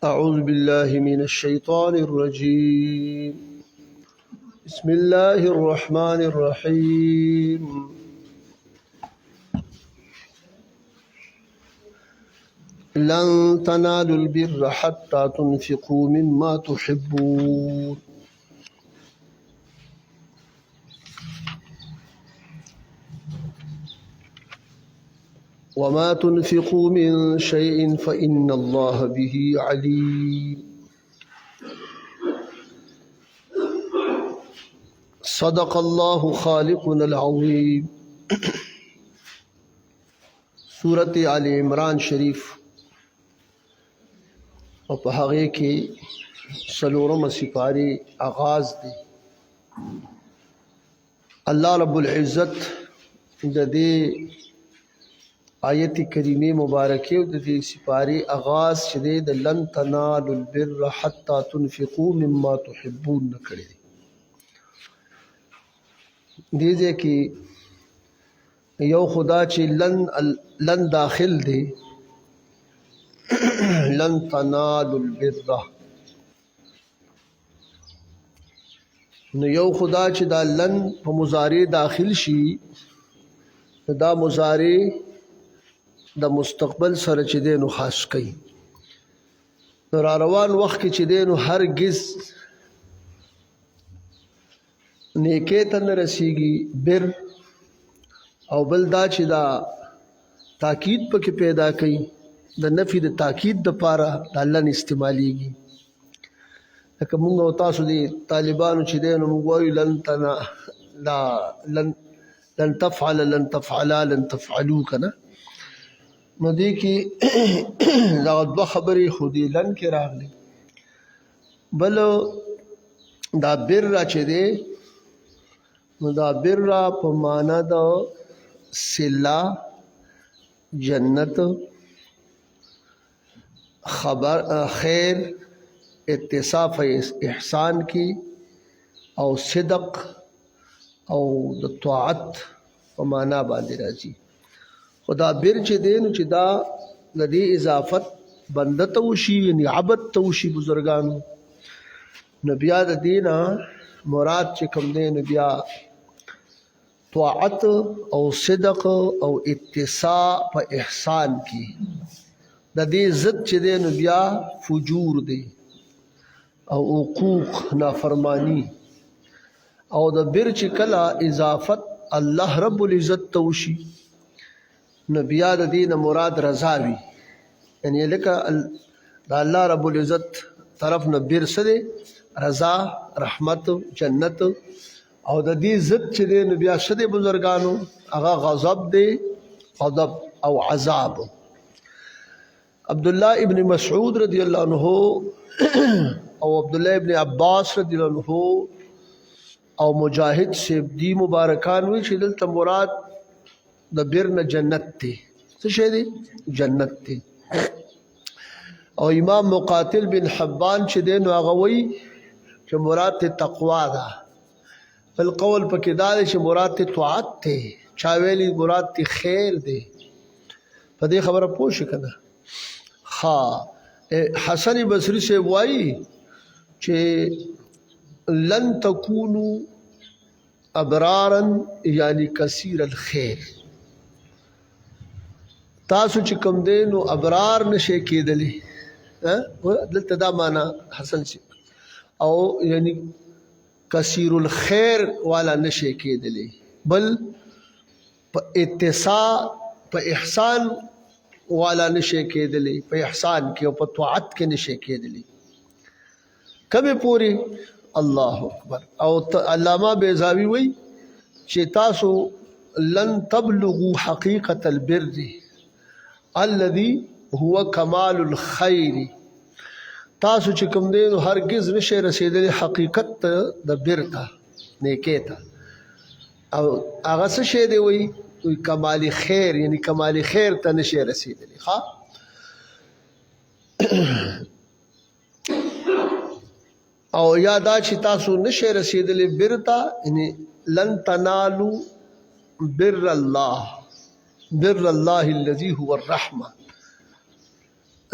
أعوذ بالله من الشيطان الرجيم. بسم الله الرحمن الرحيم. لن تنالوا البر حتى تنفقوا مما تحبون. وما تنفقوا من شيء فإن الله به عليم. صدق الله خالقنا العظيم. سورة آل عمران شریف او په هغه کې څلورمه سپاره آغاز دی. الله رب العزت د دې آیت کریمه مبارکه او د دې سپاره آغاز چې د لن تنالوا البر حتى تنفقوا مما تحبون کړی دی. دې کې یو خدا چې لن داخل دی لن تنالوا البر، نو یو خدا چې دا لن په مضارع داخل شي دا مضارع د مستقبل سره چې دی نو خاص کوي. نو را روان وخت کې چې دی نو هرگز نیکۍ ته نه رسیږي بر، او بل دا چې دا تاکید پکې پیدا کوي د نفي د تاکید د پاره د لن استعمالیږي. لکه موږ او تاسو دي طالبانو چې دی نو موږ وایو لن تفعل لن تفعلا لن تفعلوا کنه. نو دې کې دا دوه خبرې خو دې لن کې راغلي. بل دا بر چې دی نو دا بر په معنا د صله، جنت، خبر، خیر، اتصاف احسان کی او صدق او د طاعت په معنا باندې راځي. خدا بر چې دی نو چې دا د دې اضافت بنده ته وشي، یعنی عبد ته وشي بزرګانو. نو بیا د دې نه مراد چې کوم دی نو بیا طاعت او صدق او اتصاع په احسان کی. د دې ضد چې دی نو بیا فجور دی او عقوق نافرمانی. او د بر چې کله اضافت الله رب العزت ته وشي نو بیا د دې نه مراد رضا وي، یعنی لکه د الله رب العزت طرف نه بر سره رضا، رحمت، جنت. او د دې ضد چې دی نو بیا شته بزرګانو هغه غضب دی، غضب او عذاب. عبد الله ابن مسعود رضی الله عنه او عبد الله ابن عباس رضی الله عنه او مجاهد سے دی مبارکان وی چې دلته مراد د بر نه جنت دی. څه شی دی؟ جنت دی. او امام مقاتل بن حبان چې دی نو هغه وی چې مراد ته تقوا ده. بل قول پکې دا دی چې مراد ته طاعت دی. چا ویلی مراد ته خیر دی. په دې خبره پوه شئ کنه. حسن بصری سے وایي چې لن تکونوا ابرارا یعنی کثیر الخير. تاسو چې کوم دی نو ابرار نشئ کېدلی. دلته دا معنا حسن سی او یعنی کثیر الخير والا نشئ کېدلی، بل په اتساع په احسان والا نشئ کېدلی، په احسان کې او په طاعت کې نشئ کېدلی. کمه پوری الله اکبر. او علامه بیضاوی وی چې تاسو لن تبلغوا حقیقت البر الذي هو کمال الخير. تاسو چې کوم دی نو هرگز نشئ رسیدلی حقیقت د بر ته، نیکۍ ته. او هغه څه شی دی وی کمال خیر، یعنی کمال خیر ته نشئ رسیدلی. او یادا چې تاسو نشئ رسیدلی بر ته، یعنی لن تنالوا بر الله، بر الله الذي هو الرحمه.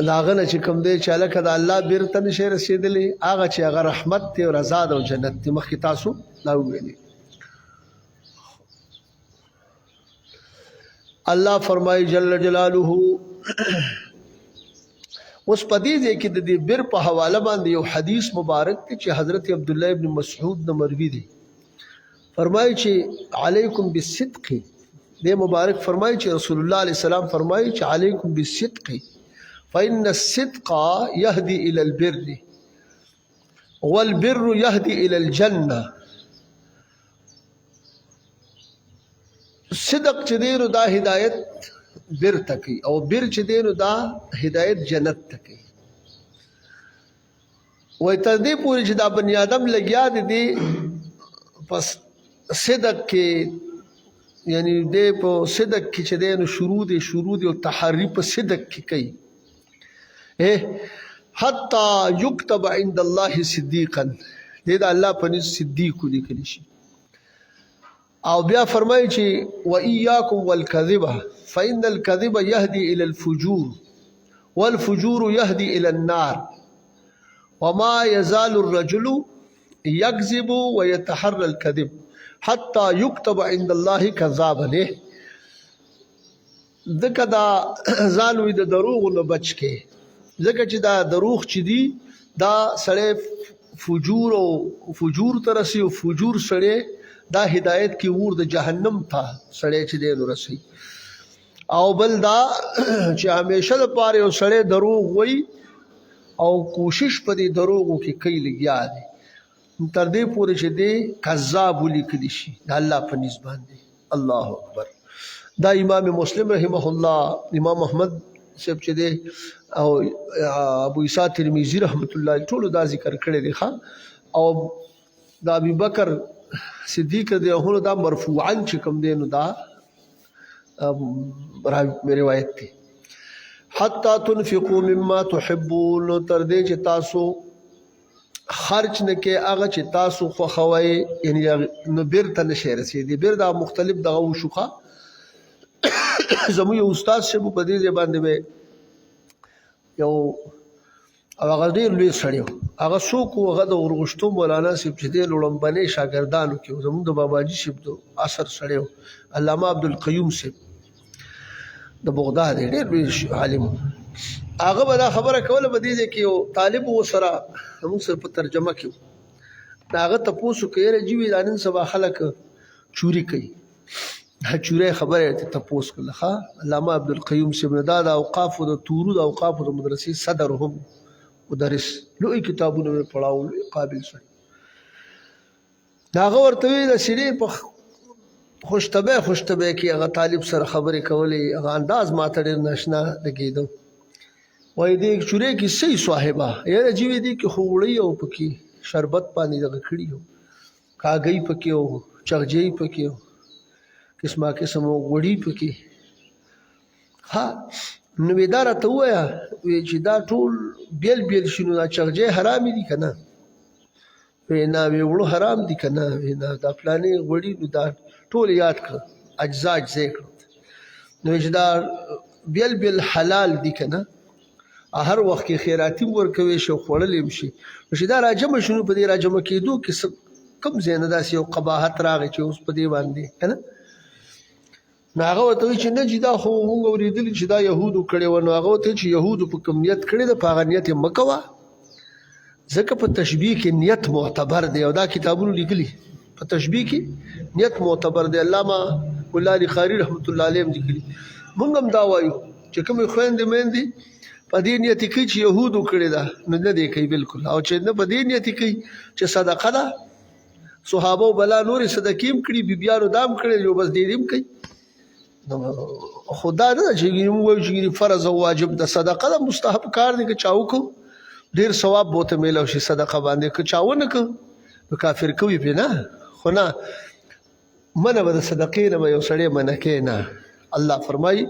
هغه نه چې کوم دی چې هلکه د الله بیر ته نشي رسېدلی هغه چې هغه رحمت دی او رضا ده او جنت دی مخکې تاسو دا وویلي الله فرمایي جل جلاله اوس په دې ځای کې د دې بر په حواله باندې یو حدیث مبارک دی چې حضرت عبدالله ابن مسعود نه مروي دی فرمایي چې علیکم بالصدق دې مبارک فرمایي چې رسول الله علیه السلام فرمایي چې علیکم بالصدق فإن الصدق يهدي إلى البر والبر يهدي إلى الجنة صدق چې دی نو دا هدایت بر تکي او بر چې دی نو دا هدایت جنت تکي وای تر دې پورې چې دا بنی آدم لګیا دي پس صدق کې یعنی دې په صدق کې چې دی نو شروع دي او تحری په صدق کې کوي حتی یکتب عند الله صدیقا دې دا الله په نس صدیق لیکلی شي او بیا فرمایي چې وإياكم والكذب فإن الكذب يهدي إلى الفجور والفجور يهدي إلى النار وما يزال الرجل يكذب ويتحرى الكذب حتى يكتب عند الله كذابا ځکه دا ځان وي د دروغ نه بچ کې ځکه چې دا دروغ چې دي دا سړی فجور ته رسي او فجور سړی دا هدایت کی ور د جهنم ته سړی چې دی نو رسي او بل دا چې همیشه لپاره یو سړی دروغ وای او کوشش په دې دروغو کې کوي لګیا دی تر دې پورې چې دی کذاب ولیکلی شي د الله په نسبت باندې الله اکبر دا امام مسلم رحمه الله امام احمد صاحب چې دی او ابو عیسی ترمذی رحمت الله ټول دا ذکر کړی دی او دا ابي بکر صدیق دی هغه دا مرفوعا چې کوم دی نو دا روایت دی حتی تنفقوا مما تحبون تر دې چې تاسو خرج نه کې هغه چې تاسو خوښوي یعنی نو بیرته نشي رسیدي بیر دا مختلف دغه وشوخه زمو یو استاد شه په دې باندې یو هغه ډیر لوی سړی هغه څوک هغه د ورغشتو مولانا صاحب چې دی لوړمبنې شاګردانو کې زموږ د باباجي صاحب د اثر سړی علامه عبدالقیوم صاحب د بغداد ډیر لوی عالم هغه به دا خبره کوله په دې کې یو طالب وسره موږ سره په ترجمه کې هغه تاسو کې راځي نن سبا خلک چوری کوي چوری خبره ته تاسو کله علامه عبدالقیوم صاحب د اوقاف او د تورو د اوقاف د مدرسې صدر هم مدرس لوی کتابونه پڑھاو قابل سره داغه ورته د سړي په خوشتبه کې هغه طالب سره خبرې کولې هغه انداز ماته ډېر ناشنا لګیدو وای دې چوری کې صحیح صاحبہ یاره جیوی دې کې خوړی او پکې شربت باندې دغه کړی او کاګي پکې او چغجي پکې او قسمه وړي پکې نو ویدار ته وایا چې دا ټول بیل شنو دا چغجي حرام دي کنه وینا ویوړو حرام دي کنه وینا دا پلانې وړي نو دا ټول یاد کړ اجزا کړ نو چې دا بیل حلال دي کنه هر وخت کې خیراتی ورکوي شو خړلې شي چې دا راجم شنو په دې راجم کېدو کې کم زینه داسې یو قباحت راغی چې اوس په دې باندې کنه ناغه وته چې نه جدا خو موږ اوریدل چې دا يهودو کړي و نو هغه ته چې يهودو په کمیت کړي د پاغنیت مکوا ځکه په تشبیه کې نیت معتبر دی او دا کتابونو لیکلي په تشبیه کې نیت معتبر دی علامه مولا علی قاری رحمت الله علیه لیکلي موږ هم دا وایو چې کوم خويندې مېندې په دې نیت کې چې يهودو کړي دا نه دی کوي بالکل او چې نه په دې نیت کې چې صدقه ده صحابه بلا نور صدقېم کړي بیبيانو دام کړي یو بس دې دیم کوي خدا نه چې موږ چې فرض او واجب د صدقه د مستحب کار دی چې چاو کو ډیر ثواب بوته میلو شي صدقه باندې که چاونه کو کافر کوي په نه خو نه منه به صدقې نه یو سړی منه کې نه الله فرمایي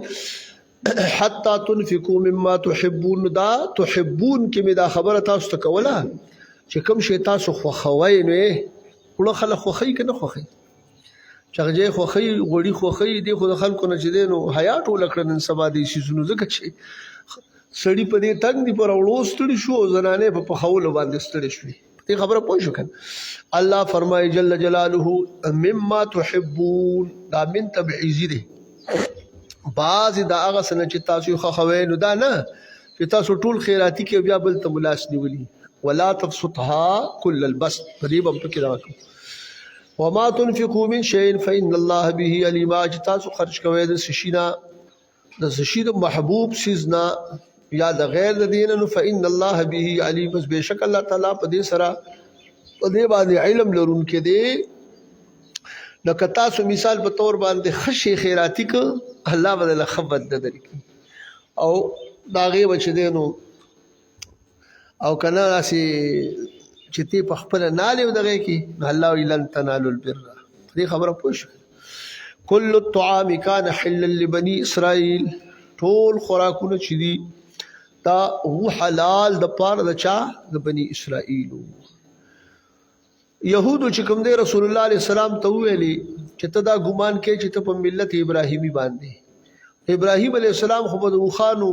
حتی تنفقوا مما تحبون دا تحبون کې می دا خبره تاسو ته کوله چې کوم شی تاسو خوښوي نو ټول خلک خوښي کنه خوښي چغجه خوخی غوړی خوخی دی خو د خلکو نه چې دی نو حیا ټوله کړه نن سبا دې شیزونو ځکه چې سړی په دې تنګ دي پر اولو ستړي شو او زنانې په پخولو باندې ستړي شوې دې خبره پوه شو کنه الله فرمایي جل جلاله مما تحبون دا من تبعیضی دی بعض دا هغه سنه چې تاسو خوښوي نو دا نه چې تاسو ټول خیراتي کې بیا بل ته ملاس نیولي ولا تبسطها كل البسط په دې باندې کې راکو وما تنفقوا من شيء فإن الله به عليم تاسو خرج کوئ د سشینا د سشید محبوب سيزنا یا د غیر د دین نو فإن الله به عليم بس بشک الله تعالی په دې سره په دې باندې علم لرونکي دی لکه تاسو مثال په تور باندې خشي خیراتی ک الله بدل خبر د درکې او داغه بچ دینو او کنه راسي چې تی په خپل ناله دغه کې الله لن تنالوا البر دې خبره پوښ كل الطعام كان حلا لبني اسرائيل ټول خوراکونه چې دي دا هو حلال د پاره د چا د بني اسرائيل يهودو چې کوم دی رسول الله عليه السلام ته ویلي چې ته دا ګمان کې چې ته په ملت ابراهيمي باندې ابراهيم عليه السلام خو په وخانو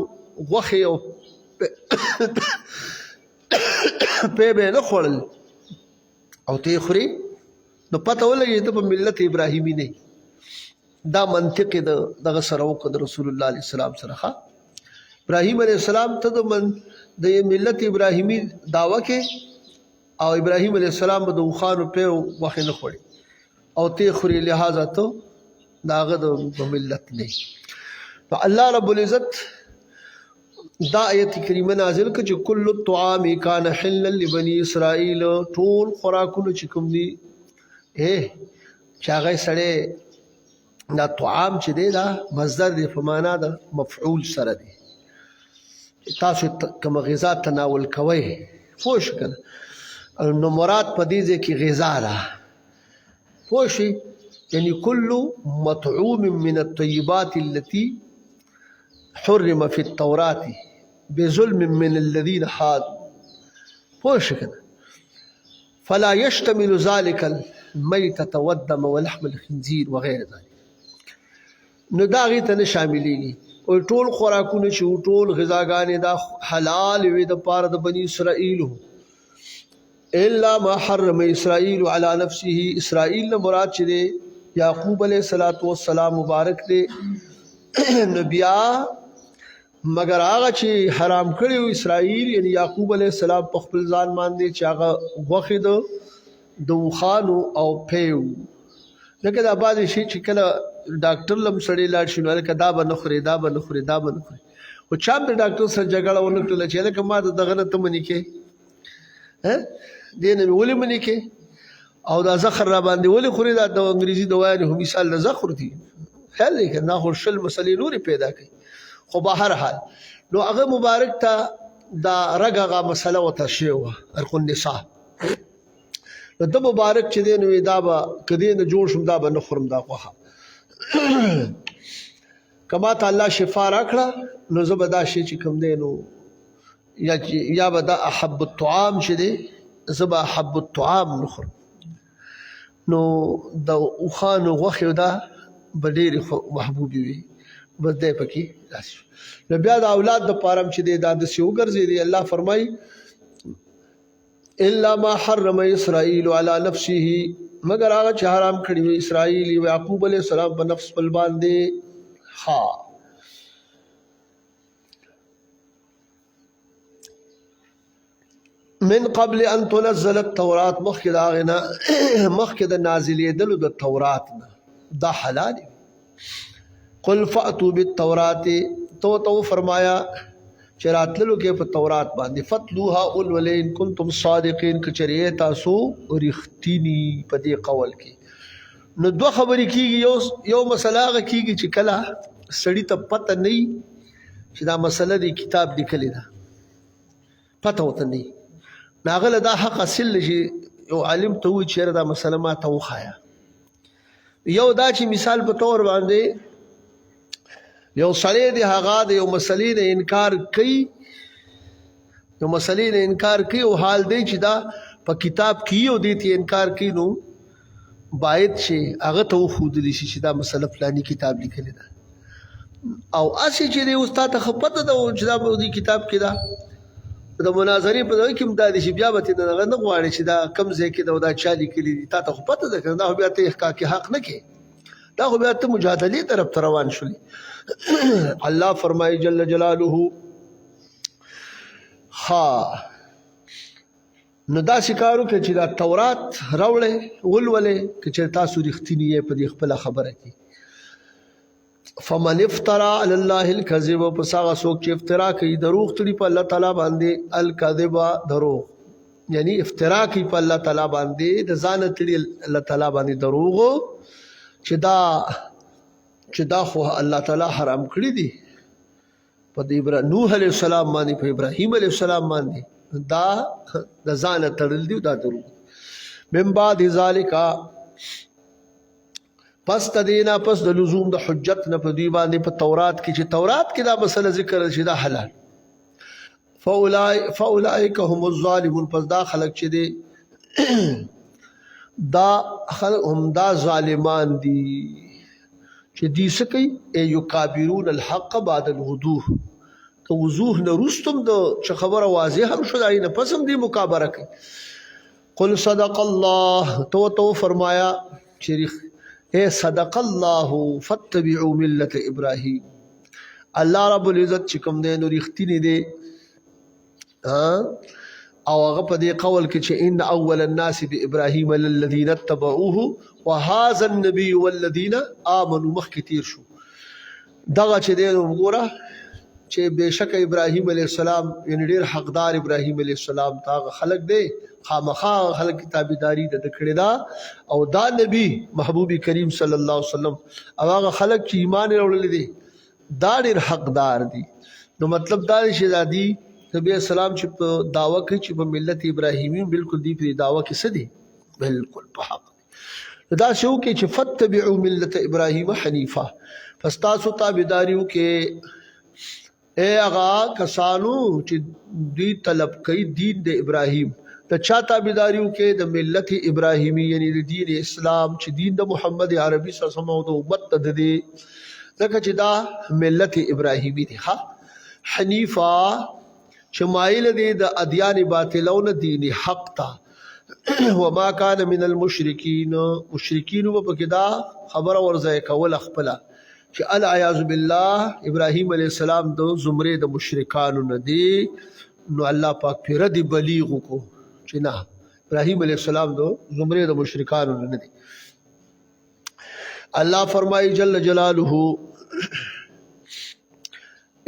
غوخه او په به نه خورل او ته خوري نو پته ولګي ته په ملت ابراهيمي نه دا منطق دغه سره وکړ رسول الله عليه السلام سره ابراهيم عليه السلام ته د ملت ابراهيمي داوا کې او ابراهيم عليه السلام د وخانو په وخت نه خوري او ته خوري لہذا ته داغه د ملت نه فالله رب العزت دا آیت کریمه نازل کړه چې کل الطعام کان حلا لبني اسرائيل ټول خوراکونه چې کوم دي چې هغه سره دا طعام چې دی دا مصدر دی په معنا د مفعول سره دی تاسو کوم غذا تناول کوئ پوښ کنه نو مراد په دې کې غذا ده پوښ یعنی کل مطعوم من الطيبات التي حرم في التوراة بظلم من الذين حادوا پوښ کنه فلا يشتمل ذلك الميتة والدم ولحم الخنزير وغير ذلك نو دا غي ته نه شاملېږي او ټول خوراکونه چې ټول غذاګانې دا حلال وي د پاره د بني اسرائیل الا ما حرم اسرائیل على نفسه اسرائیل مراد چې دی یعقوب علیہ الصلوۃ والسلام مبارک دی نبیا مگر هغه چې حرام کړی اسرائیل یعنی یعقوب علیہ السلام په خپل ځان باندې چې هغه غوخه د وخانو او پیو لکه دا بعد شي چې کله ډاکټر لم سړی لاړ شي نو دا به نه خوري دا به نه خوري دا به نه خوري او چا د ډاکټر سره جګړه ونکړه چې لکه ما دغه نه ته منی کې دینه ولې منی کې او دا زخر را باندې ولې خوري دا د انګریزي دوايانو مثال د زخر دي خیال لري نه خورشل مسلې نوري پیدا کوي خو به هر حال نو هغه مبارک ته دا رګغه مسله وته شی و ارقو النساء نو د مبارک چې دی نو دا به کدی نه جوړ شم دا به نه خورم دا خوخه کما ته الله شفا راکړه نو زبدا شي چې کوم دی نو یا به دا احب الطعام چې دی زبا احب الطعام نخور نو د اوخانو غوخه دا بډېر محبوبي وي بس دې پکې راشي نو بیا د اولاد د پارم چې دی دا د سیو ګرځي دی الله فرمای الا ما حرم اسرائيل على نفسه مگر هغه چې حرام کړی وي اسرائیل او یعقوب علیہ السلام په نفس بل باندې من قبل ان تنزل التوراة مخکې د نازلېدلو د تورات نه دا حلال قل فاتوا بالتوراة تو فرمایا چې راتللو کې په تورات باندې فتلوها اولین کنتم صادقین کچریه تاسو رښتینی په دې قول کې نو دوه خبرې کیږي یو مسله کیږي چې کله سړی ته پته نه چې دا مسله دی کتاب لیکلی ده پته وته نه ناغله دا حق اصل چې یو عالم ته وی چیرې دا مسله ما ته وخایا یو دا چې مثال په تور باندې یو سړی دی هغه د یو مسلې نه انکار کوي یو مسلې نه انکار کوي او حال دی چې دا په کتاب کې یو دی ته انکار کوي نو باید شي هغه ته خود دي چې دا مسله فلاني کتاب لیکلی ده او اسی چې دی استاد ته خپته ده چې دا په دې کتاب کې ده د مناظرې په ځای کې هم دا دي چې بیا به ته نه غواړي چې دا کم ځای کې دا چا لیکلي دي تا ته خو پته ده که دا خو بیا ته احقاق حق نه کې دا خو بیا ته مجادلې طرف ته روان شولې الله فرمایي جل جلاله ها نو داسې کار وکړه چې دا تورات راوړې ولولې که چېرې تاسو رښتیني یې په دې خپله خبره کې فمن افترا علی الله الكذب پس هغه څوک چې افترا کوي دروغ تړي په الله تعالی باندې الکذب دروغ یعنی افترا کوي په الله تعالی باندې د ځان تړي الله تعالی باندې دروغ چې دا خو الله تعالی حرام کړی دي په نوح علیه السلام باندې په ابراهیم علیه السلام باندې دا د ځان تړل دي دا دروغ من بعد ذالک پس تدینا پس د لزوم د حجت نه په دی باندې په تورات کې چې تورات کې دا مسله ذکر شي دا حلال فاولئک هم الظالمون پس دا خلق چې دی دا خلق هم دا ظالمان دي چې دی سکی یکابرون الحق بعد الوضوح ته وضوح نه رستم د چې خبره واضح هم شو دای نه پس هم دی مکابره کوي قل صدق الله تو فرمایا شریخ اے صدق الله فتبعوا ملت ابراهیم الله رب العزت چې کوم دی نو رښتینی دی او هغه په دې قول کې چې ان اول الناس بابراهیم للذین اتبعوه وهذا النبي والذین آمنوا مخکې تیر شو دغه چې دی وګوره چې بشک ابراهیم علیه السلام یعنی ډیر حقدار ابراهیم علیه السلام تا خلق دی خامخا خلق تابعداري د کړه دا او دا نبی محبوب کریم صلی الله علیه وسلم او هغه خلق چې ایمان وروړل دي دا ډیر حقدار دي نو مطلب دا چې دادی نبی اسلام چې په داوا کوي چې په ملت ابراهیمی بالکل دی په داوا کې څه دي بالکل په حق دا شو کې چې فتبعوا ملت ابراهیم حنیفه فاستاسو تابعداریو کې اے هغه کسانو چې دوی طلب کوي دین د ابراهیم د چا تابعداریو کې د ملت ابراهیمی یعنی د دین اسلام چې دین د محمد عربي صلی الله علیه وسلم او د امت د دې ځکه چې دا ملت ابراهیمی دی ها حنیفه چې مایل دی د ادیان باطلون دین حق تا وما كان من المشرکین مشرکین وبکې دا خبر ورځي کول خپل چې العیاذ بالله ابراهیم علیه السلام د زمره د مشرکانو نه دی نو الله پاک پیر دی بلیغ کو چې نه ابراهیم علیه السلام د زمره د مشرکانو نه دی الله فرمایي جل جلاله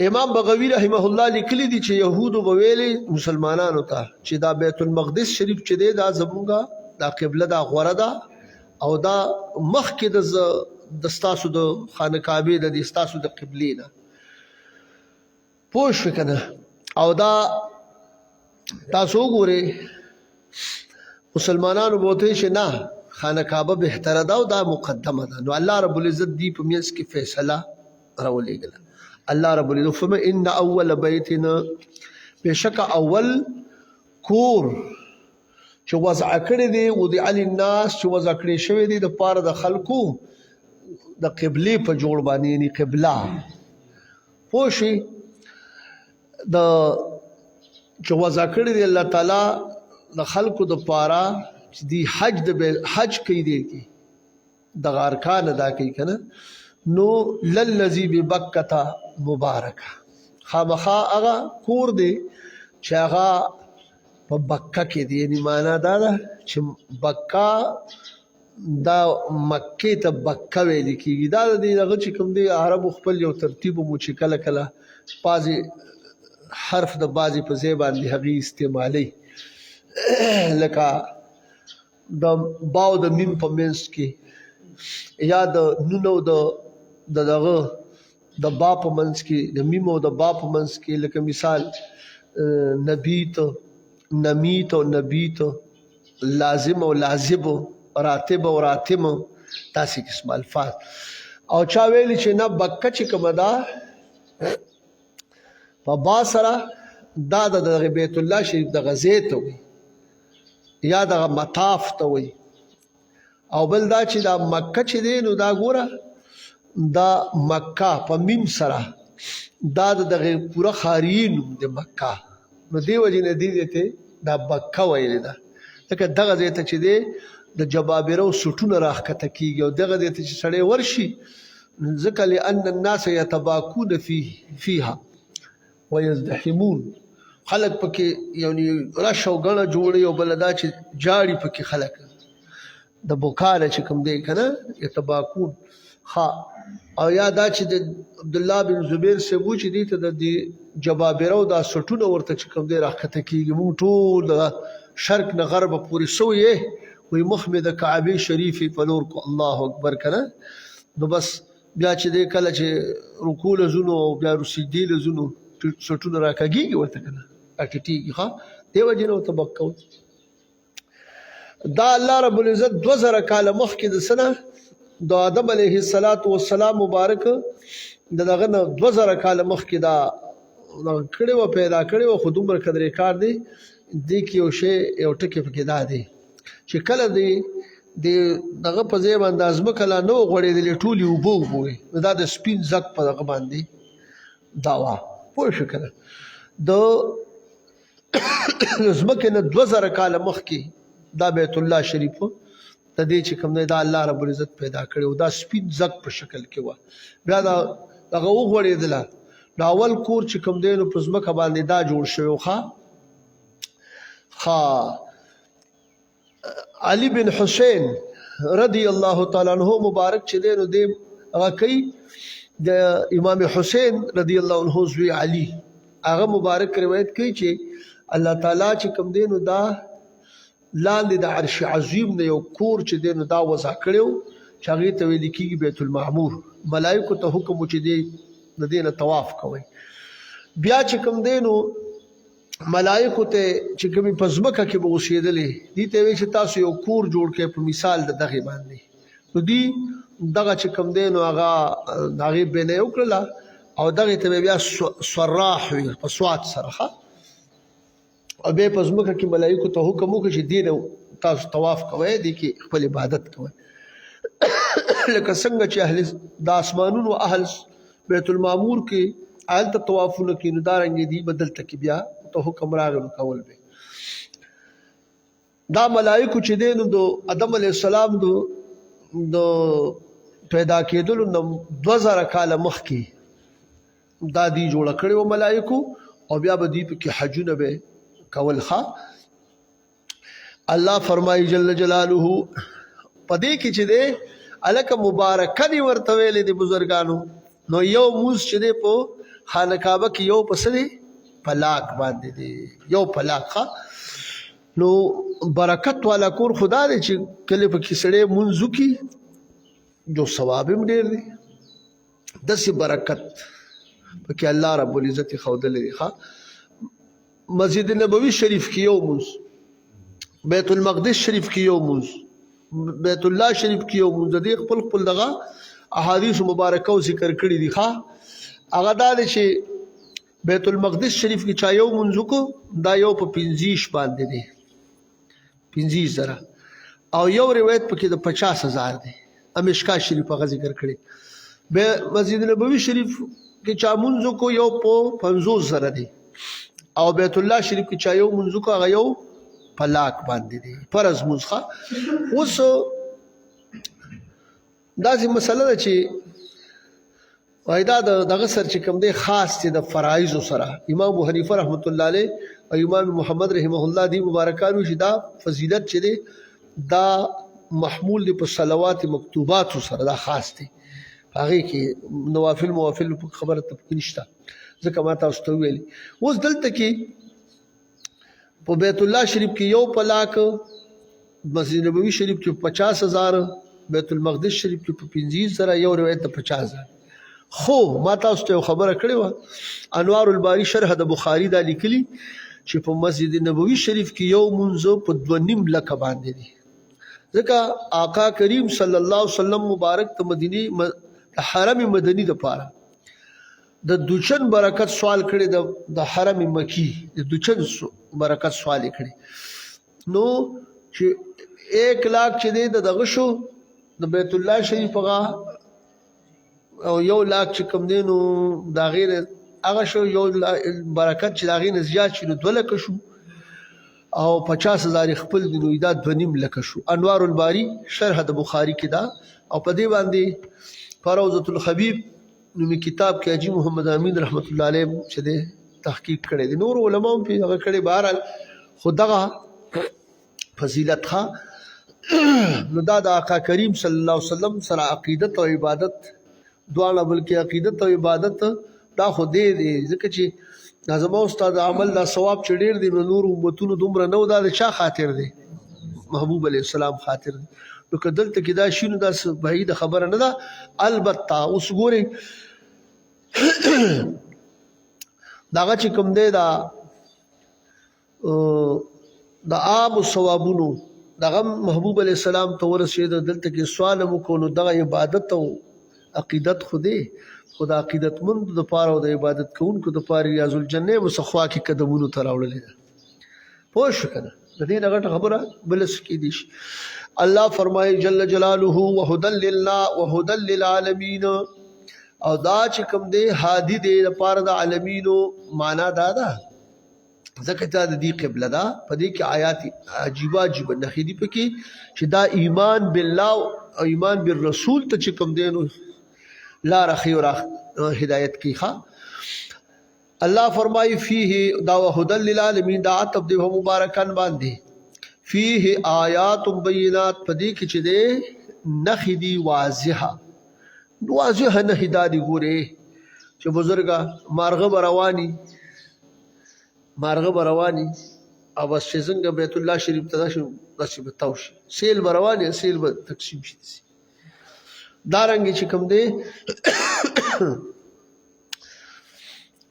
امام بغوی رحمه الله لیکلی دي چې يهودو بویلي مسلمانانو ته چې دا بیت المقدس شریف چې دی دا زمونږه دا قبله دا غوړه ده او دا مخ کې د ستاسو د خانه کعبه د ستاسو د قبلې نه پوښ کنه او دا تاسو ګورئ مسلمانانو بوته چې نه خانه کعبه بهتره ده او دا مقدمه ده نو الله رب العزت دی په میاس کې فیصله راولېګل الله رب العزت فما ان اول بیتنا بشک اول کور چې وضع کړی دی او د علی الناس چې وضع کړی شوی دی د پاره د خلکو د قبله په جوړ باندې یعنی قبله پوښي د چې وضع کړی دی الله تعالی د خلکو د پاره چې دی حج کوي دی کی د ارکان ادا کوي کنه نو للذي ببکتا مبارک خامخا هغه کور دی چې هغه په بکه کې دی یعنی معنا دا ده چې بکه دا مکه ته بکه ویل کیږي دا د دغه چې کوم دی عربو خپل یو ترتیب مو چې کله کله بازي حرف د بازي په ځای باندې هغه استعمالي لکه د باو د میم په منځ کې یا د نونو دغه د با په منځ کې د میم او د با په منځ کې لکه مثال نبیت نمیت او نبیت لازم او لازم راتب او راتم تاسې قسم الفاظ او چا ویلی چې نه بکه چې کومه ده په با سره دا د بیت الله شریف د غزې ته وي یا د مطاف ته وي او بل دا چې دا مکه چې دی نو دا ګوره دا مکه په میم سره دا دغه پوره خارین د مکه نو دی وجنه دی ته دا مکه ویل ده لکه دغه ځای ته چې دی د جبابرو سټونه راخته کیږي او دغه ځای ته چې سړی ورشي ځکه لأن الناس يتباكون فيها ويزدحمون خلق پکې یعنی رش او غڼه جوړي او بلدا چې جاړي پکې خلق د بوکاله چې کوم دی کنه يتباكون ها او یا دا چې د عبد الله بن زبیر سے بو چې دی ته د جبابرو دا سټونه ورته چې کوم دی راخته کیږي مونږ ټول شرق نه غرب پورې سوې وي محمد کعبه شریفه په نور کو الله اکبر کنه نو بس بیا چې دی کله چې رکوع لزونو او بیا رسیدي لزونو سټونه راکاږي ورته کنه اټیږي ها دیو جنو تبکو دا الله رب العزت 2000 کال مخکې د سنه د آدم علیه السلام مبارک دغه 2000 کال مخکې دا کړي و پیدا کړي و خو دومره قدرې کار دی د کیو شی یو ټکی پکې دا دی چې کله دی دغه په ځای باندې ازمکه لا نو غوړېدلې ټولې اوبه وې دا د سپین زک په دغه باندې داوا پوه شو کنه د ازمکه نه 2000 کال مخکې دا بیت الله شریف د دې چې کوم دا الله رب العزت پیدا کړو دا سپین زک په شکل کې و بیا دا دغه وغوړېدل دا اول کور چې کوم دی نو په ځمکه باندې دا جوړ شوی خا علي بن حسین رضی الله تعالی عنہ مبارک چې دی نو دی هغه کوي د امام حسین رضی الله عنه زوی علي هغه مبارک روایت کوي چې الله تعالی چې کوم دی نو دا لاندې د عرش عظیم نه یو کور چې دی نو دا وضع کړو چې هغه ته ویل کېږي بیت المعمور ملائکه ته حکم چې دی د دې نه طواف کوي بیا چې کوم دی نو ملائکه ته چې کومي پزمکه کې به اوسېدلې دي ته وی چې تاسو یو کور جوړ کړئ په مثال د دغه باندې نو دی دغه چې کوم دی نو هغه دغه بنه وکړه او دغه ته بیا صراح وي په سواد سره او به پزمکه کې ملائکه ته حکم وکړي چې دین تاسو طواف کوئ دي کې خپل عبادت کوئ لکه څنګه چې اهل د اسمانونو اهل بیت المعمور کې اهل ته طوافونه کې نو دارنګ دي بدل تک بیا ته حکم راغلو کول به دا ملائکه چې دین د آدم علی السلام د پیدا کېدل نو 2000 کال مخکې دا دی جوړ کړي و ملائکه او بیا به دی په کې حجونه به کول ښا الله فرمایي جل جلاله پدې کې چې ده الک مبارک دی ورته ویلې د بزرګانو نو یو موس چې ده په خانه کعبه کې یو پسې پلاک باندې دی یو پلاک نو برکت والا کور خدا دې چې کله په کې سړې منځو کې جو ثواب هم ډېر دی داسې برکت پکې الله رب العزت خودلې ښا مسجد نبوی شریف کې یو منځ بیت المقدس شریف کې یو منځ بیت الله شریف کې یو منځ دې خپل دغه احادیث مبارکه او ذکر کړی دي ښا هغه دا چې بیت المقدس شریف کې چا یو منځ کو دا یو په 50 باندې دی 50,000 او یو روایت پکې د 50,000 دی امشکا شریف هغه ذکر کړی به مسجد نبوی شریف کې چا منځ کو یو په 50,000 دی او بیت الله شریف کې چا یو منځ کو هغه یو پلاک باندې دی فرض منځخه اوس داسې مسله ده چې وایدا دغه سر چې کوم دی خاص دی د فرایض سره امام ابو حنیفه رحمت الله علیه او امام محمد رحمه الله دی مبارکانو چې دا فضیلت چې دی دا محمول دی په صلوات مکتوبات سره دا خاص دی هغه کې نوافل موافل خبره تفصیل نشته ځکه ما تاسو ته ویلي اوس دلته کې په بیت الله شریف کې یو پلاک مسجد نبوي شریف کې 50,000 بیت المقدس شریف کې 50,000 یو روایت 50,000 خو ما تاسو ته خبره کړې و انوار الباری شرح د بخاری دا لیکلي چې په مسجد نبوي شریف کې یو منځو په 2.5 لک باندې دي ځکه آقا کریم صلی الله علیه وسلم مبارک ته مدینه حرم مدنی د پاره د دوچن برکت سوال کړي د حرم مکی د دوچن برکت سوال کړي نو چې 1 لاکھ چې دغه شو د بیت الله شریف هغه او 1 لاک چې کوم دی نو د هغې نه هغه شو یو برکت چې د هغې نه زیات شي نو 2 لکه شو او 50,000 خپل دی نو دا 2.5 لکه شو. انوار الباری شرح د بخاری کې دا او په دې باندې فروضة الخبیب نومي کتاب کې حاجي محمد امین رحمت الله علیه چې د تحقیق کړی دی. نور علماء په هغه کړي بهرحال خو دغه فضیلت ښه نو دا د آقا کریم صلی الله علیه وسلم سره عقیدت او عبادت دواړه بلکې عقیدت او عبادت دا خو دی ځکه چې دا زما استاد عمل دا ثواب چې ډېر دی نو نور امتونو دومره نه و دا د چا خاطر دی محبوب علیه السلام خاطر دی نو که دلته کې دا شي نو دا بعیده خبره نه ده. البته اوس ګورئ دغه چې کوم دی دا د عام ثوابونو دغه محبوب علیه السلام ته ورسېد دلته کې سوال مو کو نو دغه عبادت او عقیدت خو دی خو د عقیدتمند دپاره او د عبادت کوونکو دپاره ریاض الجنې مسخوا کې قدمونو ته راوړلې ده. پوه شو که نه د دې نه غټه خبره بله څه کیدی شي. الله فرمایي جل جلاله وهدى لله وهدى للعالمین او دا چې کوم دی هادي دی لپاره د عالمینو معنا دا ده ځکه دا د دې قبله ده. په دې کې آیات عجیبه عجیبه نښې دي پکې چې دا ایمان بالله او ایمان بالرسول ته چې کوم دی نو لاره ښیي او هدایت کوي. الله فرمایي فيه دا وهدى للعالمین دا عطف دی په مبارکان باندې فيه آیات بینات په دې کې چې دی نښې دي واضحه نښې دا دي ګورې چې بزرګه مارغه به رواني او بس چې څنګه بیت الله شریف ته داسې به تاو شي سیل به رواني سیل به تقسیم شي دارنګې چې کوم دی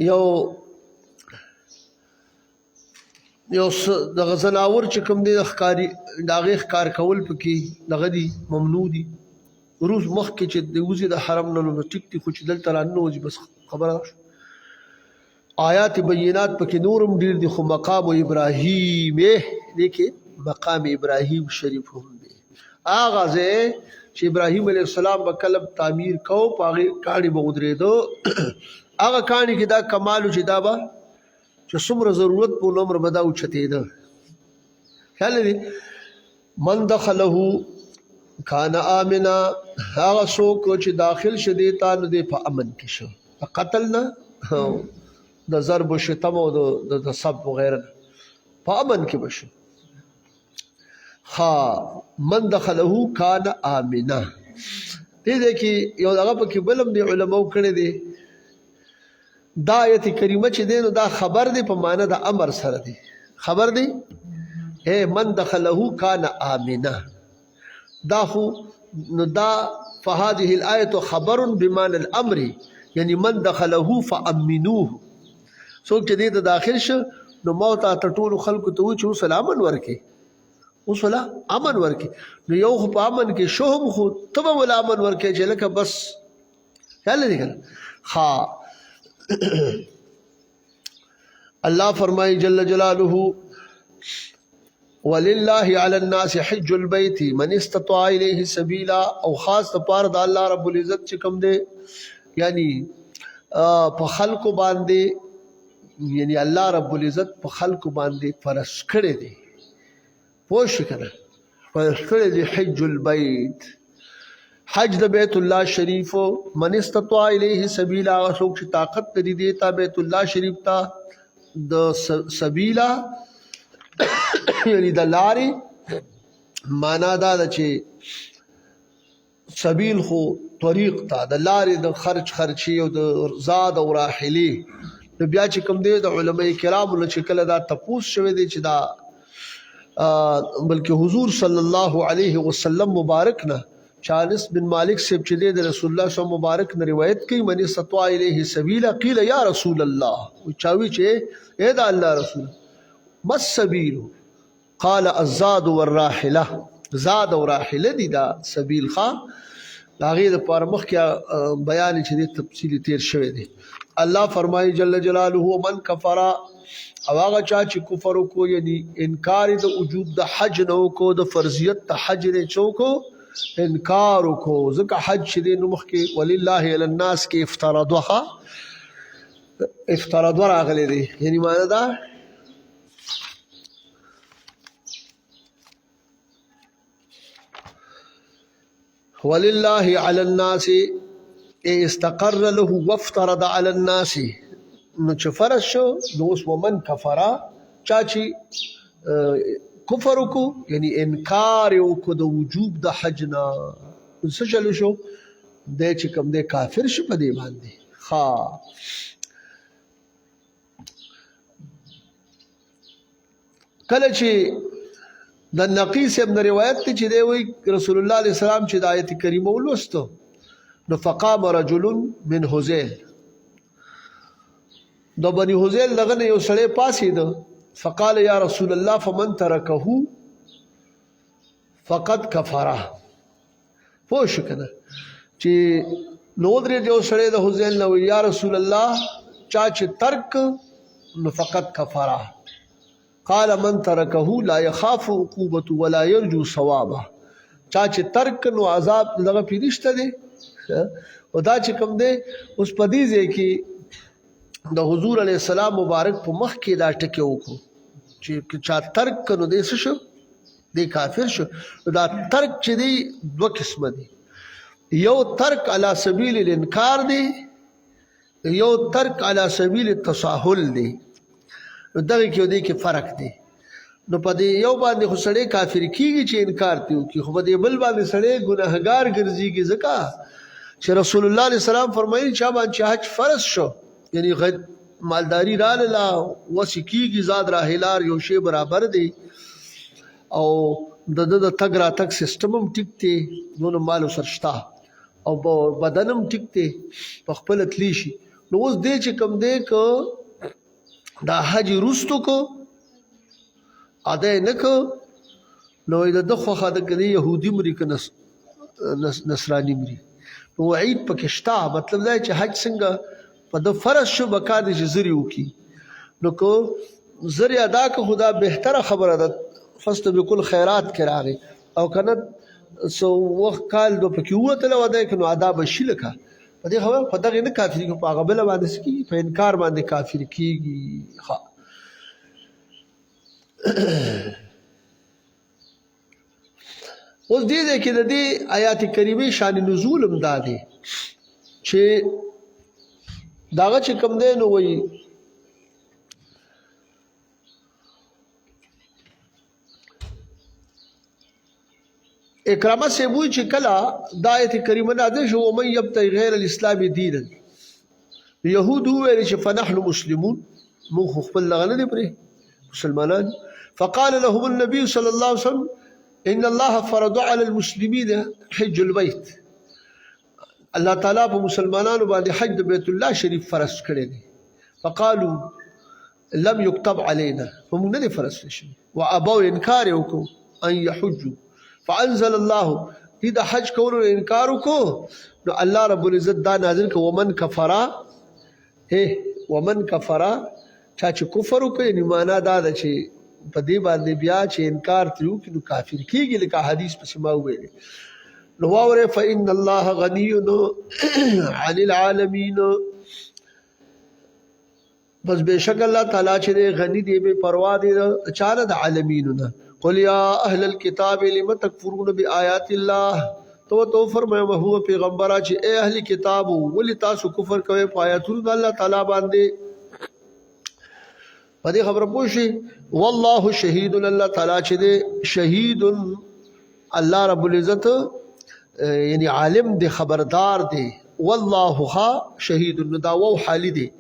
یو دغه ځناور چې کوم دی د هغې ښکار کول پکې دغه دي ممنوع دي. روز مخکې چې د وځي د حرم نه نو ټیک دي خو چې دلته راننوځي بس خبره شو. آیات بینات پکې نورم ډېر دي خو مقام ابراهیم دی کې مقام ابراهیم شریف هم دی هغه ځای چې ابراهیم علیه السلام به کله تعمیر کو په هغې کاڼي به ودرېدو هغه کاڼي کې دا کمالو چې دا به چې څومره ضرورت په عمر به دا اوچتېده. خیال دی من دخله کان آمنا هغه څوک چې داخل شه دې ته نو دی په امن کې شه په قتل نه د ضرب و شتم او د سب وغیره په امن کې به شه. من دخله کان آمنا دې کې یو دغه پکې بلم دی علماو کړی دی دا آیت کریمه چې دی نو دا خبر دی په معنا د امر سره دی خبر دی من دخله کان آمنا دا خو نو دا فهذه الآیت خبر بمعنى الامر یعنی من دخله فامنوه څوک چې دې ته داخل شه نو موت ته ټولو خلکو ته وایي چې اوس امن ورکړي اوس امن ورکړي نو یو خو په امن کې شو هم خو ته به ول امن ورکړي چې لکه بس خیال دی کنه. الله فرمایي جل جلاله ولله على الناس حج البيت من استطاع اليه سبيلا او خاص لپاره د الله رب العزت چې کوم دی یعنی په خلکو باندې یعنی الله رب العزت په خلکو باندې فرض کړی دی پوه شو کنه فرض کړی دی حج البيت حج د بیت الله شریف من استطاع الیه سبیلا څوک چې طاقت لري دی ته بیت الله شریف ته د سبیلا یعنی د لارې معنا دا ده چې سبیل خو طریق ته د لارې د خرچي او د زاد او راحلې نو بیا چې کوم دی د علماء کرامو نه چې کله دا تپوس شوی دی چې دا بلکې حضور صلی الله علیه وسلم مبارک نه چانس بن مالک سے چلے د رسول الله صلی مبارک نے روایت کی من استطاع الیہ سبیلا قیل یا رسول الله چاوی چې اے دا الله رسول ما السبیل قال الزاد والراحله زاد او راحله دي دا سبیل خا لاغې د پر مخ کې بیان چې د تفصیلی تیر شوی دی. الله فرمایي جل جلاله من کفر او هغه چا چې کفر کو یعنی انکار د وجوب د حج نو کو د فرضیت د حج نه چوکو انکار وکړو ځکه حج چې دی نو مخکې ولله علی الناس کې افترضوا راغلی دی یعنی معنی دا ولله علی الناس استقر له وافترض على الناس نو چې فرض شو نو اوس ومن کفرا چا چې کفر وکړو یعنی انکار وکړو د وجوب د حج نه څه چلو شو دی چې کوم دی کافر شو په دې باندې ها کله چې د نقیس ابن روایت ته چې دی وی رسول الله علیه السلام چې د آیت کریمه ولوستو نو فقام رجل من هذیل د بني هذیل دغه نه یو سړی پاسید فقال یا رسول الله فمن ترکه فقد کفره پوه شو کنه چې نو درې یو سړی د هذیل نو یا رسول الله چا چې ترک نو فقد کفره قال من ترکه لا يخاف عقوبته ولا يرجو ثوابه چا چې ترک نو عذاب دغه پیدشته دی او دا چې کوم دی اوس په دې ځای کې د حضور علیه السلام مبارک په مخ کې دا ټکی وکړو چې چا ترک نو دی څه شو دی کافر شو دا ترک چې دی دوه قسمه دی یو ترک علی سبیل الانکار دی یو ترک علی سبیل التساهل دی دغه کې دی کې فرق دی نو په دې یو باندې خو سړی کافر کیږي چې انکار دی کی خو په دې بل باندې سړی ګناهګار ګرځيږي ځکه چې رسول الله علیه السلام فرمایي چې باندې حج فرض شو یعنی مالداری را لاله وسکیږي زاد راهلار یو شی برابر دی او د تګ را تک سیستم هم ټیک دی نو مال سرشتا او بدنم ټیک دی په خپل تلی شي نو اوس دې چې کم دی کو دا حج رستو کو اده نه کو نو د خو خاطر کې يهودي مري ک نصراني مري نو عید پکشتا مطلب دا چې حج څنګه په د فرض شو بکا د جزري وکي نو کو زری ادا که خدا بهتره خبره ده فست بكل خیرات کراغي او کنه سو وخت کال دو پکې وته لو ده کنه ادا بشي لکه په دې خبره په دغه نه کافر کو په غبل باندې سکی په انکار باندې کافر کیږي ها اوس دې کې د دې آیات کریمه شان نزول هم دادي چې داغه چې کوم دی نو وایي اکرامه سے وایي چې کله د آیت کریمه نازل شو ومن یبتغي غیر الاسلام دینا يهود ویل چې فنحن مسلمون مو خپل لغنه دي پرې مسلمانان فقال لهم النبي صلى الله عليه وسلم ان الله فرض على المسلمين حج البيت الله تعالی په مسلمانانو باندې حج د بیت الله شریف فرض کړی دی فقالوا لم يكتب علينا فمن نه فرض شي وابوا انکار وکړو ان يحجوا فانزل الله اذا حج کولو انکار وکړو نو الله رب العزت دا نازل کو ومن کفرا ومن کفرا چې کفر وکړي نو معنا دا ده چې په دې باندې بیا چې انکار تلو کینو کافر کیږي لکه حدیث په سما ویل نو واوره فإن الله غني عن العالمين بس بشک الله تعالی چې غنی دی بے پروا دی اچانه د عالمین نه قل یا اهل الكتاب لم تکفرون بآیات الله تو فرمایو هو پیغمبر چې اے اهل کتاب ولې تاسو کفر کوئ په آیاتونو د الله تعالی باندې په دې خبره پوښي والله شهید الله تعالی چې شهید الله رب العزت یعنی عالم دی خبردار دی والله شهید دا وو حالی دی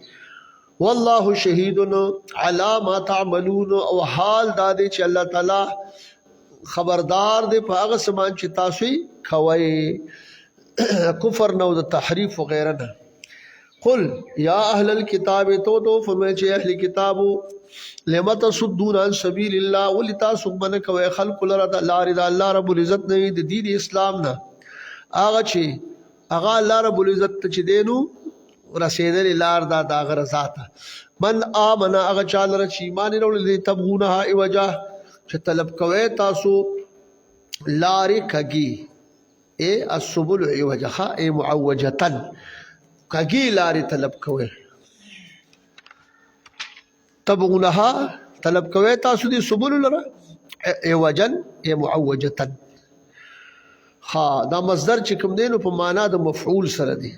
والله شهید علی ما تعملون او حال دا دی چې الله تعالی خبردار دی په هغه سامان چې تاسو کوي کفر نو د تحریف وغیرہ نه قل یا اهل الكتاب تو فرمایي چې اهل کتاب لم تصدون عن سبيل الله ولتاسو من کوي خلق لرا د الله رب العزت نه د دین اسلام نه هغه چې هغه الله رب العزت چې دینو رسیدل لار دا غره ذات من امن هغه چاله چې ایمان وروړي تبغونها ایوجه چې طلب کوي تاسو لارې کږي اے السبل عوجها اے معوجتن کږي لارې طلب کوئ تبغونها طلب کوئ تاسو دې سبل لره عوجن اے معوجتن ها دا مصدر چې کوم دی نو په معنا د مفعول سره دی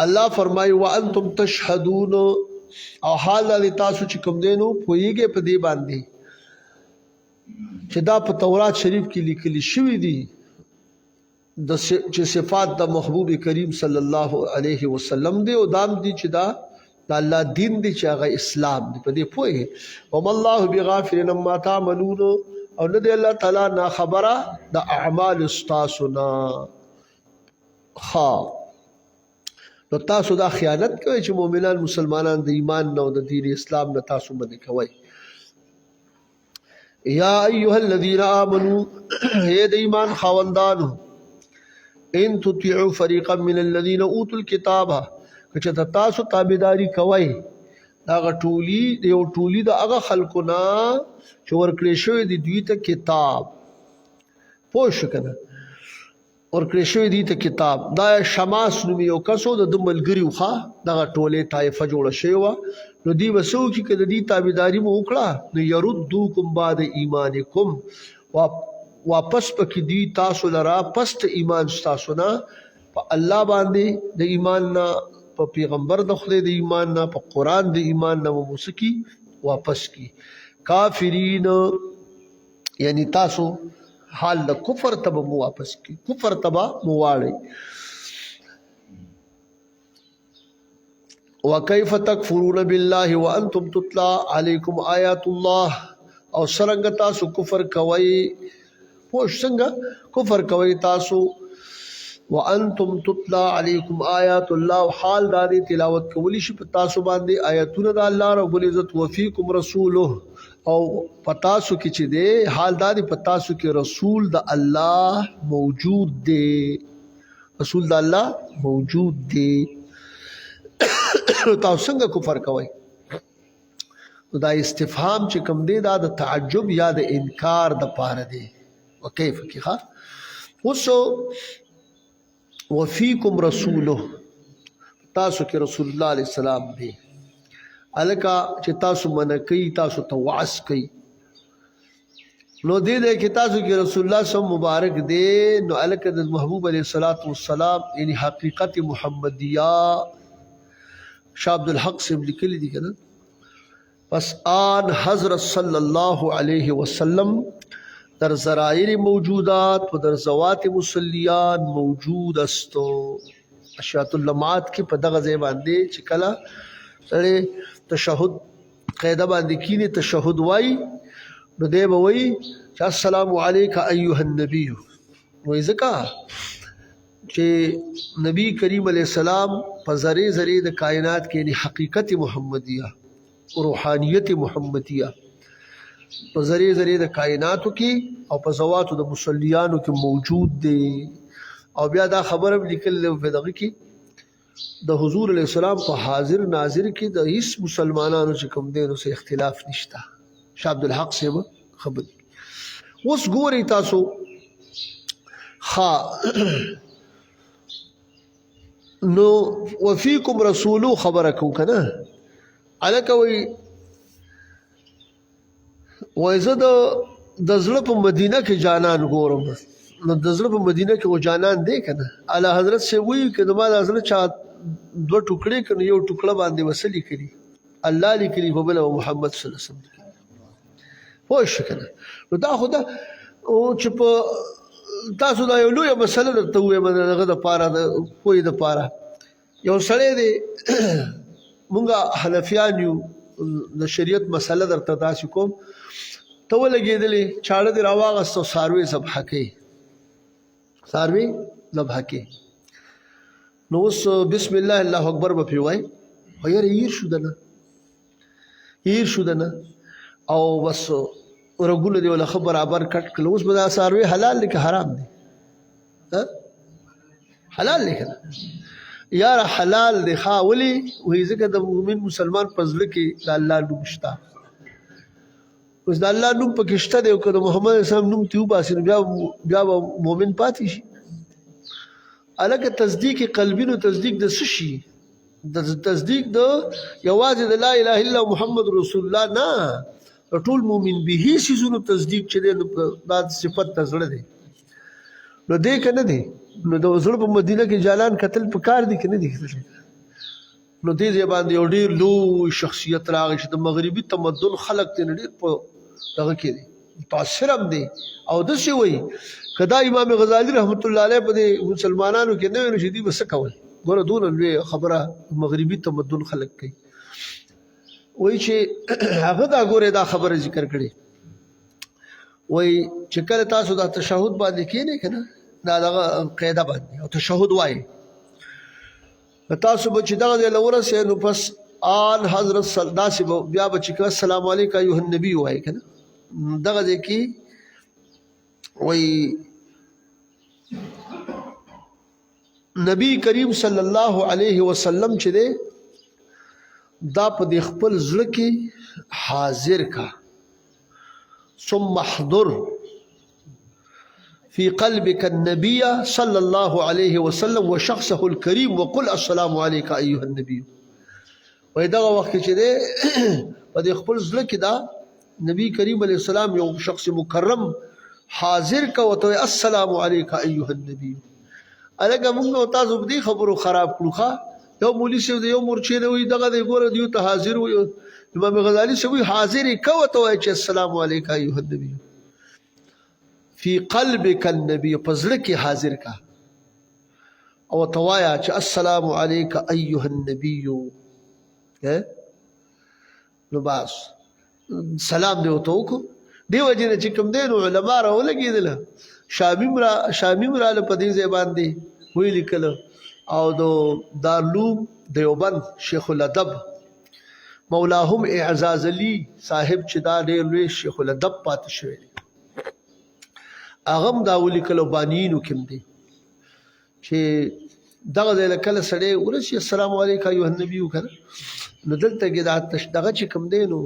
الله فرمایي وانتم تشهدون او حال د تاسو چې کوم دی نو پوهیږئ په دې باندې چې دا په تورات شریف کې لیکل شوی دی چې صفات د محبوب کریم صلی الله علیه وسلم دی او دام دی چې دا د الله دین دی چې هغه اسلام دی په دې پوهه وم الله بغافل عما تعملون او نه دی الله تعالی نا خبره د اعمال استاسنا ها نو تاسو دا خیانت کوي چې مؤمنان مسلمانان د ایمان نو د دین اسلام نه تاسو باندې کوي یا ایها الذین آمنوا اے د ایمان خاوندانو ان تطيعوا فريقا من الذين اوتوا الكتاب چې تاسو تابعداري کوي دا ټولي یو ټولي د هغه خلکو نه چې ورکړې شوی دی دوی ته کتاب پوه شو کنه ورکړې شوی دی ته کتاب دا شماس نوم یو کسو د ملګری وخه دا ټوله طائفه جوړه شوی و نو دی وسو چې کله دی تابعداري مو وکړه نو يردوکم بعد ایمانکم واپس پکې دی تاسو لرا پست ایمان تاسو نه په الله باندې د ایمان نه په پیغمبر د خدای د ایمان نه په قران د ایمان نه موسکی واپس کی کافرین یعنی تاسو حال د کفر تب مو واپس کی کفر تبا مواړی وکيف تکفرون بالله وانتم تتلى عليكم آیات الله او سرنګ تاسو کفر کوي پوښ څنګه کفر کوي تاسو وانتم تتلى عليكم آیات الله حال دادی تلاوت کولی شي په تاسو باندې آیاتونه د الله رب العزت وفيكم رسوله او پتاسو کې چې دی حال دادی پتاسو کې رسول د الله موجود دی رسول د الله موجود دی تاسو څنګه کفر کوي دا استفهام چې کوم دی دا د تعجب یا د انکار د پاره دی وکيف کی ها وسو وفيكم رسوله تاسو کې رسول الله عليه السلام دی الکا چې تاسو منکې تاسو ته وعظ کوي نو دې کې تاسو کې رسول الله صلی مبارک دی نو الکا د محبوب عليه الصلاه والسلام یعنی حقیقت محمدیه شاه عبد الحق سے لیکلی دي کنه پس آن حضرت صلی الله علیه وسلم در زرائر موجودات و در زوات مسلیان موجود استو اشیاء اللمعات کې په دغه ځای باندې چې کله سره تشهود قاعده باندې کینی تشهود وای نو دی به وای چې السلام علیک ایها النبی وای زکه چې نبی کریم علیہ السلام په ذره ذره د کائنات کې یعنی حقیقت محمدیه روحانیت محمدیه په ذره ذره د کائناتو کې او په زواتو د مصلیانو کې موجود دی او بیا دا خبره لیکل په دغه کې د حضور علیہ السلام په حاضر ناظر کې د هیڅ مسلمانانو چې کوم دینو سره اختلاف نشته شاه عبد الحق صاحب خبر اوس ګوري تاسو ها نو وفيكم رسول خبركم کنه الکوي وایزه د زړه په مدینه کې جانان ګورم نو د زړه په مدینه کې و جانان دی کنه اعلی حضرت سے وی کده ما حضرت چا دو ټوکړي کنه یو ټوکړه باندې وسلی کړي الله لیکلی په بل محمد صلی الله علیه وسلم پوه شو کنه نو دا خدا او چې په تاسو دا یو لوی مسله درته وې مګر د پاره د کوی د پاره یو سړی دی مونږه حنفیان یو د شریعت مسله درته تاسو کوم ته ولګېدلې چاړه دی راواغستو ساروي ذبح کوي ساروي ذبح کوي نو اوس بسم الله الله اکبر به پیوای خو یې هیر شو دنه او بس ورګول دی ولا خبر برابر کټ کله اوس به دا ساروي حلال دي که حرام دي حلال دي کنه یار حلال دی خاولي وې ځکه د مؤمن مسلمان پزله کې د الله نوم شته اوس د الله نوم پکې شته دی او که د محمد اسلام نوم ته وباسي نو بیا به مؤمن پاتې شي. هلکه تصدیق قلبي نو تصدیق د څه شي؟ د تصدیق د یوازې د لا اله الا محمد رسول الله نه، ټول مؤمن به څیزونو تصدیق چې دی نو دا صفت د زړه دی. نو دی که نه دی نو د زړه په مدینه کې جالان کتل په کار دي که نه دي کتل؟ نو دې ځای باندې یو ډېر لوی شخصیت راغی چې د مغربي تمدن خلک ترې ډېر په دغه کې دي، متاثر هم دی. او داسې وایي که دا امام غزالي رحمت الله علیه په دې مسلمانانو کې نه وي نو چې دوی به څه کول؟ ګوره دونه لوی خبره مغربي تمدن خلک کوي. وایي چې هغه دا ګوره دا خبره ذکر کړې، وایي چې کله تاسو دا تشهد باندې کښېنئ که نه، دا دغه قاعده باندې او تشهد وایي، تاسو به چې دغه ځای له ورسئ نو پس آن حضرت داسې به بیا به چې کوه السلام علیک ایها النبي وایي که نه. دغه ځای کې وایي نبی کریم صلی الله علیه وسلم چې دی دا په دې خپل زړه کې حاضر کا، ثم احضر في قلبك النبي صلى الله عليه وسلم وشخصه الكريم وقل السلام عليك ايها النبي. وای دغه وخت چې دی په دې خپل زړه کې دا نبی کریم علیه السلام یو شخص مکرم حاضر کا وته السلام عليك ايها النبي. الګا موږ نو تاسو دې خبرو خراب کړو ښا. یو مولوی شه یو مرچې نه وي دغه دې ګوره دیو ته حاضر وي. امام غزالی شه وي حاضر کا وته وای چې السلام عليك ايها النبي فی قلبک النبی، پزړه کې حاضر کا او توایا چې السلام علیک ایها النبی. نو بس سلام دی وته وکړو. دیو جن چې کوم دین علما را ولګیدل شامیم را په دې ځای باندې وی لیکل او د دارالعلوم دیوبند شیخ الادب مولاهم اعزاز علی صاحب چې دا ډېر لوی شیخ الادب پاتې شوی دی، اغم دا ولیکلو بانیینو کم دی چې دغه ځای له کله سړی ورسي السلام علیک ایها النبي وکړه نو دلته کې دا دغه چې کوم دی نو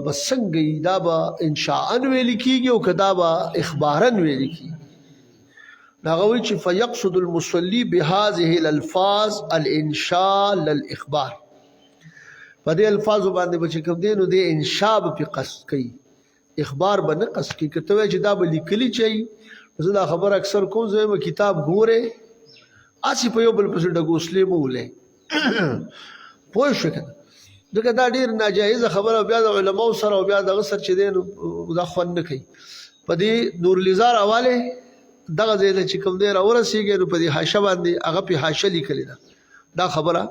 بس څنګه دا به انشاء ویل کېږي او که دا به اخبارا ویل کېږي. هغه وایي چې فیقصد المصلي بهذه الالفاظ الانشاء للاخبار. په دې الفاظو باندې به چې کوم دی نو دې انشاء به پې قصد کوي، اخبار به نه قصد کوي. که ته وایې چې دا به لیکلي چي زه دا خبر اکثر کوم زه وایم کتاب ګورې هسې په یو بل پسې ډګوسلې مه ولې پوه شوې که نه. ځکه دا ډېر ناجایزه خبره بیا د علماو سره او بیا دغه سره چې دی نو دا خوند نه کوي. په دې نورالنظار حوالې دغه ځای ته چې کوم دی راورسېږي نو په دې حاشیه باندې هغه پې حاشیه لیکلې ده. دا خبره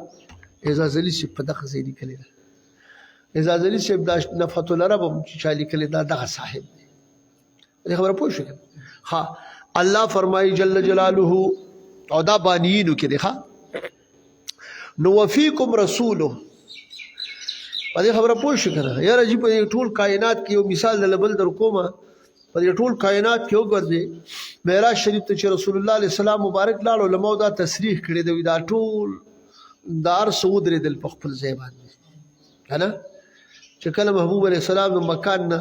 اعزاز علي صاحب په دغه ځای لیکلې ده. اعزاز علي صاحب دا نفحة العرب هم چې چا لیکلې دا دغه صاحب دی. دې خبره پوه شوې که نه. ها الله فرمایي جل جلاله او دا بانیینو کې دی ښه نو وفیکم رسوله. په دې خبره پوه شو که نه. یاره جي په دې ټول کائنات کې یو مثال د لبل در کومه په دې ټول کائنات کې وګرځې معراج شریف ته چې رسول الله علیه السلام مبارک لاړ علماو دا تصریح کړی دی دا ټول دا هر څه ودرېدل په خپل ځای باندې که نه چې کله محبوب علیه السلام د مکان نه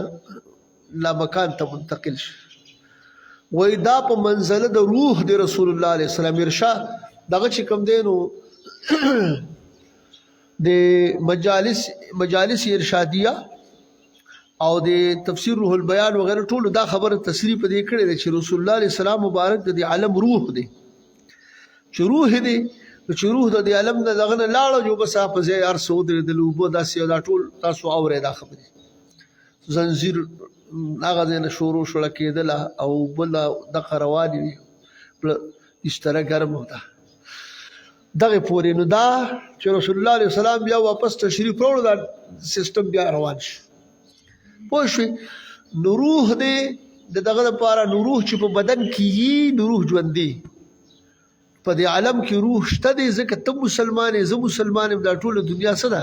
لا مکان ته منتقل شي. وایي دا په منزله د روح د رسول الله علیه السلام ارشا دغه چې کوم دی نو د مجالس ارشادیه او د تفسیر روح البیان وغیرہ ټول دا خبره تصریح په دې کړې ده چې رسول الله علیه السلام مبارک د دې عالم روح دی چې روح دی چې روح د دې عالم نه دغه نه لاړه جو بس په ځای هر څه ودرېدل اوبه داسې دا ټول تاسو اورئ دا خبرې زنځیر هغه ځای نه شروع شوړه کېدله او بل دغه روانې وي بستره ګرمه ده دغه پورې نو دا چې رسول الله علیه السلام بیا واپس تشریف راوړو دا سیستم بیا روان شي پوه شوې. نو روح دی د دغه لپاره نو روح چې په بدن کې یي نو روح ژوندي په دې عالم کې روح شته دی ځکه ته مسلمان یې زه مسلمان یم دا ټوله دنیا څه ده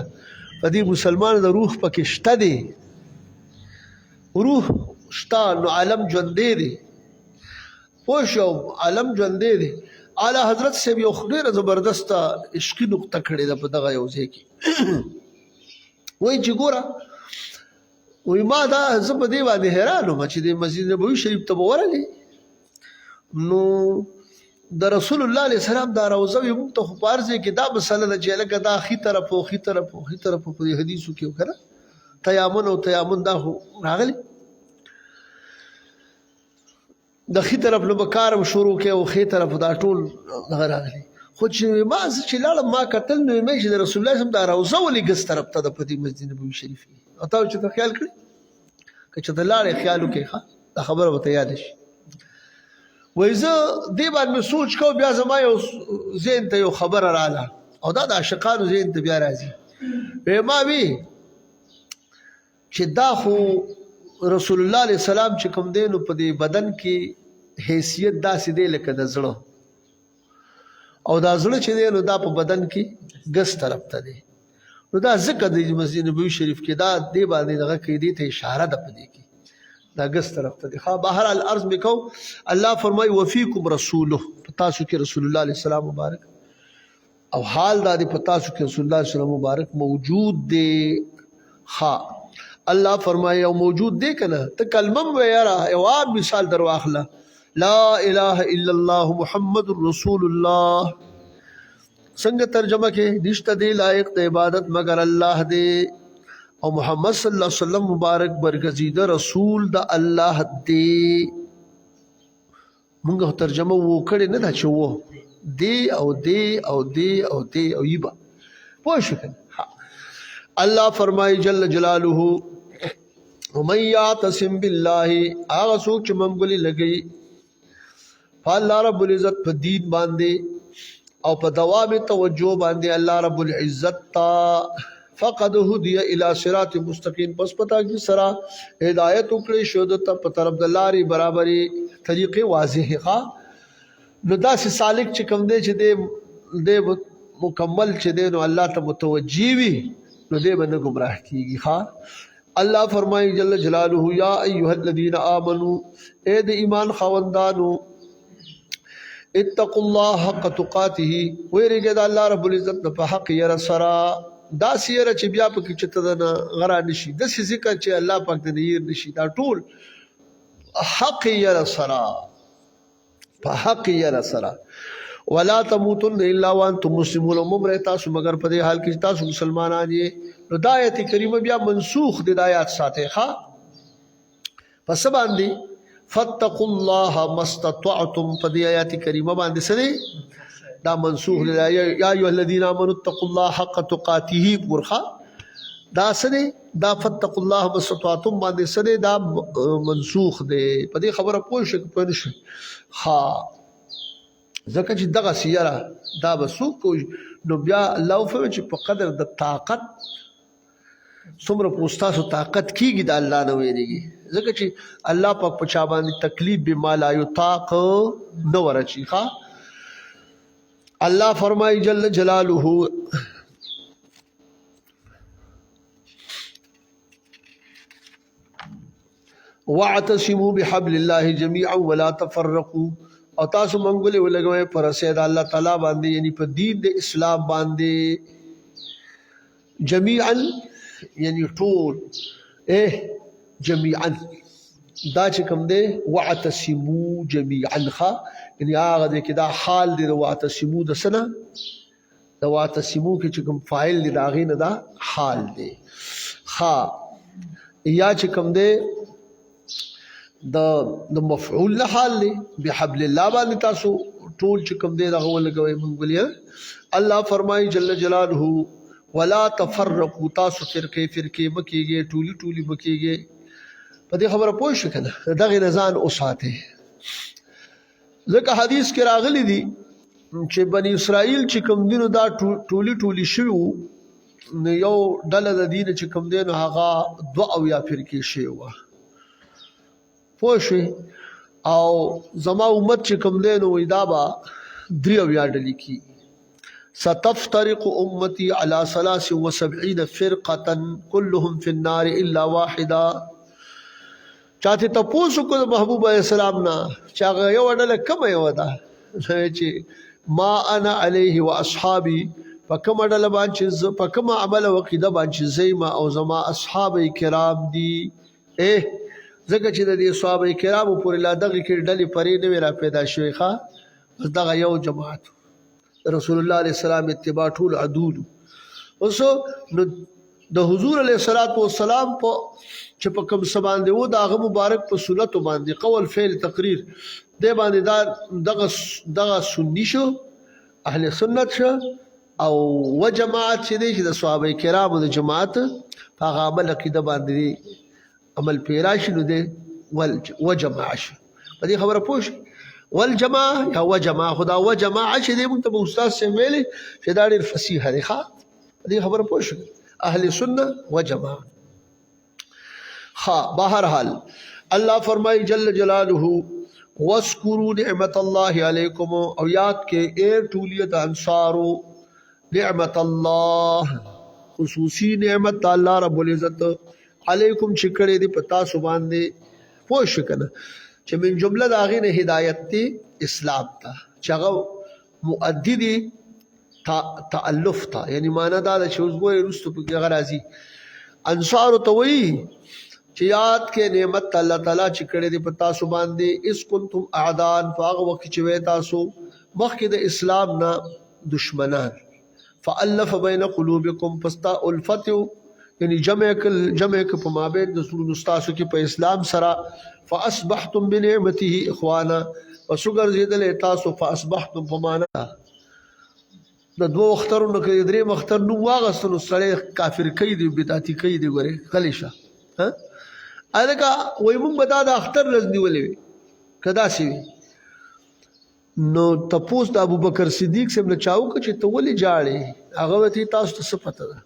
په دې مسلمان د روح پکې شته دی روح شته نو عالم ژوندی دی پوه شو عالم ژوندی دی. اعلی حضرت صاحب یو ډېره زبردسته عشقي نقطه کړې ده په دغه یو ځای کې وایي چې ګوره وی ما دا زه په دې باندې حیران وم چې د مسجد نبوي شریف ته به ورغلې نو د رسول الله علیه السلام دا روضه وي موږ ته خو په هر ځای کې دا مسله ده چې هلکه دا ښي طرف او ښي طرف او ښي طرف په دې حدیثو کې که نه تیامن او تیامن دا خو راغلی د ښي طرف نه به کار شروع کړي او ښي طرف دا ټول دغه راغلی خو چې ما زه چې لاړم ما کتل نو مې چې د رسول الله صلی دا روضه ولې ګس طرف ته ده په دې مسجد نبوي شریف کې او تا چې ته خیال کړې که چې ته لاړې خیال وکړې ښه دا خبره به ته یاد شي وایي زه دې باندې مې سوچ کوم بیا زما یو ذهن ته یو خبره راغله او دا د عاشقانو ذهن ته بیا راځي ما وی چې دا خو رسول الله علیه السلام چې کوم دی نو په دې بدن کې حیثیت داسې دی لکه د زړه او دا زړه چې دی نو دا په بدن کې ګس طرف ته دی نو دا ذکر دی مسجد نبوي شریف کې دا دې باندې دغه کې دی ته اشاره ده په دې کې دا ګس طرف ته دی بهر الارض میکو الله فرمای وفیکم رسوله پتا سو کې رسول الله علیه السلام مبارک او حال دا دی پتا سو کې رسول الله علیه السلام مبارک موجود دی الله فرمای او موجود دی کنه ته کلمه ویرا یو مثال درواخله لا اله الا الله محمد رسول الله څنګه ترجمه کې نشته دی لایق د عبادت مگر الله دی او محمد صلی الله علیه وسلم مبارک برگزیده رسول د الله دی موږ ترجمه وکړې نه دا چې وو دی او دی او دی او دی او یبا پوه شو الله فرمای جل جلاله ومن یعتصم بالله هغه څوک چې منګولې لګي الله رب العزت په دین باندې او په دوام توجه باندې الله رب العزت تا فقد هدي الى صراط مستقيم پس پتا کی سرا هدایت وکړي شو د په طرف د لارې برابرۍ طریقې واضح ښه نو داسې سالک چې کوم دی چې د مکمل چې دی نو الله ته متوجي وي نو دی باندې گمراه کیږي ښه الله فرمایي جل جلاله یا ایها الذين امنوا اے د ایمان خاوندانو اتقوا الله حق تقاته ويرګه د الله رب العزت په حق ير سرا دا سیره چې بیا په کې چته نه غرا نشي د ذکر چې الله پاک دې ير نشي دا ټول حق ير سرا په حق ير سرا ولا تموتن الا وانتم مسلمون ممر تاسو مگر په دې حال کې تاسو مسلمانان یې نو د آیت کریمه بیا منسوخ د آیات ساته ښه پس باندې فتقوا الله ما استطعتم په دې آیت کریمه باندې سره دا منسوخ دی یا ایها الذين امنوا اتقوا الله حق تقاته ورخه دا سره دا فتقوا الله ما استطعتم باندې سره دا منسوخ دی په دې خبره پوه شئ ها ځکه چې دغه سیاره دا به څوک نو بیا الله وفهم چې په قدر د طاقت څومره په ستاسو طاقت کېږي د الله نه ویریږي ځکه چې الله پاک په چا باندې تکلیف به ما لا یطاق نه ورچی ښه الله فرمایي جل جلاله واعتصموا بحبل الله جميعا ولا تفرقوا او تاسو منګولې ولګوي پر سید الله تعالی باندې یعنی په دین د اسلام باندې جميعا یعنی ټول جميعا دا چې کوم دی واعتصموا جميعا ښه یعنی هغه دې کې دا حال دی واعتصموا د سنه د واعتصموا کې چې کوم فاعل دی دا غینه دا حال دی ښه یا چې کوم دی د مفعول له حال دی بحبل الله باندې تاسو ټول چې کوم دی دغه ولګوي مونږ ولیا الله فرمایي جل جلاله ولا تفرقوا تاسو فرقه مکیږي ټولي مکیږي په دې خبره پوه شو کنه دغه نزان اوساته ځکه حدیث کې راغلي دي چې بنی اسرائیل چې کوم دینو دا ټولي شوی یو ډله د دین چې کوم دینو هغه دوا او یا فرقه شی و پوښي او زما امت چې کوم دینو ودا با دریو یا ډلې کی ستفترق امتي على 73 فرقه كلهم في النار الا واحده چاته تاسو کو محبوب علیہ السلام نا چاغه یو ډله کوم یو ده چې ما انا علیه واصحابي په کومه ډله باندې په کومه عمل او عقیده باندې زما او زما اصحاب کرام دي ځکه چې د دې صحابه کرامو پورې لا دغه کې ډلې پرې نه وی را پیدا شوې ښه بس دغه یو جماعت رسول الله علیه السلام اتباع ټول عدول اوس نو د حضور علیه السلام په چې په کوم څه باندې و دغه مبارک په سنت باندې قول فعل تقریر دی باندې دغه سنی شو اهل سنت شو او وجماعت چې دی چې د صحابه کرامو د جماعت هغه عمل عقیده باندې عمل پیرا شنو دی وجماعه شو په دې خبره پوه شئ والجماعه یا وجماعه خدا وجماعه چې دی موږ ته استاد سم ویلي چې دا ډېر فصیح دی ښه په دې خبره پوه شئ اهل سنت وجماعه بہرحال اللہ فرمائی جل جلالہ وَاسْكُرُوا نعمت اللہ علیکم او یاد کے ایر ٹولیت انصارو نعمت اللہ خصوصی نعمت اللہ رب العزت علیکم چکڑے دی پتا سبان دے پوش کنا چھ من جملہ داغین ہدایت تی اسلام تا چگو مؤدی دی تعلف تا یعنی مانا دا چھ ازگوی رستو پکی غرازی انصارو توئی چې یاد کې نعمت الله تعالی چې کړې دي په تاسو باندې اس کنتم اعدان فاغ وخت چې وې تاسو مخکې د اسلام نه دشمنان فالف بین قلوبکم فستا الفت یعنی جمع په مابین د رسول تاسو کې په اسلام سره فاصبحتم بنعمته اخوانا وسګر زیدل تاسو فاصبحتم فمانا د دوه اخترونو کې درې مختر نو واغستنو سره کافر کوي دي بدعتي کوي دي ګوره خلیشه ها الکه وای مونږ به دا د اختر رز نیولې وي کدا سی نو تپوس د ابوبکر صدیق سم نه چاو چې ته ولې جاړې هغه وتی تاسو ته څه پته ده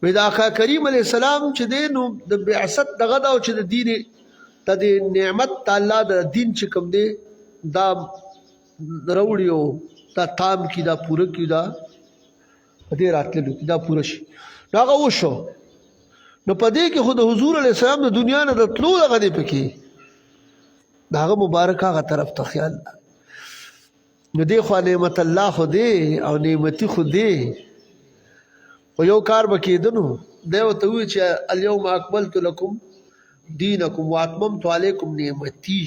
وې دا کریم علی السلام چې دینو د بعثت دغه دا چې د دین ته د نعمت تعالی د دین چې کوم دی دا وروړیو دا تام کی دا پوره کی دا دې راتللو دا پوره شي هغه وشو نو پدې کې خود حضور علیه السلام د دنیا نه د تلو لغه دی پکې داغه مبارک هغه طرف ته خیال نو دی خو نعمت الله خو دی او نعمتي خو دی خو یو کار بکیدنو دیو ته وی چې الیوم اکملت لکم دینکم واتممت علیکم نعمتي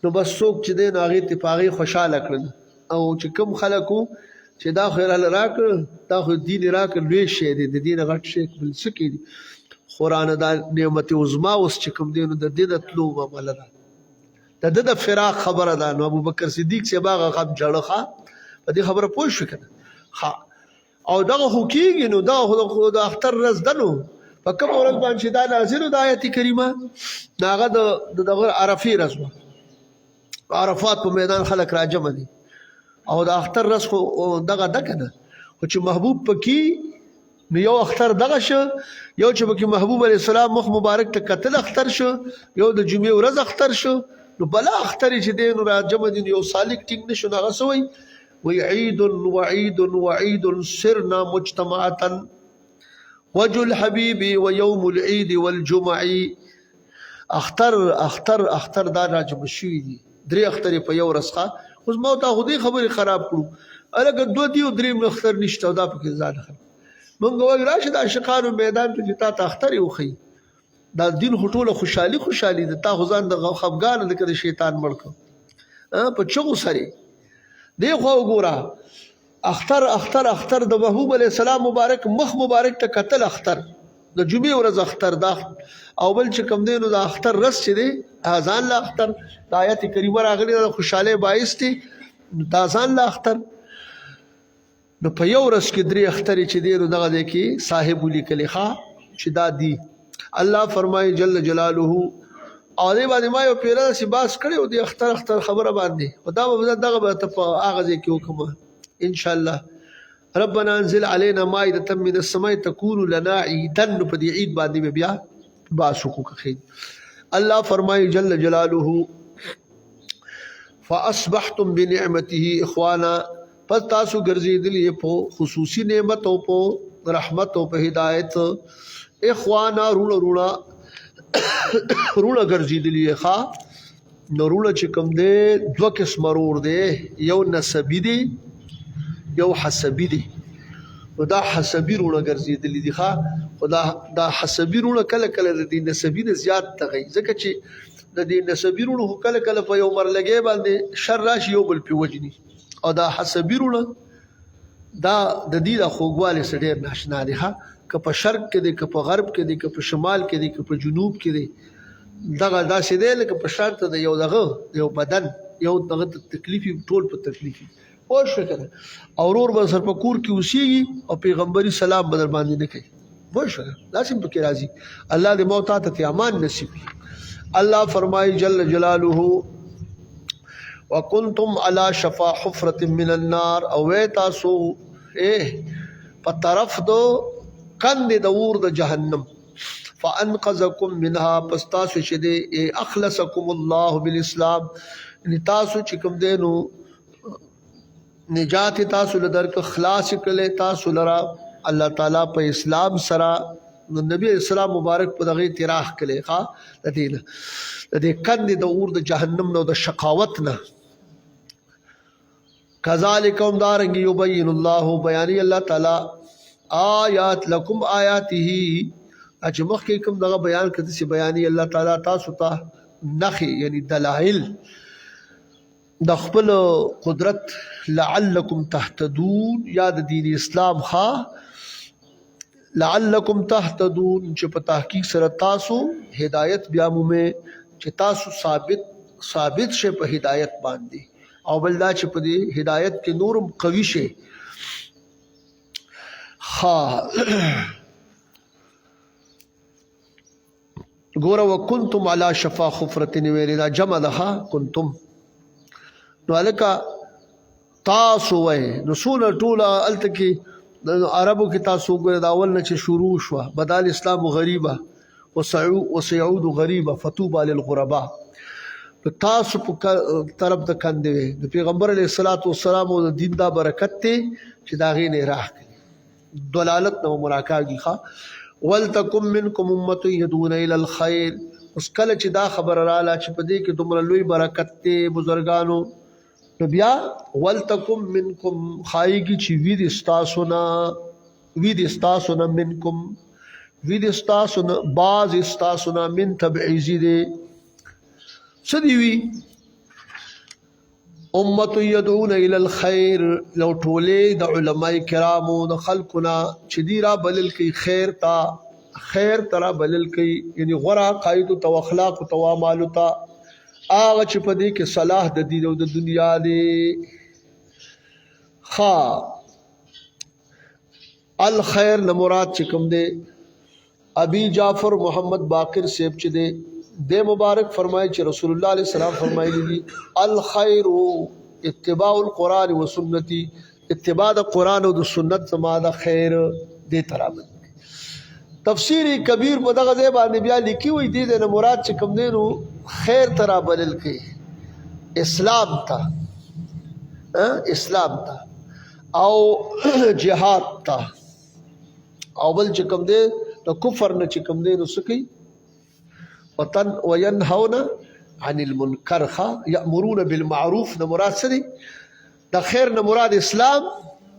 نو بس څوک چې دی نو هغې ته په هغې خوشحاله کړل او چې کوم خلکو چې دا خو راله راکړه دا خو دین راکړه لوی شی دی د دین غټ شی بل څه کې دي قرآن دا نعمت عظما اوس چې کوم دی نو د دې د تلو معامله ده د ده د فراق خبره ده نو ابوبکر صدیق صاحب هغه غم جړه ښه په دې خبره پوه شو که نه ښه او دغه خو کېږي نو دغه خو د اختر ورځ ده نو په کومه ورځ باندې چې دا نازل د آیت کریمه نو هغه د دغه عرفې ورځ وه عرفات په میدان خلک راجمع دي او د اختر رس خو دغه ده که نه خو چې محبوب پکې نو یو اختر دغه شو یو چې پکې محبوب علیه السلام مخ مبارک ته کتل اختر شو یو د جمعې ورځ اختر شو نو بلا اختر چې دی نو راجمع دي یو سالک ټینګ نه شو نو هغه څه وایي عید وعید وعید سرنا مجتمعة وجه الحبیب ویوم العید والجمع اختر دا راجمع شوي دي درې اخترې په یو ورځ ښه اوس ما ته خو دې خبرې خراب کړو هلکه دوه دي او درې اختر نشته او دا پکې ځان مونږ وایو راشه د عاشقانو میدان ته چې تا ته اختر یې وښیي دا دین خو ټوله خوشحالي ده تا خو ځان د خفګانه لکه د شیطان مړ کړ په چغو سرې دې خوا وګوره اختر د محبوب علیه السلام مبارک مخ مبارک ته کتل اختر د جمعې ورځ اختر دا او بل چې کوم دی نو د اختر رس چې دی ځان له اختر د آیت کریمه راغلې د خوشحالۍ باعث دی دا ځان له اختر نو په یو ورځ کې درې اخترې چې دی نو دغه دی کې صاحب ولیکلې ښه چې دا دی الله فرمایي جل جلاله او دې باندې ما یو پیره داسې باس کړی و د اختر خبره باندې خو دا به دغه به ته په هغه ځای کې وکړم انشاءالله ربنا انزل علينا مائدة من السماء تكون لنا عيدا په دې عید باندې بیا باسو کو خید الله فرمایي جل جلاله فاصبحتم بنعمته اخوانا پس تاسو ګرځېدلې په خصوصي نعمت او په رحمت او په هدایت اخوانا روړه ګرځېدلې ښا نو روړه چې کوم دی دوه قسم رور دی یو نسبی دی یو حسبي دی نو دا حسبي رونه ګرځېدلي دي خو دا حسبي رونه کله کله د دې نسبي نه زیات تغی ځکه چې د دې نسبي رونه کله کله په یو مرلګې باندې شر راشي یو بل پې وجني او دا حسبي رونه دا د دې د خوږوالي سره ډېر ناشنا دي که په شرق کې دی که په غرب کې دی که په شمال کې دی که په جنوب کې دی دغه داسې دی لکه په شرط د یو دغه یو بدن یو دغه تکلیفي ټول په تکلیفي پوه شوې که نه او ورور به سر په کور کې اوسېږي او پیغمبري سلام به در باندې نه کوي پوه شوې که داسې هم پکې راځي الله دې موت ته امان نصیب کړي الله فرمایي جل جلاله وکنتم علی شفا حفرة من النار او وی تاسو په طرف دو کند د اور د جهنم فانقذکم منها پس تاسو چې دی اخلصکم الله بالاسلام یعنی تاسو چې کوم دی نو نجات تاسو لدرک خلاص کړل تاسو لرا الله تعالی په اسلام سره نبی اسلام مبارک په دغه تراح کړي ښا د دې کند د اور د جهنم نو د شقاوت نه کذالک هم دارنګ یبین الله بیان الله تعالی آیات لکم آیاته چې مخکې کوم دغه بیان کړي چې بیان الله تعالی تاسو ته نخي یعنی دلائل د خپل قدرت لعلکم تهتدون یا د دین اسلام لعلکم تهتدون چې په تحقیق سره تاسو هدایت بیا مومه چې تاسو ثابت شي په هدایت باندې او بل دا چې په دې هدایت کې نورم قوي شي ګوره وکنتم علی شفا حفرة ویل دا جمع ده کنتم نو الکا تاسو وای نو سونه ټوله الته کې عربو کې تاسو ګوره دا اول نه چې شروع شو بدال اسلام غریبه وسيعود غریبه فتوبى للغرباء تاسو په طرف د کندوي د پیغمبر علیه الصلاۃ والسلام او د دین دا برکت ته چې دا غي نه راغلی دلالت نو مراکاږي ښا ولتکم منکم امه يدعون الى الخير اوس کله چې دا خبر رااله چې په دې کې دومره لوی برکت ته بزرګانو نو بیا ولتکم منکم خایږي چې وید استاسونا منکم وید استاسونا باز استاسونا من تبعیزی دے سدی وی امت یدعون الى الخير لو ټوله د علماء کرامو د خلقنا چې دی را بلل کی خیر ترا بلل کی یعنی غرا قائد تو اخلاق تو اعمال تا هغه چې په دې کې صلاح د دین او د دنیا دی الخير نه مراد چې کوم دی ابي جعفر محمد باقر صاحب چې دی د مبارک فرمایي چې رسول الله علیه السلام فرمایلی دي الخير اتباع القران وسنتي اتباع د قران او د سنت زما د خیر دې ترابط تفسیر کبیر په دغه ځای باندې بیا لیکي وي دي د مراد چې کوم دی نو خیر ترا بلل کې اسلام تا او جهاد تا او بل چې کوم دی د کفر نه چې کوم دی نو سکی وطن وینهون عن المنکر یامرون بالمعروف د مراد سره د خیر نه مراد اسلام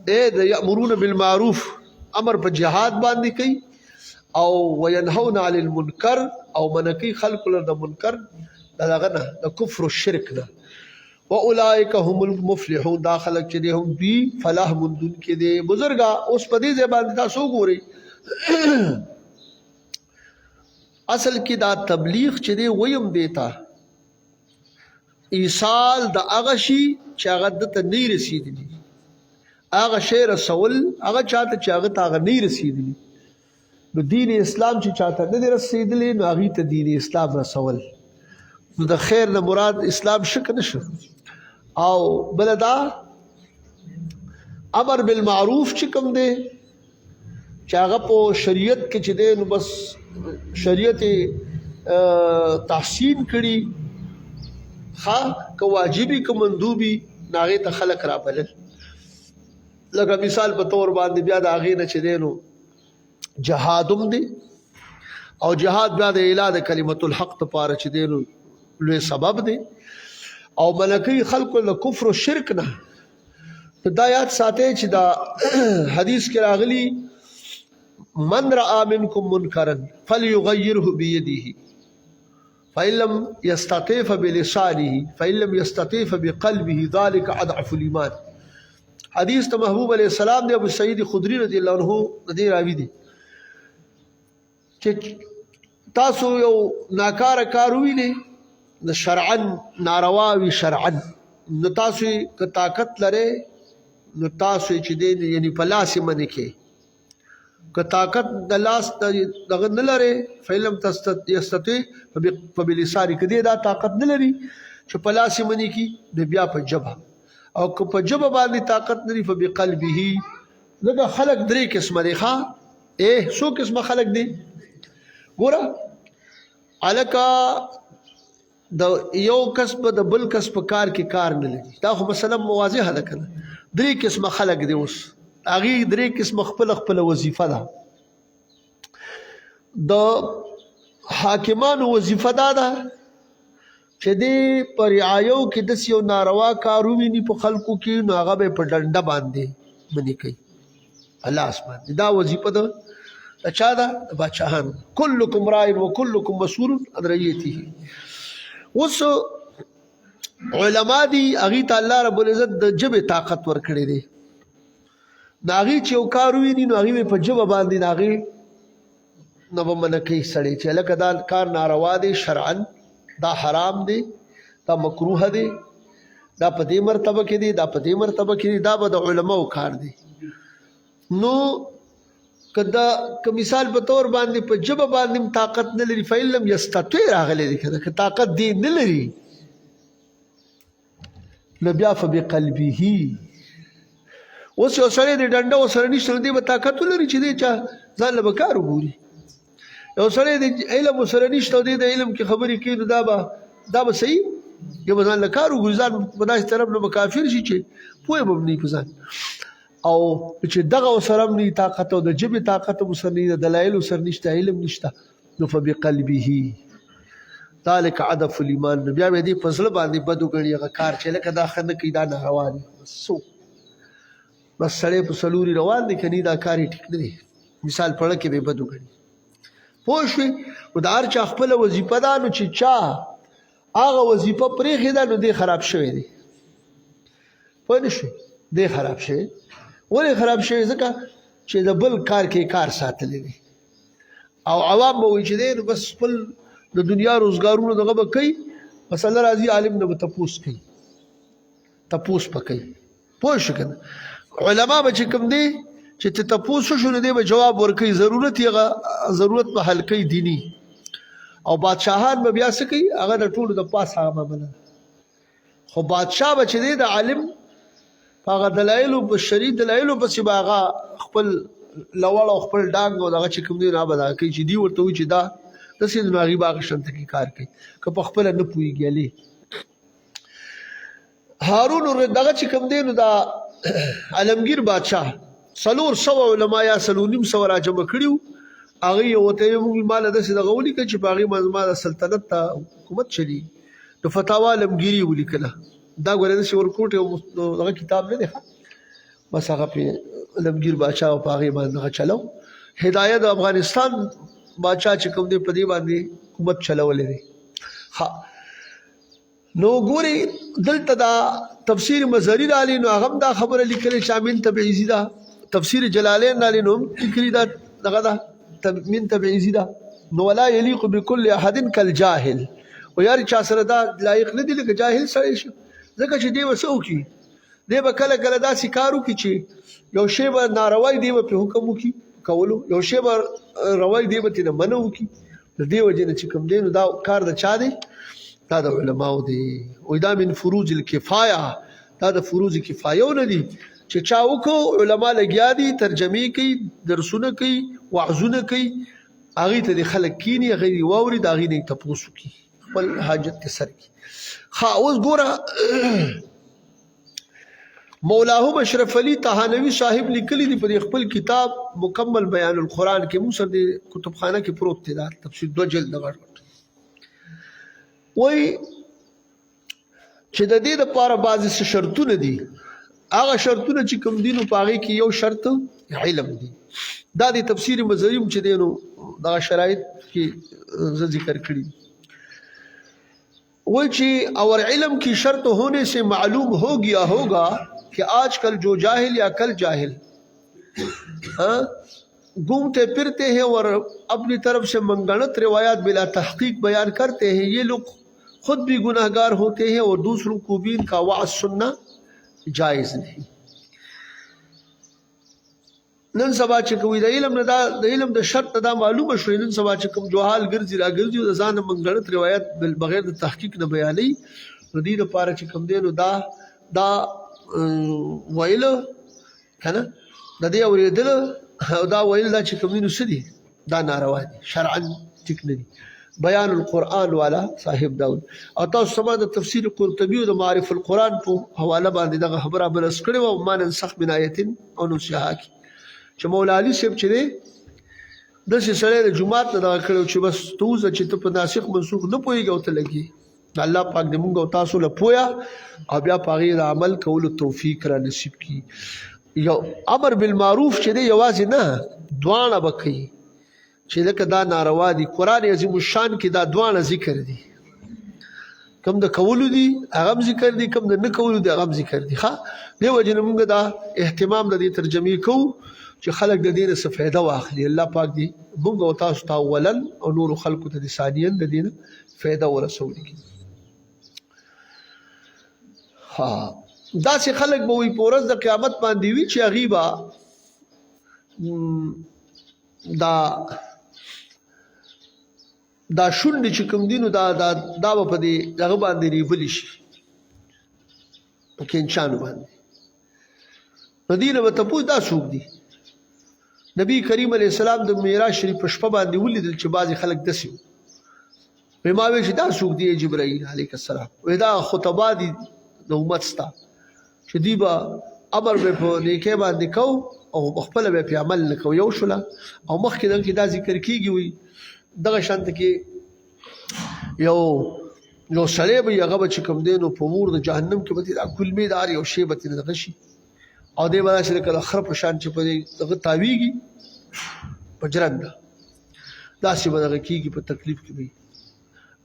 د یامرون بالمعروف امر په جهاد باندې کوي او وینهون عن المنکر او منکی خلق له د منکر دغه نه د کفر او شرک نه واولئک هم المفلحون داخله چې دي هم بي فلاح مندون کې دي بزرګا اوس په دې ځبان تاسو ګوري اصل کې دا تبلیغ چې دی ویم دیتا ایصال د هغه شي چې هغه ته نه رسیدلی هغه شی رسول هغه چاته چې هغه ته نه رسیدلی نو دین اسلام چې چاته نه رسیدلی نو هغه ته دین اسلام رسول نو د خیر نه مراد اسلام شک نشو او بلدا امر بالمعروف چې کوم دی چې هغه په شریعت کې چې دی نو بس شریعت تحسین کړي که واجبی که مندوبی ناغه ته خلق را بلل لکه مثال په تور باندې بیا د هغې نه چې دی نو جهادم دی او جهاد بیا د اعلان د کلمت الحق لپاره چې دی نو لوی سبب دی او ملکی خلق له کفر او شرک نه دا یاد ساتئ چې دا حدیث کې راغلی من رأى منكم منکرا فليغيره بيده فإن لم يستطع فبلسانه فإن لم يستطع فبقلبه ذلك أضعف الإيمان. حدیث ته محبوب علیہ السلام دی ابو سعید خدری رضی الله عنه دې راوی دی چې تاسو یو ناکاره کار وینئ د شرعا ناروا وي شرعا نو تاسو که طاقت لرئ نو تاسو چې دی یعنی په لاس یې منې کړئ که طاقت د لاس دغه نه لرئ فإن لم یستطع فبلسانه که دی دا طاقت نه لري چې په لاس یې منې کړي نو بیا په ژبه او که په ژبه باندې طاقت نه لري فبقلبه. ځکه خلک درې قسمه دی ښه څو قسمه خلک دی ګوره هلکه د یو کس په د بل کس په کار کې کار نه لري دا خو مثلا واضحه ده که نه درې قسمه خلک دی اوس هغې درې قسمه خپله وظیفه ده د حاکمانو وظیفه دا ده چې دی په رعایو کې داسې یو ناروا کار وویني په خلکو کې نو هغه به یې په ډنډه باندې منې کوي په لاس باندې دا وظیفه ده د چا ده د باچاهانو کلکم راع وکلکم مسؤول عن رعیته. اوس علما دي هغې ته الله رب العزت د ژبې طاقت ورکړی دی نو هغې چې یو کار وویني نو هغې به په ژبه باندې د هغې نه به منع کوي سړی چې هلکه دا کار ناروا دی شرعا دا حرام دی دا مکروه دی دا په دې مرتبه کې دی دا په دې مرتبه کې دی دا به د علماو کار دی. نو که مثال په طور باندې په ژبه باندې طاقت نه لري فإن لم یستطع راغلی دی که که طاقت دی نه لري نو بیا فبقلبه. اوس یو سړی د ډنډه ورسره نشته نو دی به طاقت ولري چې دی چا ځان له به کار وګوري یو سړی د علم ورسره نشته او دی د علم کې خبرې کوي نو دا به صحیح یا به ځان له کار وګوري ځان په داسې طرف نه به کافر شي چې پوهه به هم نه وي په ځان او چې دغه ورسره هم نه وي طاقت او د ژبې طاقت هم ورسره نه وي د دلایل ورسره نشته علم نشته نو فبقلبه ذلک عضف الایمان. نو بیا به دې په زړه باندې بد وګڼي هغه کار چې لکه دا ښه نه کوي دا ناروا دی بس سړی په څلوري روان دی که نه دا کار یې ټیک نه دی مثال پړه کې به بد وګڼي پوه شوې نو د هر چا خپله وظیفه ده نو چې چا هغه وظیفه پرېښې ده نو دی خراب شوی دی پوه نه شوې دی خراب شوی ولې خراب شوی ځکه چې د بل کار کې کار ساتلی دی او عوام به وایي چې دی نو بس خپل د دنیا روزګارونو دغه به کوي مسله راځي عالم نه به تپوس کوي تپوس به کوي پوه شو که نه علما به چې کوم دی چې ته تپوس وشو نو دی به جواب ورکوي ضرورت به حل کوي دیني او بادشاهان به بیا څه کوي هغه د ټولو د پاسه هغه معامله خو بادشاه به چې دی د عالم په هغه دلایلو بشري دلایلو پسې به هغه خپل لوړ او خپل ډاګ او دغه چې کوم دی نه به دغه کوي چې دی ورته وایي چې دا داسې نو هغې به هغه شانته کې کار کوي که په خپله نه پوهېږي علي هارون دغه چې کوم دی نو دا عالمگیر بادشاه 400 علما یا 350 را جمع کړي وو هغې یې ورته یې موږ ماله داسې دغه ولیکل چې په هغې باندې زما د سلطنت ته حکومت چلي نو فتاوا عالمګیري ولیکله دا ګورې داسې ورکوټ یو دغه کتاب نه دی بس هغه پرې عالمګیر بادشاه په هغې باندې دغه چلو هدایه د افغانستان بادشاه چې کوم دی په دې باندې حکومت چلولی دی نو ګوري دلته دا تفسیر مظهری رالی نو هغه هم دا خبره لیکلې چې من تبعیضي ده تفسیر جلالین رالی نو هم لیکلي دا دغه ده من تبعیضي ده نو ولا یلیق بكل احد کالجاهل و یار چا سره دا لایق نه دی لکه جاهل سړی شي ځکه چې دی به څه وکړي دی به کله کله داسې کار وکړي چې یو شی به ناروی دی به پرې حکم وکړي کولو یو شی به روی دی به ترېنه منع وکړي د دې وجې نه چې کوم دی نو دا کار د چا دی دا د علماو دی وایي دا من فروض الکفایه دا د فروض کفایو نه دي چې چا وکړو علما لګیا دي ترجمې کوي درسونه کوي وعظونه کوي هغې ته د خلک کیني هغې یې واوري د هغې نه یې تپوس وکړي خپل حاجت ته سر کړي اوس ګوره مولاهم اشرف علي طحانوي صاحب لیکلي دي په خپل کتاب مکمل بیان القرآن کې موږ سره د کتابخانه کې پروت دی دا تفسیر 2 جلد غټ وایي چې د دې دپاره بعضې څه شرطونه دي هغه شرطونه چې کوم دي نو په هغې کې یو شرط علم دی. دا د تفسیر مزریم چې دی نو دغه شرایط کې زه ذکر کړي وہ چې اور علم کی شرط ہونے سے معلوم ہو گیا ہوگا کہ آج کل جو جاہل یا کل جاہل گھومتے پھرتے ہیں اور اپنی طرف سے منگنت روایات بلا تحقیق بیان کرتے ہیں، یہ لوگ خود بھی گناہگار ہوتے ہیں اور دوسروں کو بھی ان کا وعظ سننا جائز نہیں. نن سبا چې کوي د علم نه د علم د شرط دا معلومه شوې، نن سبا چې کوم جوهال ګرځي را ګرځي د ځان منګړت روایت بغیر د تحقیق نه بیانوي، نو دې لپاره چې کوم دی نو دا ویل کنه د دې اورېدل او دا ویل دا چې کوم دی نو څه دي دا ناروا دي، شرعا ټیک نه دي. بیان القرآن والا صاحب داود او تاسو سبا د تفسیر قرطبي او د معارف القرآن په حواله باندې دغه خبره بلس کړې وه، ما ننسخ من آیة او ننسخها کې چې مولا علي صاحب چې دی داسې سړی د جومات نه دغه کړی چې بس ته وځه چې ته په ناسخ منسوخ نه پوهېږې او ته لګي. الله پاک دې مونږ او تاسو له پوهه او بیا په هغې د عمل کولو توفیق را نصیب کړي. یو امر بالمعروف چې دی یوازې نه دواړه به کوي چې لکه دا ناروا دي. قرآن عظیم الشان کې دا دواړه ذکر دي، کم د کولو دي هغه هم ذکر دي، کم د نه کولو دي هغه هم ذکر دي. ښه دې وجې نه مونږ دا اهتمام د دې ترجمې کوو چې خلک د دې نه څه فایده واخلي. الله پاک دې مونږ او تاسو ته اولا او نورو خلکو ته دې ثانیا د دې نه فایده ورسولي. ها داسې خلک به وي په ورځ د قیامت باندې وي چې هغې به دا شونډې چې کوم دي نو دا به په دې دغه باندې ریبلي شي، په کینچانو باندې. نو دې نه به تپوس دا څوک دي؟ نبی کریم علیه السلام د معراج شریف په شپه باندې ولیدل چې بعضې خلک داسې وو. وایي ما ویل چې دا څوک دی جبرائیل علیه السلام؟ وایي دا خطبا دي د امت ستا چې دوی به امر به په نیکۍ باندې کوو او خپله به پې عمل نه کوو. یو شوله او مخکې دغه کې دا ذکر کېږي وایي دغه شانته کې یو سړی به هغه به چې کوم دی نو په اور د جهنم کې به دا کلمې دار یو شی به ترې دغه شي او دی به داسې لکه د خره په شان چې په دغه تاویږي په جرنده داسې به دغه کېږي، په تکلیف کې به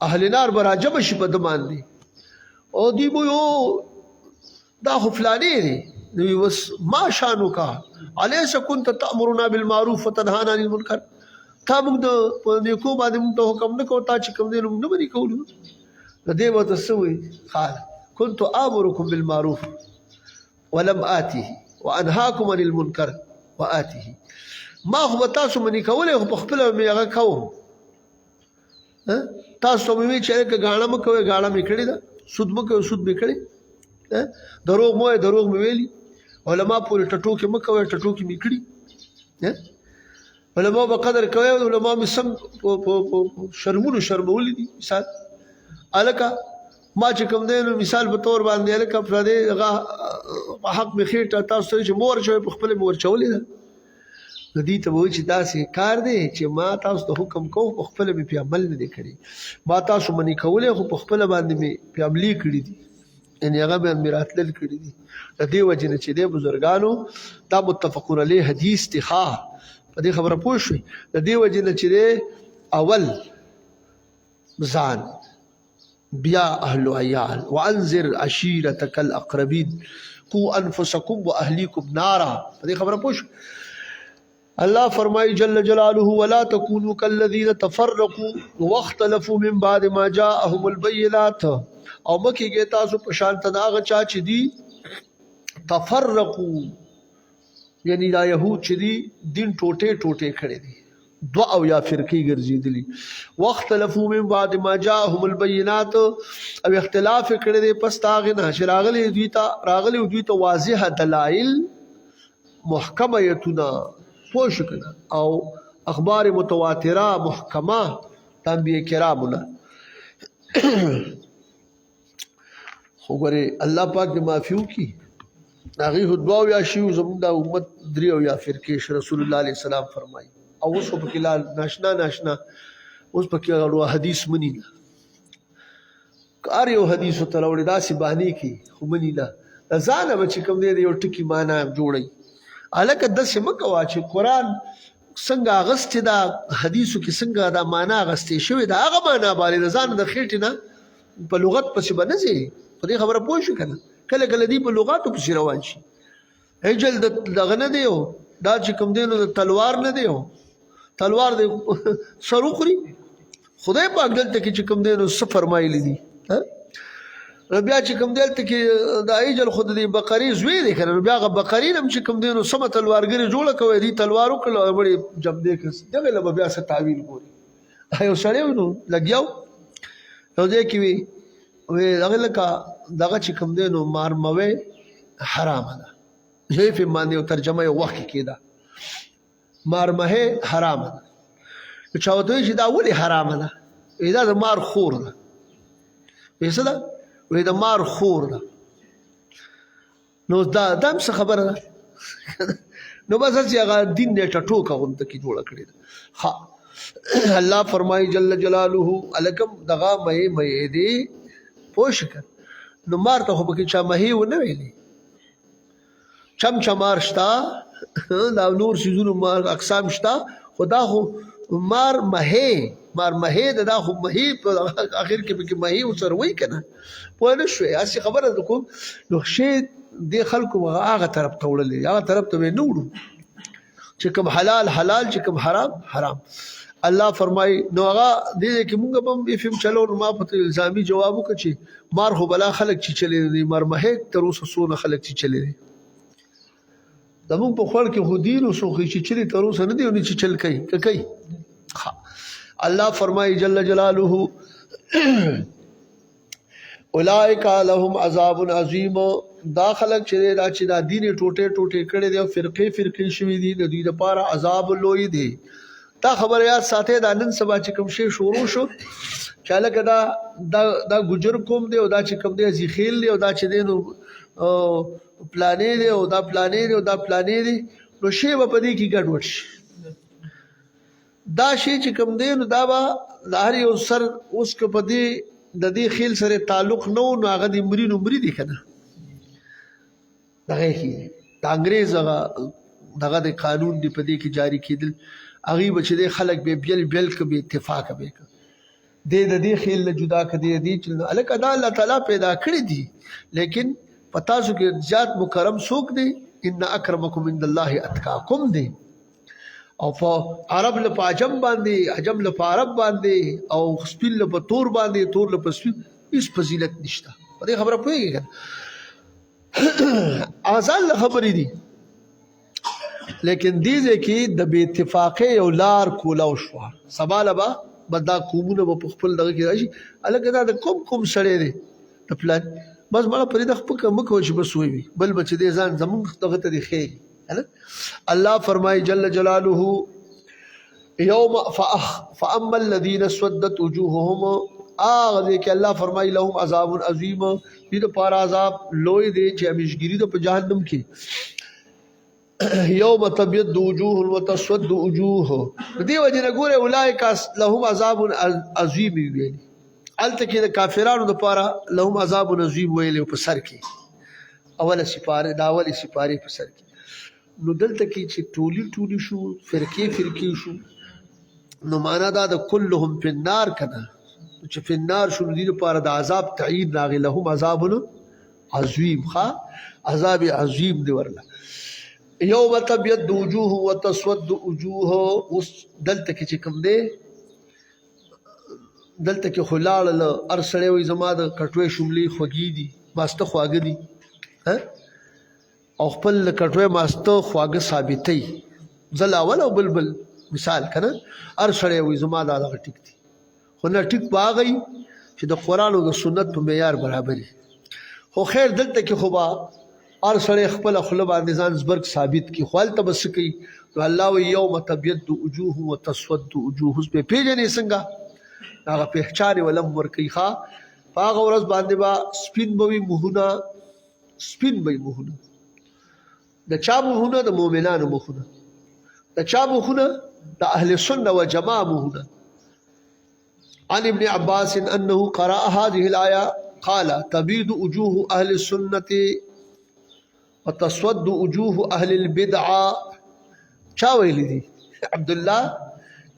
اهل نار به راجمع شي په ده باندې او دوی به دا خو فلانې دی. نو بس ما شانوکا الیس کنت تأمرنا بالمعروف وتنهانا عن المنکر، تا موږ د په نیکو باندې موږ ته حکم نه کوو، تا چې کوم دی نو موږ نه به دې کولو. نو دی به ورته څه وایي؟ قال كنت آمركم بالمعروف ولم آته وانهاكم عن المنکر وآته. ما خو به تاسو منې کولی خو په خپله مې هغه کوم. تاسو ته مې وایي چې هلکه ګاڼه مه کوئ، ګاڼه مې کړې ده، سود مه کوئ، سود مې کړې، دروغ مه وایئ، دروغ مې ویلي، علما پورې ټټوکې مه کوئ، ټټوکې مې کړي. علما به قدر کوي، علما مې سم شرمونو شرمولي دي. مثال هلکه ما چې کوم دی نو مثال په طور باندې هلکه پردی هغه حق مې خېټه تاسو ته چې مه ورچوئ، په خپله مې ورچولې ده. نو دوی ته به وایي چې داسې کار دی چې ما تاسو ته حکم کوم په خپله مې پې عمل نه دی کړی، ما تاسو منې کولی خو په خپله باندې مې پې عملي کړي دي، یعنې هغه باندې مې راتلل کړي دي. د دې وجې نه چې دی بزرګانو دا متفقون علیه حدیث دی. ښه په دې خبره پوه شوئ؟ د دې وجې نه چې دی اول ځان بیا اهل عیال وانذر عشیرتک الاقربین قوا انفسکم واهلیکم نارا. په دې خبره پوه شوئ؟ الله فرمایي جل جلاله ولا تكونوا كالذين تفرقوا واختلفوا من بعد ما جاءهم البينات. او مکیږي تاسو په شان ته هغه چا چې دي تفرقوا یعنی دا یهود چې دي دین ټوټې ټوټې کړي دي، دو او یا فرقې ګرځېدلي. واختلفوا من بعد ما جاءهم البينات او اختلاف کړي دي پس د هغې نه چې راغلي دوی ته واضح دلایل محکمه یتونه پوه شو کنه او اخبار متواتره محکمه د انبیاء کرامو نه. خو ګورې الله پاک دې معافي وکړي، هغې خو دوه اویا شي زموږ دا امت درې اویا فرقې رسول الله علیه السلام فرمایي. او اوس خو پکې لا ناشنا اوس پکې هغه حدیث مني نه، هر یو حدیث ورته راوړي داسې بهانې کوي خو مني نه. ځانه به چې کوم دی یو ټکي معنا جوړوي. هلکه داسې مه کوه چې قرآن څنګه اغستې ده حدیثو کې څنګه دا معنا اغستې شوې ده هغه معنا باندې د ځان د خېټې نه په لغت پسې به نه ځې. په دې خبره پوه شو که نه. کله کله دی په لغاتو پسې روان شي. هجل دغه نه دی دا چې کوم دی نو د تلوار نه دی تلوار دی سر وخوري. خدای پاک دلته کې چې کوم دی نو څه فرمایلی دي بیا چې کوم دی دلته کې د هجل خو د بقرې زوی دی که نه نو بیا هغه بقرې نه هم چې کوم دی نو سمه تلوارګرې جوړه کوی دي تلوار وکړل او بړې جمدې کړ دغې له به بیا څه تعویل ګوري. یو سړی و نو لګیا و یو ځای کې وي هغې لکه دغه چې کوم دی نو مارموی حرامه ده ضعیف باندې یو ترجمه یو وخت کې کېده مارمهې حرامه ده. چا ورته وایي چې دا ولې حرامه ده وایي دا د مار خور ده. وایي څه ده وایي د مار خور ده. نو دا هم څه خبره ده نو بس هسې هغه دین نیټه ټوکه غونته کې جوړه کړې ده. الله فرمایي جل جلاله هلکه دغه مهې دی پوه شو که نو مار ته خو پکې چا مهې ونه ویلې چمچمار شته دا نور سیزونو مار اقسام شته خو دا خو مار مهې ده دا خو مهې په اخر کې پکې مهې ورسره وایي که نه پوه نه شوې. هسې خبره ده کوم نو شی دې خلکو هغه طرف ته وړلې هغه طرف ته به نه وړو چې کوم حلال چې کوم حرام. الله فرمایي نو هغه دې کې مونږ به هم فیم چلو ما په الزامي جواب وکړه چې مار خو بلا خلک چې چلی دي مار مهې تر اوسه څونه خلک چې چلی دي زمونږ په خوړ کې خو دین او سوخي چې چلی تر اوسه نه دی او نه چې چل کوي که کوي. الله فرمایي جل جلاله اولئک لهم عذاب عظیم دا خلک چې دا دین ټوټه کړي دي او فرقې شوي دي د دوی لپاره عذاب لوی دی. دا خبره یاد ساتئ دا نن سبا چې کوم شی شروع شو چې هلکه دا ګجر قوم دی او دا چې کوم دی زیخیل دی او دا چې دی نو پلانې دی او دا پلانې دی او دا پلانې دی نو شی به په دې کې ګډوډ شي. دا شی چې کوم دی نو دا به د هر یو سر اوس که په دې د دې خیل سره تعلق نه و نو هغه د مري دی که نه دغه کې د انګریز هغه دغه د قانون دی په دې کې جاری کېدل هغې به چې دی خلک به بیل که به اتفاق به که دی د دې خیل نه جدا که دی چې هلکه دا الله تعالی پیدا کړي دي لیکن په تاسو کې زیات مکرم څوک دی ان اکرمکم عند الله اتقاکم دی او په عرب له په عجم باندې عجم له په عرب باندې او سپین له په تور باندې تور له په سپین هېڅ فضیلت نشته. په دې خبره پوهېږي که آزان له خبرې دي لیکن دې ځای کې د بې اتفاقۍ یو لار کولاو شوه. سبا له به دا قومونه به په خپل دغه کې راشي هلکه دا د کوم سړی دی د پلان بس مړه پرې د خپل مه کوه چې بس ووي بل به چې دی ځان زمونږ دغه ته دی ښیږي. الله فرمایي جل جلاله یوم فاما الذین اسودت وجوههم هغه دی کې الله فرمایي لهم عذاب عظیم دې دپاره عذاب لوی دی چې همیشګري ده په جهنم کې. یوم تبیض وجوه وتسود وجوه دې وجې نه ګوره اولئک لهم عذاب عظیم ویلي هلته کې د کافرانو دپاره لهم عذاب عظیم ویلی په سر کې اوله سپارې د اولې سپارې په سر کې. نو دلته کې چې ټولي شو فرقې شو نو معنا دا د کلهم فی النار که نه چې فی النار شو نو دې دپاره د عذاب تعیین راغی لهم عذاب عظیم عذاب عظیم دی ورله. یوم تبیض وجوه وتسود وجوه اوس دلته کې چې کوم دی دلته کې خو لاړله هر سړی وایي زما د کټوۍ شملې خوږې دي ماسته خواږه دي او خپل کټوۍ ماسته خواږه ثابتوي ځل اول او بلبل مثال که نه هر سړی وایي زما دا دغه ټیک دي خو نه ټیک به هغه وي چې د قرآن او د سنت په معیار برابر وي. خو خیر دلته کې خو به هر سړی خپله خوله باندې ځان زبرګ ثابت کړي خو هلته به څه کوي نو الله وایي یوم تبیض وجوه وتسود وجوه اوس به پېژنې څنګه هغه پهچان ولم ورکوي په هغه ورځ باندې به سپین به وي مخونه سپین به وي مخونه د چا مخونه د مؤمنانو مخونه د چا مخونه د اهل سنه و جماعه مخونه. عن ابن عباس انه قرأ هذه الآية قال تبيض وجوه اهل السنة وتسود وجوه اهل البدعه. چا ویلی دي؟ عبد الله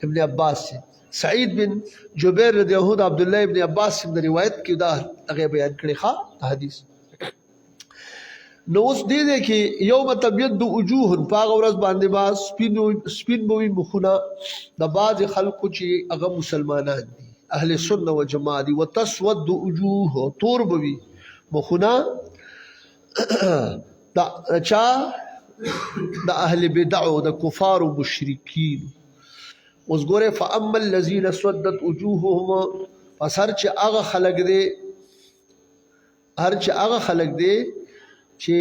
ابن عباس. سعید بن جبیر رضی الله عنه عبد الله ابن عباس څخه روایت کې دا هغه بیان کړی ښا حدیث. نو اوس دې کې یوم تبيض وجوه پاغه ورځ باندې با سپین بوي مخونه د بعض خلکو چې هغه مسلمانان دي اهل سنت و جماعت دي. وتسود وجوه تور بوي مخونه دا چا د اهل بدع او د کفار او مشرکین. اوس ګوره فاما الذين سودت وجوههم پس هر چې هغه خلق دي چې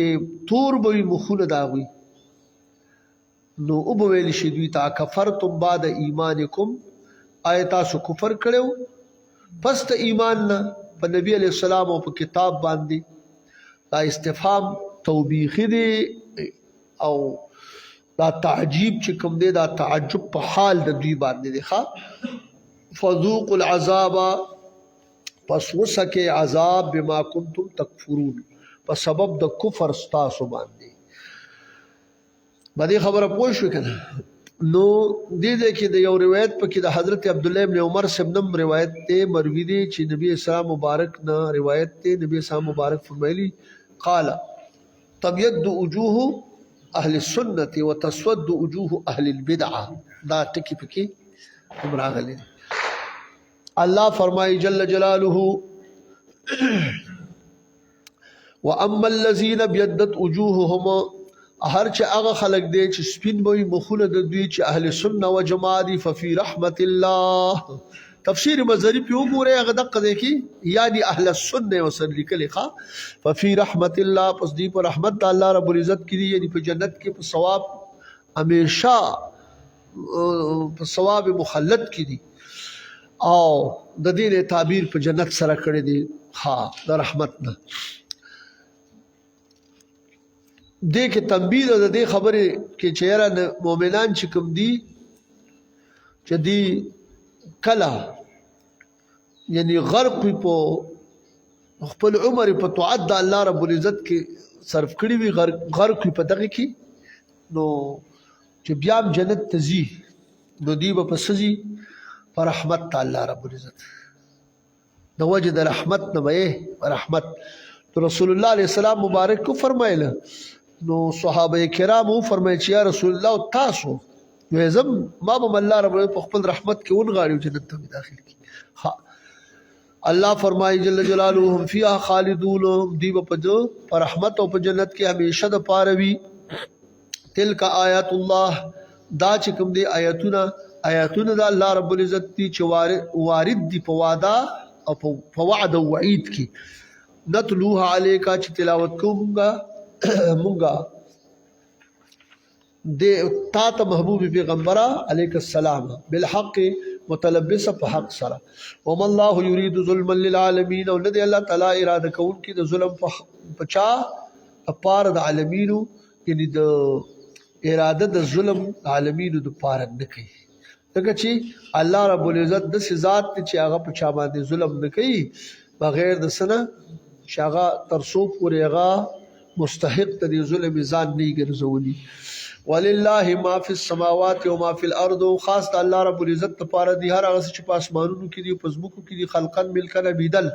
تور به مخونه داوي نو او به ویل شي دوی تا کفرتم بعد ایمانکم آیات تاسو کفر کړو پس ته ایمان نه په نبی علیہ السلام او په کتاب باندې. دا استفهام توبیخی دی او دا تعجیب چې کوم دی دا تعجب په حال د دوی باندې دی ښا. فذوقوا العذاب پس وسکه عذاب بما کنتم تکفرون په سبب د کفر ستاسو باندې. باندې خبره پوه شو کنه. نو دې کې د یو روایت په کې د حضرت عبد الله ابن عمر سبنم روایت ته مروي دي چې نبی اسلام مبارک نه روایت ته نبی اسلام مبارک فرمایلی قال تبيض وجوه اهل السنه وتسود وجوه اهل البدعه. دا ټکی پکې راغلي. الله فرمایي جل جلاله واما الذين ابيضت وجوههم هر چې هغه خلق دي چې سپین وي مخونه د دوی چې اهل سنت و جماعت دي ففي رحمت الله. تفسیر مزری په وګوره هغه دقه دی کې یعنی اهل السنت وسل لیکل ښه ففي رحمت الله پس دی په رحمت الله رب العزت کې دي یعنی په جنت کې په ثواب همیشه په ثواب مخلد کې دي او د دې تعبیر په جنت سره کړی دي ها د رحمت نه. دې کې تنبیه ده د دې خبره کې چیرې مؤمنان چې کوم دي چې دی کلا یعنی غرق په خپل عمر په طاعت د الله رب العزت کې صرف کړی وي غرق په دغه کې نو چې بیا جنت تزي نو دی په سزي پر رحمت الله رب العزت د وجه د رحمت نه وي رحمت. رسول الله علیه السلام مبارک کو فرمایله نو صحابه کرامو فرمایي چې یا رسول الله تاسو وزم ما به الله رب په خپل رحمت کې ونغاړي جنت ته داخل کی. الله فرمایي جل جلاله هم فيها خالدون دی په رحمت او په جنت کې همیشه د پاره وي. تلک آیات الله دا چې کوم دی آیاتونه د الله رب العزت دي چې وارد دي په وعده او په وعده او وعید کې نتلوها علیکا چې تلاوت کومګه مونږه د تا ته محبوب پیغمبره علیک السلام بالحق متلبس په حق سره. وما الله يريد ظلما للعالمين او ندی الله تعالی اراده کوون کې د ظلم په چا اپار د عالمینو یعنی د اراده د ظلم عالمینو د پار نه کوي. دغه چې الله رب العزت د ذات چې هغه په چا باندې ظلم نه کوي بغیر د سنه چې هغه ترسو پورې هغه مستحق د ظلم ځان نه ګرځولي. ولله ما فی السماوات و ما فی الارض. خاص د الله رب العزت لپاره دی هر هغه چې په اسمانونو کې دی په ځمکو کې دی خلقن ملکن بدل.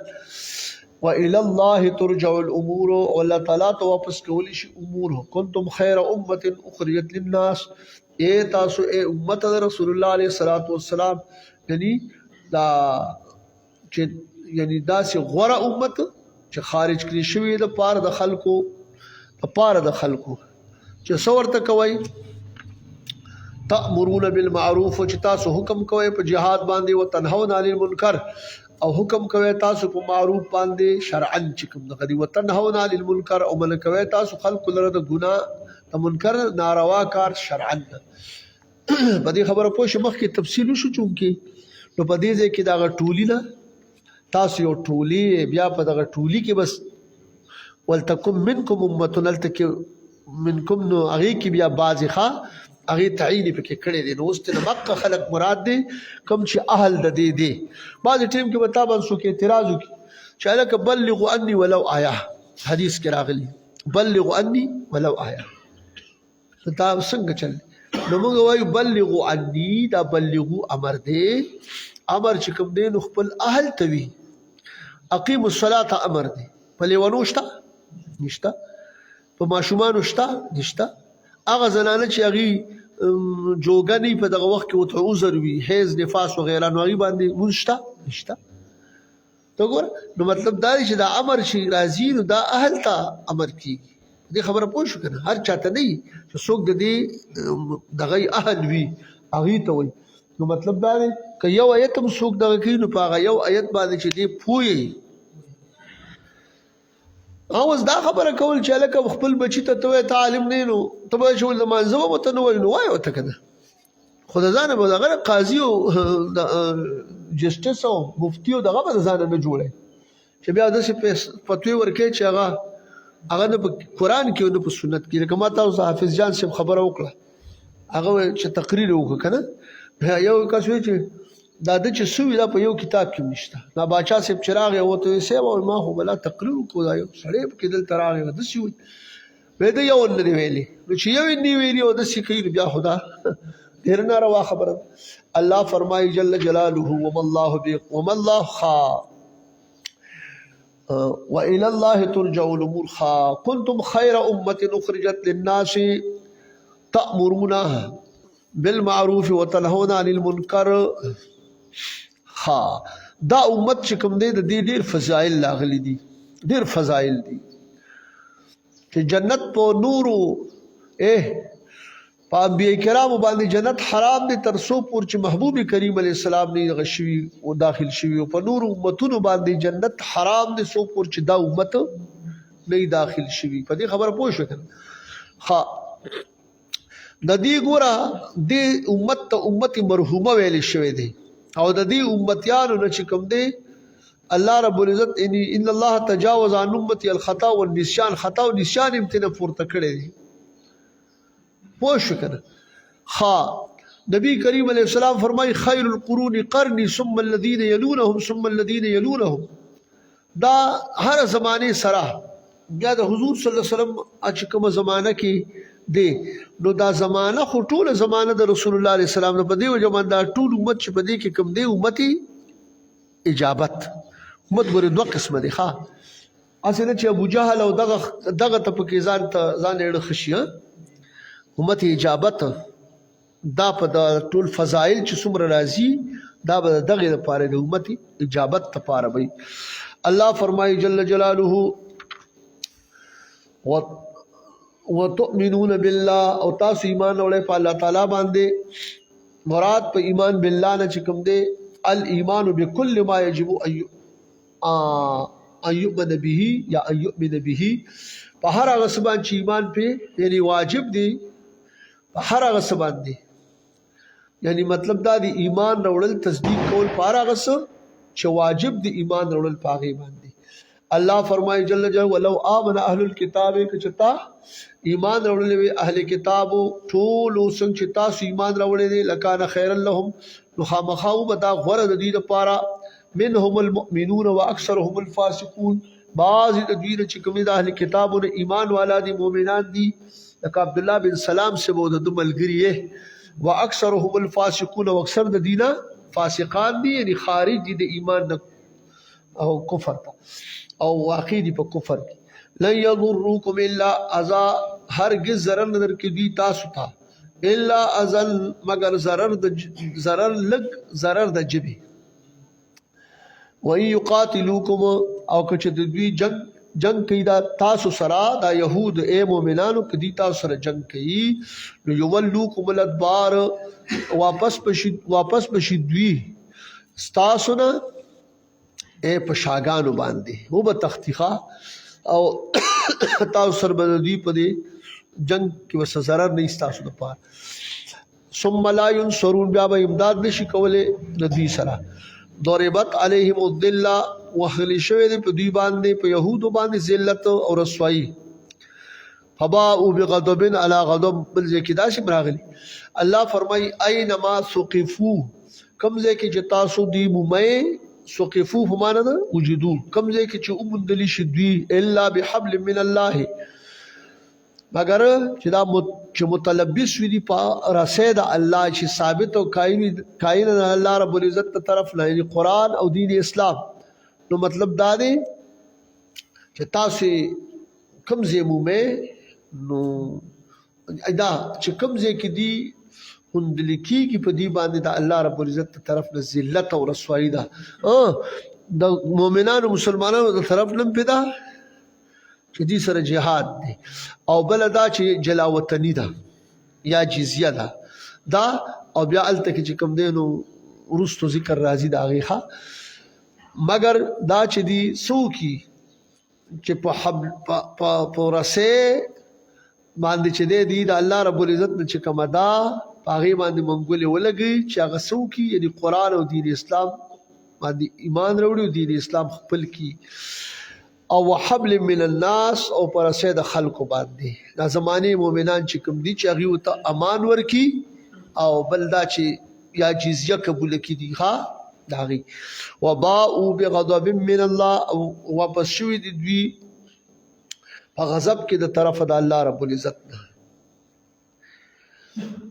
والى الله ترجع الامور والله تعالی ته واپس کول شي امور. کنتم خیر امه اخرجت للناس اے تاسو اے امت رسول الله علیه الصلاۃ والسلام یعنی دا چې یعنی دا سي غوره امت چې خارج کړی شوی د پاره د خلکو چې څورته کوي تأمرون بالمعروف چې تاسو حکم کوي په جهاد باندې او تنهون عن المنکر او حکم کوي تاسو په معروف باندې شرعا چې کوم دغه دی او تنهون عن المنکر او من کوي تاسو خلق لره د ګناه د منکر ناروا کار شرعا. په دې خبره پوه شو مخکې تفصیل شو چونکی نو په دې ځای کې دا ټولی نه تاسو یو ټولی بیا په دغه ټولی کې بس ولتکم منکم امه نلتک منکم نو هغه کې بیا بازخه هغه تعین پکې کړی دی. نو اوس ته مکه خلق مراد دي کوم چې اهل د دې دي. بعض ټیم کې مطابق سو کې اعتراض وکي چې الک بلغوا عني ولو آیا حدیث کې راغلی بلغ عني ولو آیا دا څنګه چل نو موږ وایو بلغوا عني دا بلغو امر دی امر چې کوم دی نو خپل اهل ته وي اقیم الصلاة امر دی په لیونو شته نشته په ماشومانو شته نشته هغه زنانه چې هغې جوګنی په دغه وخت کې ورته عذر وي حیض نفاس وغیره نو هغې باندې لمونځ شته نشته ته ګوره نو مطلب دا دی چې دا امر چې راځي نو دا اهل ته امر کېږي دې خبره پوه شو که نه هر چاته نه وي چې څوک د دې دغه اهل وي هغې ته وایي نو مطلب دا دی که یو ایت هم څوک دغه کوي نو په هغه یو ایت باندې چې دی پوهیږي اوس دا خبره کول چې هلکه خپل بچي ته ته وایې ته عالم نه یې نو ته به چې ول لمانځه به ورته نه وایي نو وایه ورته که نه خو د ځانه به دغه قاضي او جسټس او مفتي او دغه به د ځانه نه جوړی چې بیا داسې فتوی ورکوي چې هغه نه په قرآن کې او نه په سنت کې لکه ما تاسو حافظ جان صاحب خبره وکړه هغه چې تقریر وکړه که نه یو کس وایي چې دا د چې سوي دا په یو کتاب کې نشته دا باچا صاحب چې راغی ورته وایي صاحب ما خو بلا تقریر وکړو دا یو سړی پکې دلته راغی داسې وایي وایي ده یو نه دی ویلي نو چې یو یې نه ویلي او داسې کوي نو بیا خو دا ډېره ناروا خبره ده الله فرمایي جل جلاله وما الله خا وإلى الله ترجع الأمور خا كنتم خير أمة أخرجت للناس تأمرون بالمعروف وتنهون عن المنکر خا دا امت چې کوم دی د دې ډېر فضایل لاغلي دي ډېر فضایل دي چې جنت په نورو په انبیاء کرامو باندې جنت حرام دی تر څو پورې چې محبوب کریم علیه السلام نه دغه شوي او داخل شوي او په نورو امتونو باندې جنت حرام دی څو پورې چې دا امت نه داخل شوي په دې خبره پوه شو که نه ها د دې ګوره دې امت ته امت مرحومه ویل شوی دی او د دې امتیانو نه چې کوم دی الله رب العزت ان الله تجاوز عن امتي الخطا والنسيان خطا او نسيان هم ترې پورته کړی دی پوه شو که نه ها نبی کریم علیه السلام فرمایي خیر القرون قرني ثم الذين يلونهم ثم الذين يلونهم دا هر زمانه سره بیا د حضور صلی الله علیه وسلم چې کومه زمانه کې دی نو دا زمانه خو ټوله زمانه د رسول الله علیه السلام نه په دې وجه باندې دا ټول امت چې په دې کې کوم دی امتي اجابت امت ګورې دوه قسمه دی ښه هسې نه چې ابو جهل او دغه ته پکې ځان اړه خشي امت اجابت دا په د ټول فضایل چې څومره راځي دا به د دغې دپاره د امت اجابت دپاره وي الله فرمایي جل جلاله وتؤمنون بالله او تاسو ایمان اورئ په الله تعالی باندې مراد په ایمان بالله نه چې کوم دی الايمان بكل ما يجب ان يؤمن به یا ان يؤمن به په هر هغه څه باندې چې ایمان په یعنی واجب دی په هر هغه څه باندې یعنی مطلب دا دی ایمان راوړل تصدیق کول په هر هغه څه چې واجب دی ایمان راوړل په هغې باندې الله فرمایي جل جلاله ولو آمن اهل الكتاب کچتا ایمان راوړل وي اهل کتابو ټول څنګه چې تاسو ایمان راوړل دي لکان خیر لهم نو خامخاو بدا غره د دې لپاره منهم المؤمنون واكثرهم الفاسقون بعض د دوی چې کوم د اهل کتابو ایمان والا دي مؤمنان دي لکه عبد الله بن سلام سے بو د ملګری واكثرهم الفاسقون واکثر د دینه فاسقان دي یعنی خارج دي د ایمان او کفر او واقع دي په کفر کې لن يضروكم الا اذى هرگز ضرر نه درکې دي تاسو ته الا اذن مگر ضرر لګ ضرر د جبي وان يقاتلوكم او که چې د دوی جنگ کوي دا تاسو سره دا يهود اے مؤمنانو کدي تاسو سره جنگ کوي نو يولوكم الادبار واپس بشي دوی تاسو نه اے په شاګانو باندې و به تختیخه او تاسو سره به دوی په دې جنگ کې وسه ضرر نه ستاسو دپاره ثم لا ينصرون بیا به امداد نشي کولی د دوی سره ضربت علیهم الذله وهلی شوی دی په دوی باندې په یهودو باندې ذلت او رسوایی فباءوا بغضب على غضب بل ځای کې داسې راغلي الله فرمایي اینما ثقفوا کوم ځای کې چې تاسو دوی مومئ سقفو فمانا دا وجدو کم ځای کې چې اومندلی شي دوی الا بحبل من الله مگر چې دا چې متلبس وي دي په رسې د الله چې ثابت او کائن الله رب العزت ته طرف نه یعنی قرآن او دین اسلام. نو مطلب دا دی چې تاسو کوم ځای مومئ نو دا چې کوم ځای کې دي غوندل کېږي په دې باندې د الله رب العزت ته طرف نه ذلت او رسوایي ده. د مؤمنانو مسلمانانو د طرف نه پیدا چې دې سره جهاد دی او بل دا چې جلا وطني ده یا جزیه ده دا او بیا الته کې چې کوم دی نو وروستو ذکر راځي د هغې ښه مګر دا چې دي څوکي چې په رسې باندې چې دی د الله رب العزت نه چې کومه ده په هغې باندې منګولې ولګوي چې هغه څوکي یعنې قرآن او دین اسلام باندې ایمان راوړي او دین اسلام خپل کي او وحبل من الناس او پر رسې د خلکو باندې دا زمانه مؤمنان چې کوم دي چې هغې ورته امان ورکي او بل دا چې یا جزیه قبول کړي دي ښه د هغې وباءوا بغضب من الله او واپس شوي دي دوی په غضب کې د طرفه د الله رب العزت نه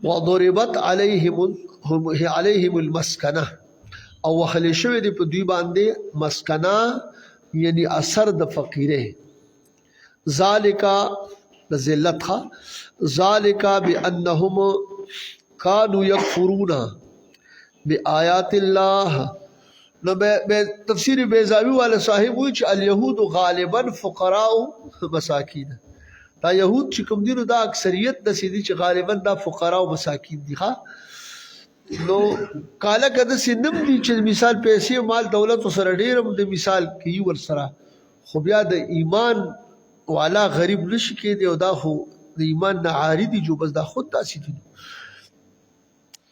وضربت عليهم المسکنه او وهلې شوې دي په دوی باندې مسکنه یعنی اثر د فقیره ذالک د ذلت ذالک بانهم كانوا يكفرون بآيات الله. نو به تفسیر بیضاوی والا صاحب وی چې اليهود غالبا فقراء مساکین دا يهود چې کوم دي نو دا اکثریت د سیدی چې غالبا دا فقراء او مساکین دي ښا نو کاله کده سینم دي چې مثال پیسې مال دولت سره ډیرم د مثال کی ور سره خو بیا د ایمان والا غریب نشي کېدی او دا خو د ایمان نه عاری دي جو بس دا خود تاسې دي.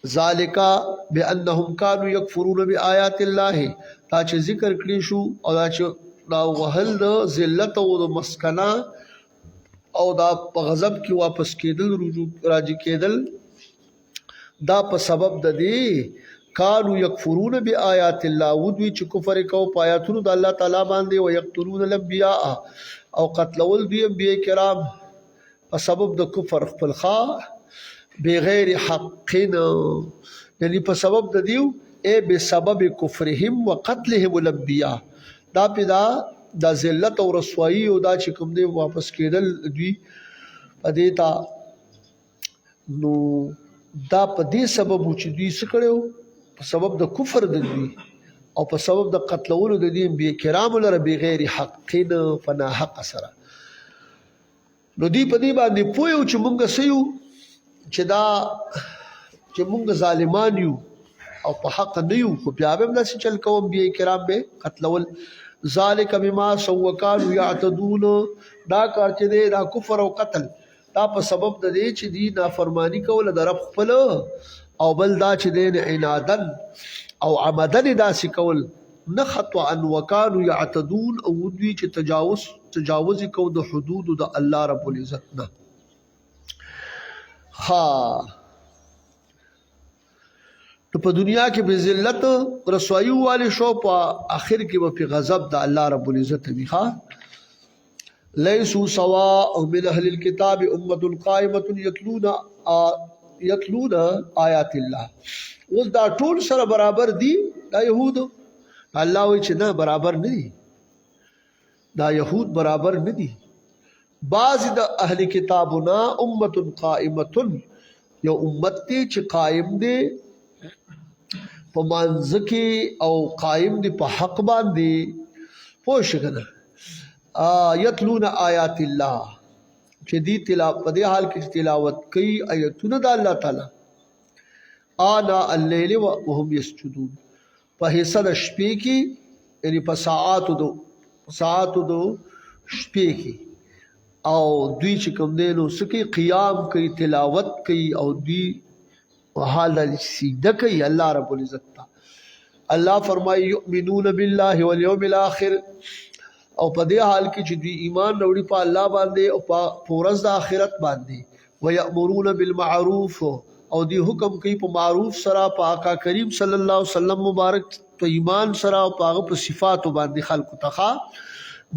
ذالک بانهم كانوا يكفرون بآيات الله تا چې ذکر کړی شو او دا چې دا وهل د ذلت او د مسکنه او دا په غضب کې واپس کېدل رجوع راځي کېدل دا په سبب د دې كانوا يكفرون بآيات الله ودوی چې کفر کو پایاتونو د الله تعالی باندې او یقتلون الانبیاء او قتلول دی انبیاء کرام په سبب د کفر خپل خا بغیر حقنا یعنی په سبب د دیو ای بسبب کفرهم وقتلهم الانبیاء دا پیدا د ذلت او رسوایی او دا چې کوم دی واپس کېدل دوی پدېتا نو دا په دې سبب چې دوی څه کړو په سبب د کفر د دوی او په سبب د قتلولو د دې انبیاء کرام لره بغیر حقنا فنا حق سره نو دی په دې باندې پویو چې مونږ سيو چې دا چې مونږ ظالمان یو او په حق نه یو خو بیا به داسې چل کوم انبیاء کرام به قتلول ذالک بما سووا كانوا يعتدون دا کار چې دی دا کفر او قتل دا په سبب د دې چې دی نافرمانی کوله د رب خپل او بل دا چې دی عنادن او عمدن داسې کول نه خطا وكانوا يعتدون او دوی چې تجاوز کو د حدود د الله رب العزت نه تو په دنیا کې به ذلت رسوایی والے شو په اخر کې به په غضب د الله رب العزت وی ليسوا سواء من اهل الكتاب امه قائمه يتلون آیات الله ول دا ټول سره برابر دي دا يهود الله وی چې نه برابر نه دي دا يهود برابر نه دي بعض د اهل کتابنا امه قائمه یو امت چې قائم دي په منځ کې او قائم دي په حق باندې پوښ کنه یتلون آیات الله چې دی تلاوت په دې حال کې تلاوت کوي آیتونه د الله تعالی آنا الليل وهم يسجدون په حصہ د شپې کې یعنی په ساعاتو دو شپې کې او دوی چې کوم دی نو سکی قیام کوي تلاوت کوي او دوی حال سجده کوي الله رب العزت الله فرمایي یؤمنون بالله والیوم الاخر او په دې حال کې چې دوی ایمان وروړي په الله باندې او په ورځ د آخرت باندې ويأمرون بالمعروف او دی حکم کوي په معروف سره په آقا کریم صلی الله علیه وسلم مبارک په ایمان سره او په صفاتو باندې خلق ته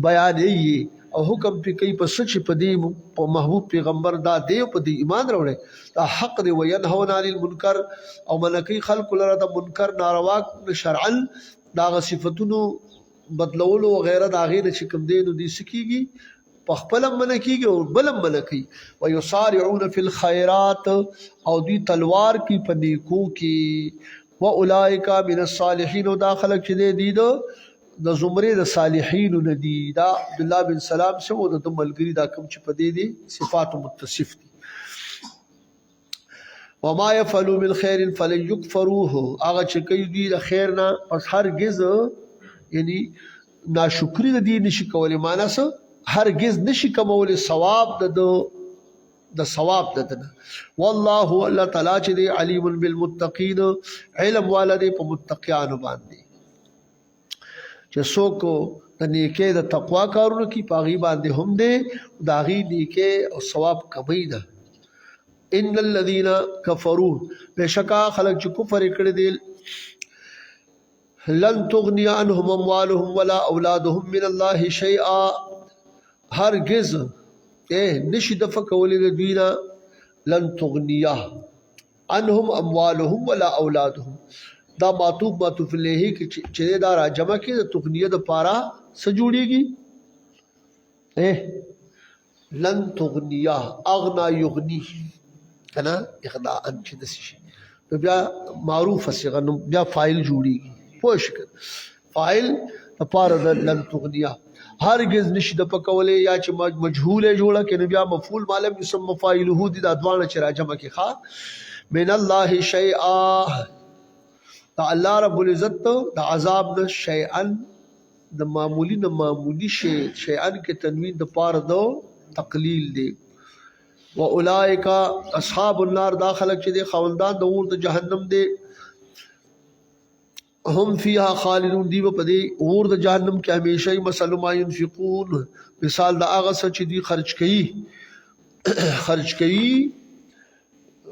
بیان یې او حکم پی کوي په سچ په دې په محبوب پیغمبر دا دی په دې ایمان راوړي دا حق دی وینهون عن المنکر او منکی خلق لره د منکر ناروا شرعا دا صفاتونو بدلولو وغیرہ دا غیر چې کوم دی نو دي سکیږي په خپل منکیږي او بلم منکی ويسارعون فی الخيرات او دی تلوار کی په نیکو کې واولئک من الصالحین داخله چې دی د زمره د صالحین ندی دا عبد الله بن سلام سو د ملګری دا کوم چې پدې دي صفات متصف دي وما يفعلوا من خير فلن يكفروه هغه چې کوي دي د خیر نه پس هرگز یعنی ناشکری د دې نشي کولای معنی څه هرگز نشي کمول ثواب د ثواب ددنه والله الله تعالی چې دی علیم بالمتقین علم والده په متقیانو باندې چې څوک د نیکه د تقوا کارونه کوي پاغي باندې هم دی داغي نیکه او ثواب کمی ده ان الذين كفروا بشکا خلق چې کفر کړي دي لن تغني عنهم اموالهم ولا اولادهم من الله شيئا هرگز نشي دفع کولی د دوینا لن تغنیا عنهم اموالهم ولا اولادهم دا معطوف الیه چې دا را جمع کې د تغنیه د پارا سجوړيږي لن تغنیا اغنا یغنی کنا اغنا ان چې د شي بیا معروف صيغه بیا فاعل جوړيږي پوښ فاعل د پارا د لن تغنیا هرگز نشي د پکولې یا چې مجهول جوړه کې بیا مفعول معلوم اسم مفاعله دي د ادوانه چې راجمه کې ښا من الله شیئا دا الله رب العزت د عذاب د شیئا د معمولی شی شیئا کې تنوین د پاره دو تقلیل دی واولائک اصحاب النار داخله چې د خوندان د اور د جهنم دی هم فيها خالدون دی په دې اور د جهنم کې همیشه مثل ما ينفقون مثال د هغه څه چې دی خرج کوي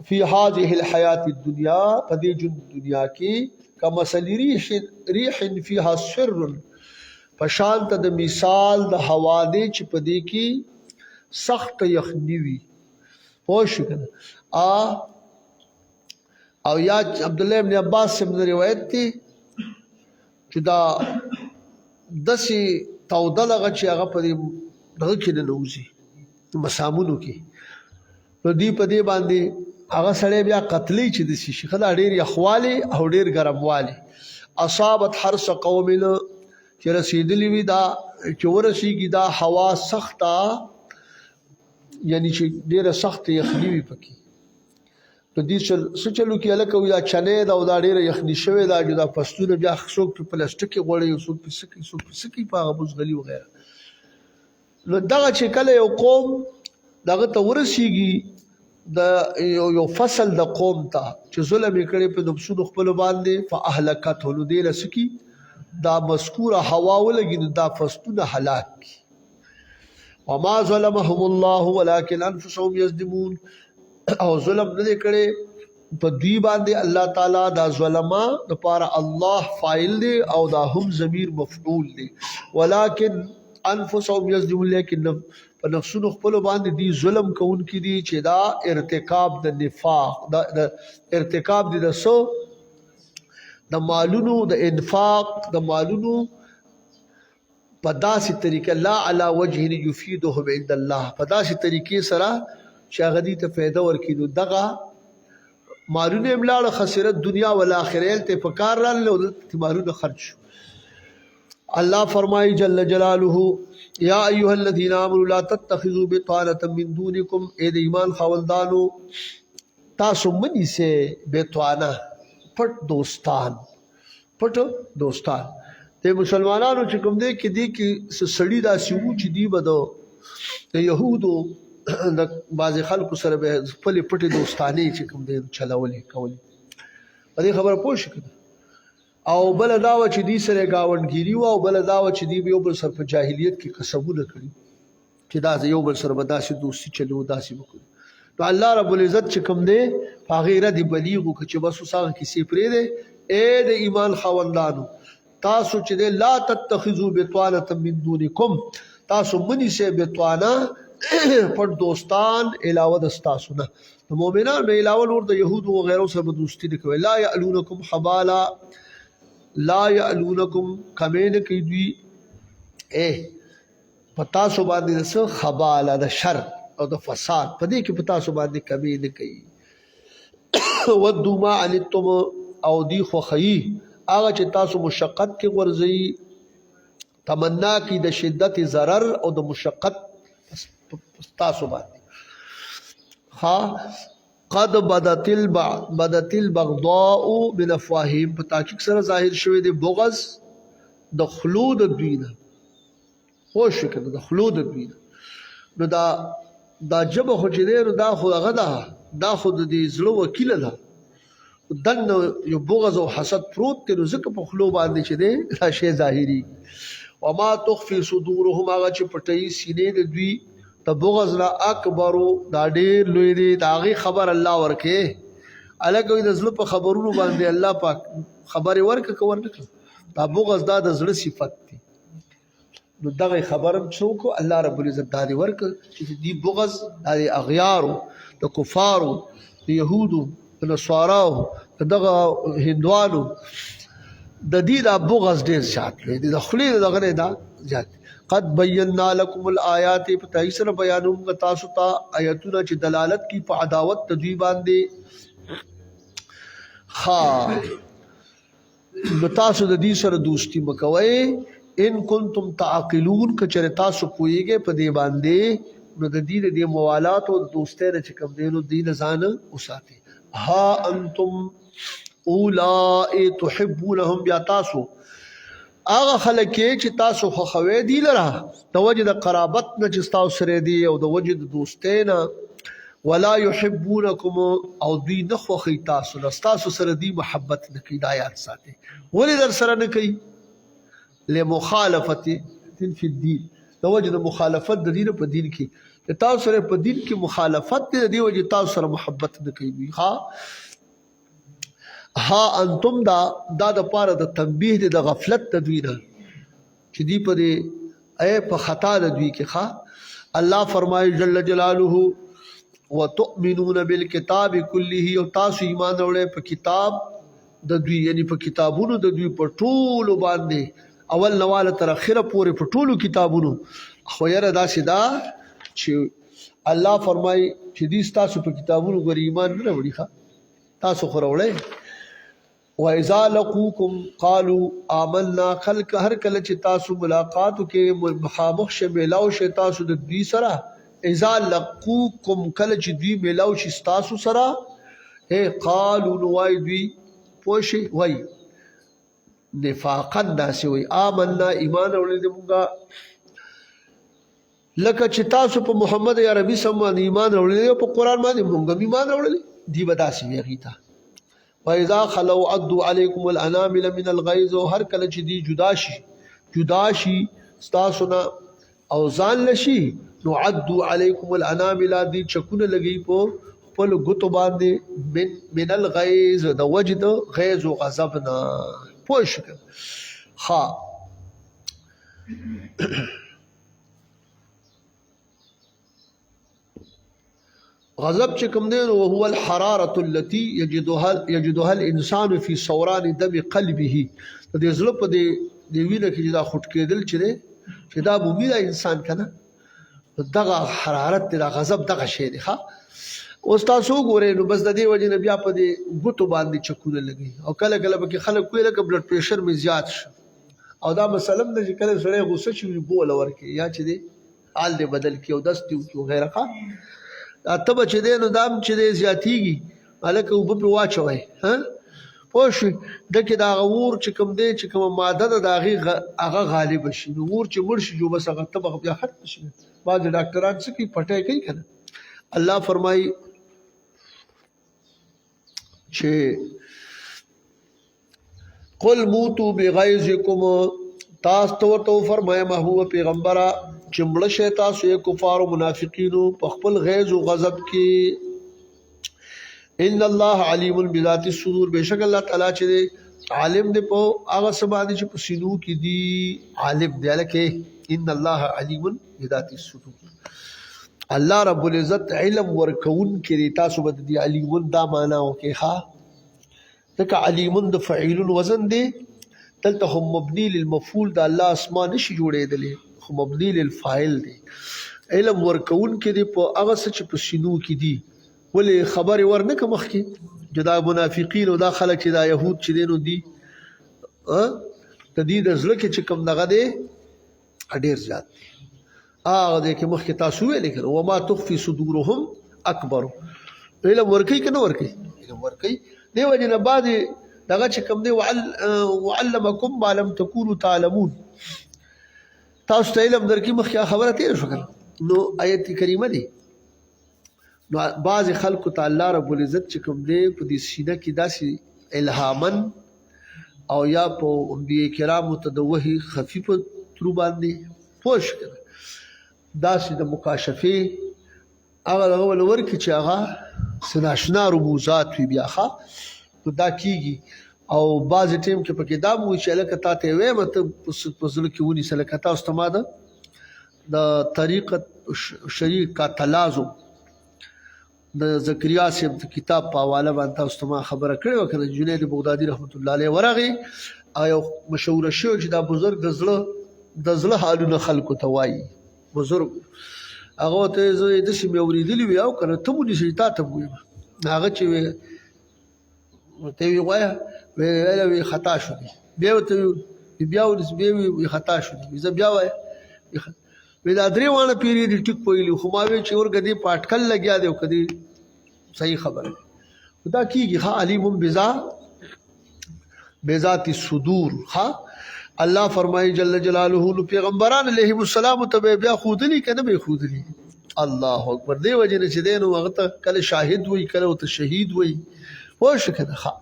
فی هذه الحیات الدنیا په دې دنیا کې کما مثل ریح فيها سر پشانت د مثال د هوا دی چې په دې کې سخت یخنی وي پوه شو کنه او یا عبد الله ابن عباس سے روایت دی چې دا دسي تودلغه چې هغه په دغه کې نه نوځي مسامونو کې نو دی په دې باندې هغه سړی بیا قتلې چې د شي خلا ډېر یخوالی او ډېر ګرموالی اصابت حرس قوم چې رسیدلی وي دا چې ورسیږي دا هوا سخته یعنی چې ډېره سخت یخنی وي پکې نو دې سچلو کې الکه وي دا چنې دا او دا ډېره یخني شوې دا چې دا پښتون بیا څوک په پلاستیک کې غوړي او څوک په سکی په غوز غلي وغیرہ نو دا چې کله یو قوم دغه ته ورسیږي د یو فصل د قوم ته چې ظلم کړي په نفسونو خپل باندې فاهلکت ولو دې رسکی دا مذکوره هوا ولګي دا فستونه هلاک وما ظلمهم الله ولكن انفسهم يظلمون او ظلم نه کړي په دوی باندې الله تعالی دا ظلما د پاره الله فاعل دی او دا هم ضمیر مفعول دی ولكن انفسهم يظلمون لیکن په نفسونو خپل باندې دی ظلم کوونکې دي چې دا ارتکاب د نفاق د ارتکاب دي د سو د مالونو د انفاق د مالونو په داسې طریقه لا علی وجه یفیدهم عند الله په داسې طریقې سره چې هغه دې ته فایده ورکړي دغه مالونه املاله خسرت دنیا او آخرت ته فکر لاله مالونه خرج الله فرمای جل جلاله یا ایها الذين امنوا لا تتخذوا بطانه من دونكم اے د ایمان خاوندانو تاسو منی سے بطانه پټ دوستان ته مسلمانانو چې کوم دي کې دي کې سړی دا سیو چې دی بده د يهودو د بعض خلکو سره به خپل پټ دوستانه چې کوم دي چلاولې کولې دې خبره پوه شو او بل داوا چې دی سره گاونګيري او بل داوا چې دی یو بل سره په جاهلیت کې قسمونه کړی چې دا یو بل سره بداسي دوستي چلو داسي وکړي نو الله رب العزت چې کوم دی غیره دی بلیغو چې بس وساغه کې سی پرې دی اے د ایمان خوندانو تاسو چې لا تتخذوا بطانه من دونکم تاسو منی سے بتوانا پټ دوستان علاوه د تاسو نه د مؤمنانو علاوه نور د يهودو او غیرو سره دوستی نه کوي لا يعلونکم حبالا لا يعلونکم کمین کی دوی پتا سو باندې څه خبالا د شر او د فساد پدې کې پتا سو باندې کمی نه کوي ودو ما عنتم او دی خو خی هغه چې تاسو مشقت کې ورځي تمنا کی د شدت ضرر او د مشقت تاسو باندې ها قد بدت البغضاء من افواههم په تحقیق سره ظاهر شوی دی بغض د خلود دوینه خوش کړه د خلود دوینه نو دا جبه خو چې دی دا خو هغه دا خو د زړه وکیله ده دنه یو بغض او حسد پروت دی نو ځکه په خلو باندې چې دی دا شی ظاهري وما تخفي صدورهم هغه چې پټي سینې د دوی ته بغض لا اکبر دا ډېر لوی دی دا غي خبر الله ورکه الګوي د زړه په خبرونو باندې الله پاک خبر ورکه کور نه دا بغض دا د زړه صفت دی نو دغه خبرم څوک الله رب العزت دا دی ورکه چې دی بغض د اغیارو د کفارو د يهودو د نصاراو دغه هندوانو د دې دا بغض ډېر زیات دی د خلیل دغه دا زیات قد بینا لكم الآیات فتایسر بیانوم تاسو ته آیاتونه چې دلالت کی په عداوت تدوی باندې خا تاسو د دې سره دوستی مکوئ ان کنتم تعقلون کچره تاسو پویږئ په دې باندې نو د دې د موالات او دوستۍ نه چې کوم دینو دین ځان وساتي ها انتم اولئ تحبونهم یا تاسو هغه خلک چې تاسو خو خوي دی لره د وجه د قرابت نه چې تاسو سره دی او د وجه د دوستۍ نه ولا يحبونكم او دی نه خو تاسو نه تاسو سره دی محبت نه کوي د آیات ساتي ولې در سره نه کوي لمخالفت فی الدین د وجه د مخالفت د دین په دین کې تاسو سره په دین کې مخالفت دی وجه تاسو سره محبت نه کوي ها انتم دا د پاره د تنبیه د غفلت تدوینه چې دی په خطا د دوی کې ښا الله فرمایي جل جلاله وتؤمنون بالکتاب كله او تاسو ایمان وروړي په کتاب د دوی یعنی په کتابونو د دوی په ټولو باندې اول نواله تر اخره پورې په ټولو کتابونو خو یره دا سیدا چې الله فرمایي چې دې تاسو په کتابونو ګور ایمان نه وروړي ښا تاسو خو وروړي وَإِذَا لَقُوكُمْ قَالُوا آمَنَّا خلق هر کله چې تاسو ملاقات کې مخامخ شه ملاو شه تاسو د دوی سره اذا لقوكم کله چې دوی ملاو شي تاسو سره قالوا نوای دوی پوښي وای نفاقا داسې وای آمنا ایمان اورل موږ لکه چې تاسو په محمد عربي سم ایمان اورل او په قران باندې موږ ایمان اورل دی بداسي ویغیتا وَإِذَا خَلَوْا عَدُّوا عَلَيْكُمُ الْأَنَامِلَ مِنَ الْغَيْظِ هر کله چې دی جدا شي تاسو او ځان لشي نو عَدُّوا عَلَيْكُمُ الْأَنَامِلَ دی چکونه لګي په خپل غوتو باندې من الغیظ د وجد غیظ او غضب نه پوښ ها غضب چې کوم دی او هو الحراره التي يجدها الانسان في ثوران دم قلبه د دې زړه په دې وینه کې دا خټ کېدل چې دا بومي دا انسان کنه دغه حرارت د غضب دغه شی دی ها اوس تاسو ګورئ نو بس د دې وجه نه بیا په دې ګوتو باندې چکونه لګي او کله کله به خلک کوی لکه بلډ پریشر می زیات شي او دا مثلا د کله سره غوسه شي بول ورکي یا چې دې حال دې بدل کی او دست او غیره ښه اتبه چې دې نو دام چې دې زیاتیږي الکه وب په واچوي ها پوه دکې دا غور چې کوم دې چې کوم ماده د هغه غالب شي نو ور چې مړ شي جو بس هغه تبه بیا ختم شي بعض ډاکټران څه کوي پټه کوي کنه الله فرمایي چې قل موتو بغیظکم تاسو ته فرمایا ما هو پیغمبره چې مړه شي تاسو یې کفار او منافقینو په خپل غیظ او غضب کې ان الله علیم بذات الصدور بشک الله تعالی چې عالم دی په هغه څه باندې چې په سینو کې دی، عالم دی لکه ان الله علیم بذات الصدور. الله رب العزت علم ورکون کې تاسو به دی علیمون دا معنا وکي ها. ځکه علیمون د فعیل وزن دی، دلته هم مبني للمفعول د الله اسماء نشي جوړېدلې، خو مبني للفاعل دی. علم ورکون کې دی په هغه څه چې په سینو کې دی. ولې خبرې ورنکه مخکې چې دا منافقین او دا خلک چې دا یهود چې دینو دي د دې د زړه کې چې کوم دغه دی ډېر زیات دی. هغه دی کې مخکې تاسو ویلې کړه وما تخفي صدورهم اکبر. علم ورکوي که نه ورکوي؟ علم ورکوي. دې وجې نه بعضې دغه چې کوم دی وعلمکم ما لم تکونوا تعلمون، تاسو ته علم درکړي. مخکې خبره تېره شوه که نو آیت کریمه دی. نو بعضې خلکو ته الله رب العزت چې کوم دی په دې سینه کې داسې الهامن او یا په انبیاء کرامو ته د وحي خفي په ترو باندې پوه شو که نه داسې د مکاشفې هغه دغه ول ورکړي چې هغه څه ناشنا رموزات وي بیا ښه نو دا کېږي. او بعضې ټایم کې پکې دا مو وي چې هلکه تا ته یې ویمه ته په زړه کې ونیسه. لکه تاسو ته ما د طریقت شریک کا تلازم د زکریا صاحب د کتاب په حواله باندې تاسو ته ما خبره کړې وه که نه. جنید بغدادي رحمت الله علیه ورغې او یو مشهوره شوی چې دا بزرګ د زړه حالونه خلکو ته وایي. بزرګ هغه ته زه داسې مې اورېدلي وي او که نه ته ونیسئ تا ته ویم. هغه چې وی ته یې وایه ویله خطا شو دی، بیا ورته بیا ونیسه بیا وی خطا شو دی، زه بیا وایه وی دا درې واړه پیرې دي ټیک ویلي. خو ما وی چې ورکه دې په اټکل لګیا دی او که دې صحیح خبره خو دا کېږي ښه. علیم بذات الصدور ښه. الله فرمایي جل جلاله نو پیغمبران علیهم السلام ته به بیا ښودلي که نه به یې ښودلي؟ الله اکبر. دې وجې نه چې دی نو هغه ته کله شاهد وایي کله ورته شهید وایي پوه شو که نه ښه.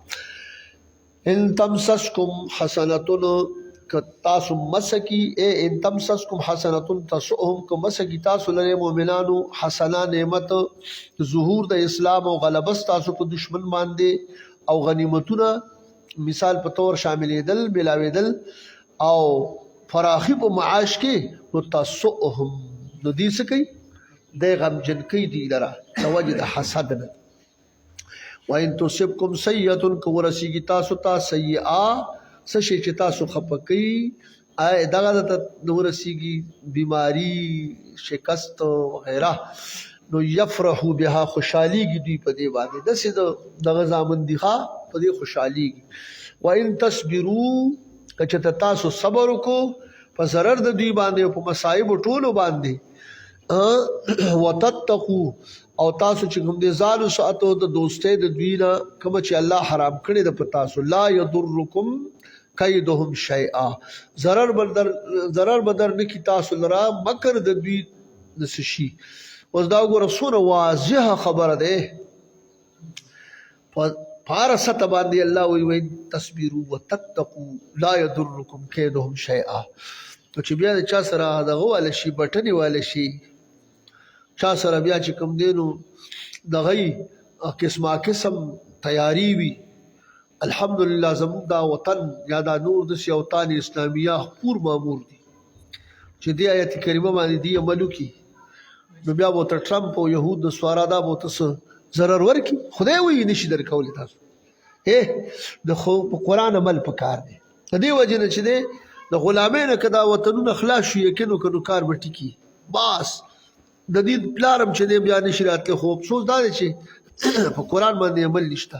ان تمسسکم حسنتون که تاسو مسکی ان تمسسکم حسنتون تسؤهم که مسکی تاسو لري مؤمنانو حسنا نعمت ظهور د اسلام او غلبه تاسو په دشمن باندې او غنیمتونه مثال په تور شاملېدل ملاوېدل او فراخي په معاش کې نو تسؤهم نو دې څه کوي دی غمجن کوي دی لره د وجې د حسد نه. وان تصبکم سیئة که ورسیږي تاسو ته سیئه څه شی چې تاسو خفه کوي دغه ته ورسیږي بیماری شکست وغیره نو یفرحو بها خوشحالیږي دوی په دې باندې داسې دغه زامن دي ښه په دې خوشحالیږي. وان تصبرو که چېرته تاسو صبر وکړو په ضرر د دوی باندې او په مصایبو ټولو باندې وتتقو او تاسو چې کوم دې ځان وساتو د دوستۍ د دوی نه کومه چې الله حرام کړې ده په تاسو لا یضرکم کیدهم شیئا ضرر بدر نه کی تاسو لرا مکر د دوی د شي. اوس دا وګوره څومره واضحه خبره ده فارسته باندې الله وی تصبروا وتتقوا لا یضرکم کیدهم شیئا. نو چې بیا د چا سره دغه والی شي بټنې والی شي چا سره بیا چې کوم دی نو دغه قسمه قسم تیاری وي الحمدلله زموږ دا وطن یا دا نور داسې اوطان اسلامیه پور مامور دي چې دې آیت کریمه باندې دې عمل وکړي نو بیا به ورته ټرمپ او یهود د سوارا دا به ورته څه ضرر ورکړي خدای وایي نشي درکولی تاسو د په قرآن عمل پکار دی. د دې وجې نه چې دی د غلامۍ نه که دا وطنونه خلاص شو یقین وکړه نو کار به ټیکي بس د دې پلار هم چې دی بیا نشي راتلی. خو افسوس دا دی چې په قرآن باندې عمل نشته.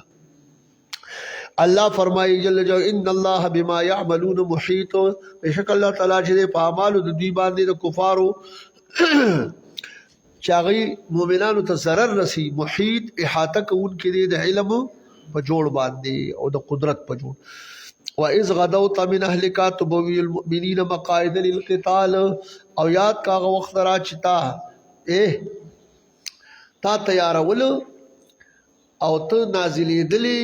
الله فرمایي جل جلاله ان الله بما يعملون محيط. بشک الله تعالی چې په اعمالو د دوی باندې د کفارو چې هغوی مؤمنانو ته ضرر رسي محیط احاطه کوونکې دی د علم په جوړ باندې او د قدرت په جوړ. وَإِذْ غَدَوْتَ مِنْ أَهْلِكَ تُبَوِّئُ الْمُؤْمِنِينَ مَقَاعِدَ لِلْقِتَالِ. او یاد کاغه وخت را چې تا تیارول او ته نازلېدلې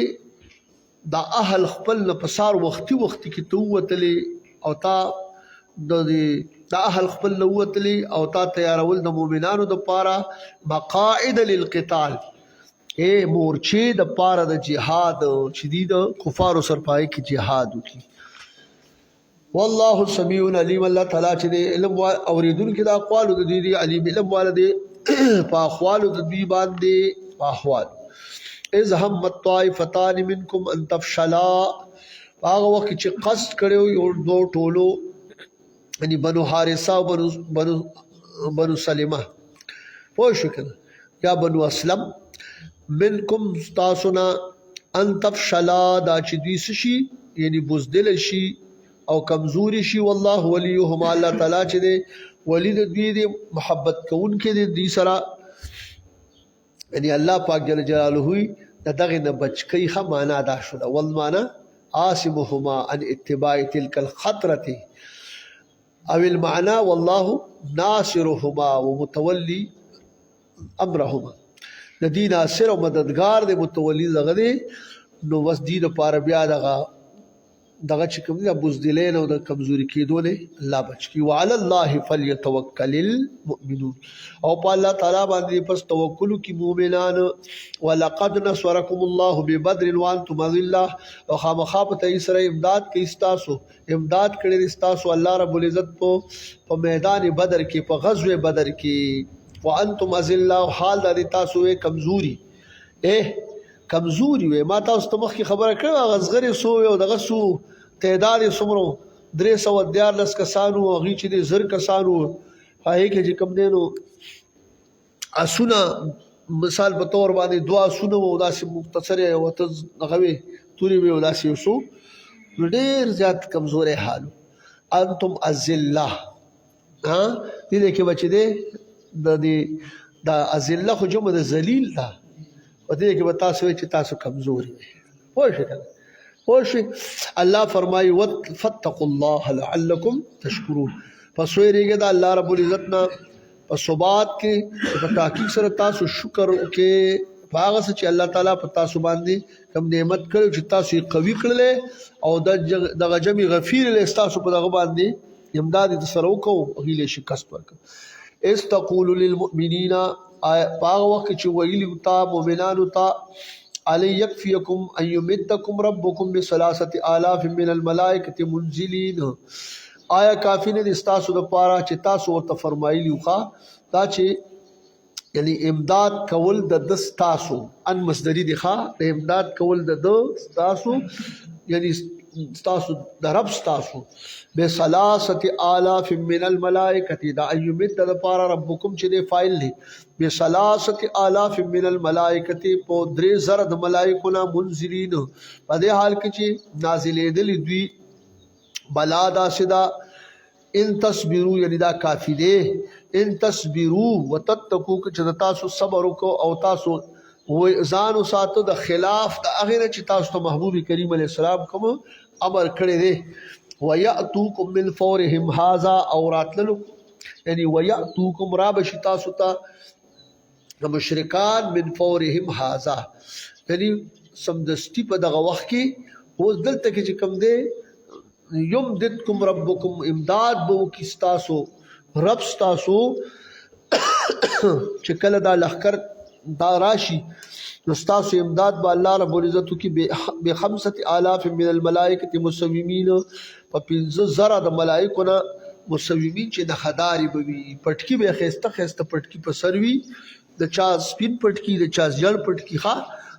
دا اهل خپل نه په سار وختي کې ته ووتلې او تا دا اهل خپل نه ووتلې او تا تیارول د مؤمنانو دپاره مقاعد للقتال اے مورچې د پاره د جهاد چې دی د کفارو سره پای کې جهاد وکړي. والله سمیع علیم. الله تعالی چې د علم اوریدونکو د اقوالو د دې علیم علم والده په اقوالو د دوی باندې په احوال. اذ هم الطائفتان منکم ان تفشلا، هغه وخت چې قصد کړو یو دو ټولو یعنی بنو حارثه او بنو سلمه پوه شو کنه یا بنو اسلم منکم تاسونا ان تفشلا دا چې دوی شي یعنی بزدل شي او کمزوري شي. والله وليهم، الله تعالی چې دی ولی د دوی دی محبت کوونکې دی دوی سره، یعنی الله پاک جل جلاله دغه نه بچ کوي. ښه معنا دا شو ده والمعنی عاصمهما عن اتباع تلك الخطرة، او المعنى والله ناصرهما ومتولي امرهما، د دې ناصر او مددگار دی متولی دغه دی. نو بس دې لپاره بیا دغه چې کوم دی بزدلین او د کمزوري کېدو نه الله بچ کی. وعلى الله فليتوكل المؤمنون، او په الله تعالی باندې پس توکل کی مؤمنان. ولقد نصركم الله ببدر وانتم اذله، او خامخا په سره امداد کې استاسو امداد کړی استاسو الله رب العزت په میدان بدر کې په غزوه بدر کې. وانتم اذله، حال د تاسو کمزوري کمزوري وي. ما تاسو ته مخکې خبره کړې غزغری سو یو دغه سو تعداد یې څومره 314 کسانو او هغې چې دی 1000 کسانو هغې کې چې کوم دی نو اسونه مثال په طور باندې 2 اسونه وو داسې مختصرې ورته دغه وې تورې وې او داسې یو څو نو ډېر زیات کمزوری حال. انتم اذله دې کې به چې دی د اذله خو جمع د ذلیل ده، و دې کې به تاسو چې تاسو کمزوري پوه شئ کنه پوه شئ. الله فرمایي فاتقوا الله لعلكم تشکرون، پس ویریږئ د الله رب العزت نه په ثبات کې په تحقیق سره تاسو شکر وکړئ په هغه څه چې الله تعالی په تاسو باندې کوم نعمت کړی چې تاسو یې قوي کړلی او دغه جمع غفیر له تاسو په دغه باندې امداد یې سره وکړو هیله شکست ورکړ. اذ تقول للمؤمنین، پاغ وقت چې ویلی تا مؤمنانو تا علی یکفیکم ان یمدکم ربکم ب3000 من الملائکه منزلین، آیا کافی نه دي تاسو د پاره چې تاسو ورته فرمایلی خو دا چې یعنی امداد کول د تاسو ان مصدری دی ښه امداد کول د تاسو یعنی تاسو د رب تاسو ب3000 من الملائکه دا ایمد د پاره ربکم چې دی فاعل دی ب3000 من الملائکه په 3000 د ملائکونه منزلین په دې حال کې چې نازلې دي دوی بلا دا سدا ان تصبروا یعنی دا کافی دی ان تصبروا وتتقوا چې تاسو صبر وکړو او تاسو ځان ساتو د خلاف د هغه چې تاسو ته محبوب کریم علیه السلام کوم امر کړی دی وياتوکم من فورهم هذا او راتللو یعنی وياتوکم رابش تاسو ته مشرکان من فورهم هذا یعنی سمدستی په دغه وخت کې اوس دلته کې چې کوم دی یمددکم ربکم امداد بو کی تاسو رب تاسو چې کله دا لخر دا راشي نستاسو امداد با الله رب العزت کی ب5000 من الملائکه مسومین په 15000 د ملائکونه مسومین چې د خداري بوي پټکی به خسته خسته پټکی په سروي د چا سپین پټکی د چا ځل پټکی ښا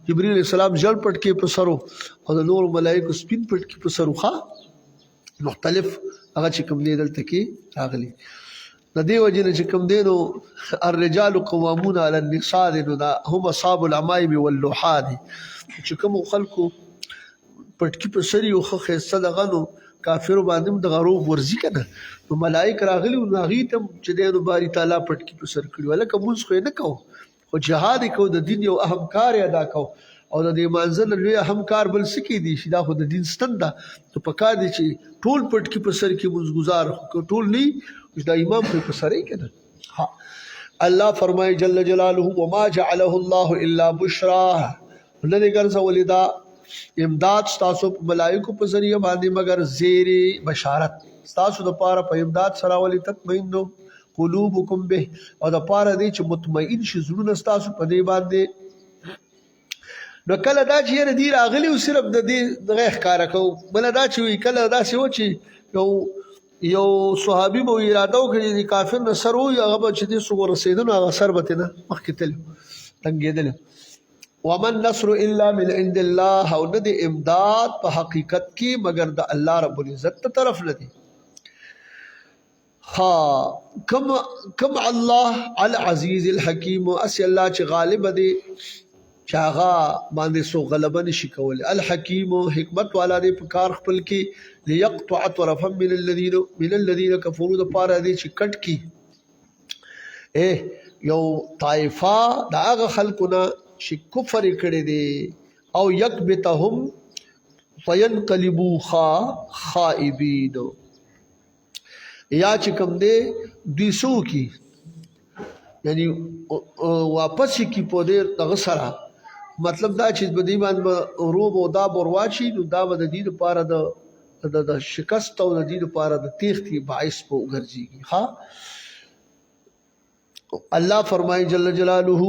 جبرئیل السلام ځل پټکی په سرو او د نور ملائکه سپین پټکی په سرو ښا مختلف هغه چې کوم دی دلته کې راغلي د دې وجه چې کوم دی نو الرجال قوامون علی النساء نو دا هم اصحاب العمائم واللوحات چې کوم خلکو پټکی په سری او خسته دغه نو کافر باندې د غروب ورزي کنه نو ملائک راغلي او ناغیتم چې د باری تعالی پټکی په سر کړی ولکه موږ خو نه کو خو جهاد کو د دین یو اهم کار ادا کو او د دې منځل لوی اهم کار بل سکی دی چې دا خو د دین ستن ده ته پکار دي چې ټول پټکی په سر کې موږ گزار ټول نه دا امام په سر کې کنه ها الله فرمای جل جلاله وما جعله الله الا بشرا الذي غرز ولدا امداد تاسو ملائکه په ذریعہ باندې مگر زیر بشارت تاسو د پاره په امداد سره ولې تطمئن قلوبکم به او د پاره دي چې مطمئن شي زړونه تاسو په دې باندې نو کله دا چې یاره دی راغلي او صرف د دې دغه ښکاره کوو بله دا چې وي کله داسې و چې یو صحابي به اراده وکړي د کافر نه سر ووي هغه به چې دې څوک ورسېده نو هغه سر به ترې نه مخکې تللی تنګېدلی ومن نصر الا من عند الله او نه د امداد په حقیقت کې مگر د الله رب العزت ته طرف نه دی کم الله العزیز الحکیم اسی الله چې غالب دی چې هغه باندې سو غلبه نشي کولی الحکیم حکمت والا دی په کار خپل کې لیقطع طرفا من الذين كفروا د پاره دی چې کټ کی یو طائفه د هغه خلقونه چې کفر کړي دي او یکبتهم فینقلبوا خائبین یا چې کوم دی دوی سو کی یعنی واپس کی په دې دغه سره مطلب دا چې بدی باندې روب او دا برواچی نو دا د دې لپاره د شکست او د دې لپاره د تیښتې باعث په ګرځيږي ها الله فرمایي جل جلاله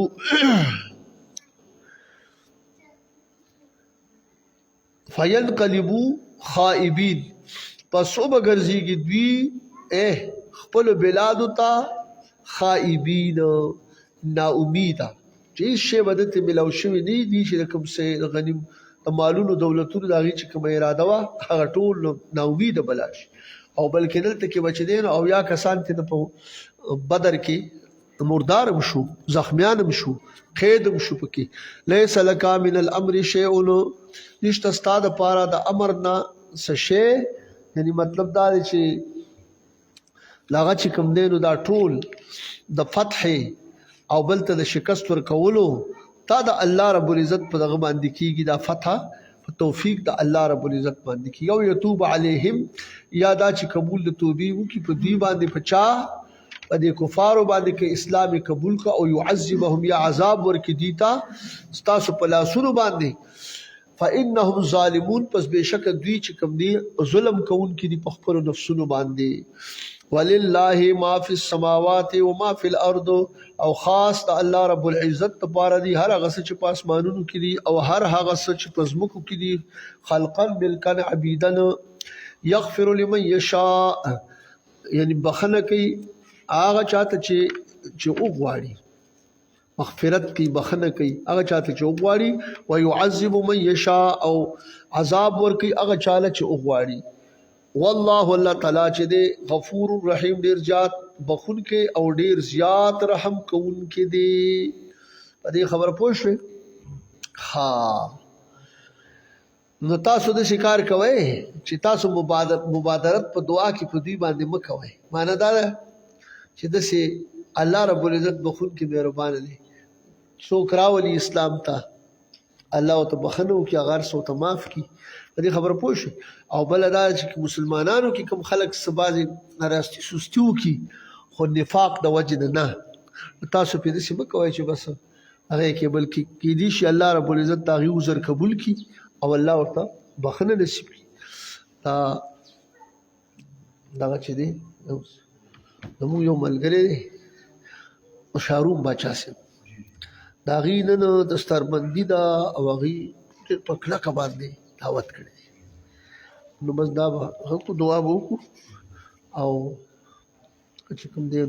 فینقلبوا خائبین پس او بګرځيږي دوی خپل بلاد ته خائبین نا امیده چې شی بدته ملو شوی دی چې کوم څه غنیم مالونو دولتونو داږي چې کوم اراده وا هغه ټول نا امیده بلاش او بلکې دلته کې بچدين او یا کسان ته په بدر کې مردار مشو زخمیان مشو قید مشو پکې ليس لك من الامر شيء نشته استاد پارا د امر نه څه یعنی مطلب دا چې لاغه چې کوم دینو دا ټول د فتح او بل ته د شکست ورکولو تا د الله رب العزت په دغه باندې کیږي دا فتح په توفیق د الله رب العزت باندې کیږي او یتوب علیهم یا دا چې قبول د توبې وکي په دی باندې پچا په دې کفارو باندې کې اسلام قبول کا او يعذبهم یا عذاب ورکي دیتا ستاسو په لاسونو باندې فانهم ظالمون پس بشک دوی چې کوم دی ظلم کوونکي دي په خپل نفسونو باندې ولله ما فی السماوات و ما فی الارض او خاص د الله رب العزت لپاره دی هر هغه چې په اسمانونو کې دي او هر هغه چې په ځمکو کې دي خلقا بالکن عبیدن یغفر لمن یشاء یعنی بخنه کوي هغه چاته چې وغواړي مغفرت کی بخنه کوي هغه چاته چې وغواړي او يعذب من یشاء او عذاب ور کوي هغه چاله چې وغواړي والله الله تعالی چې دی غفور رحیم ډیر زیات بخون کې او ډیر زیات رحم کوون کې دی په دې خبر پوه شئ ها نو تاسو د شکار کوئ چې تاسو مبادرت په دعا کې په دې باندې مکوئ معنی دا چې دسه الله رب العزت بخون کې مهربان دی څوک راولي اسلام ته الله ته بخنو کې غیر سو ته معاف کی دې خبر پوه شي او بل دا چې مسلمانانو کې کوم خلک سبازي ناراستی سستیو کی خو نفاق د وجه نه تاسو په دې سم کوی چې بس هغه کې بلکې کې دي چې الله رب العزت تاغي عذر قبول کی او الله ورته بخنه نصیب کی دا چې دی نو یو ملګری شاروم باچا سي دا غي نن دستربندي دا او غي په کلکه باندې دعوت کړي نو بس دا به دعا وکړو او چې کوم دی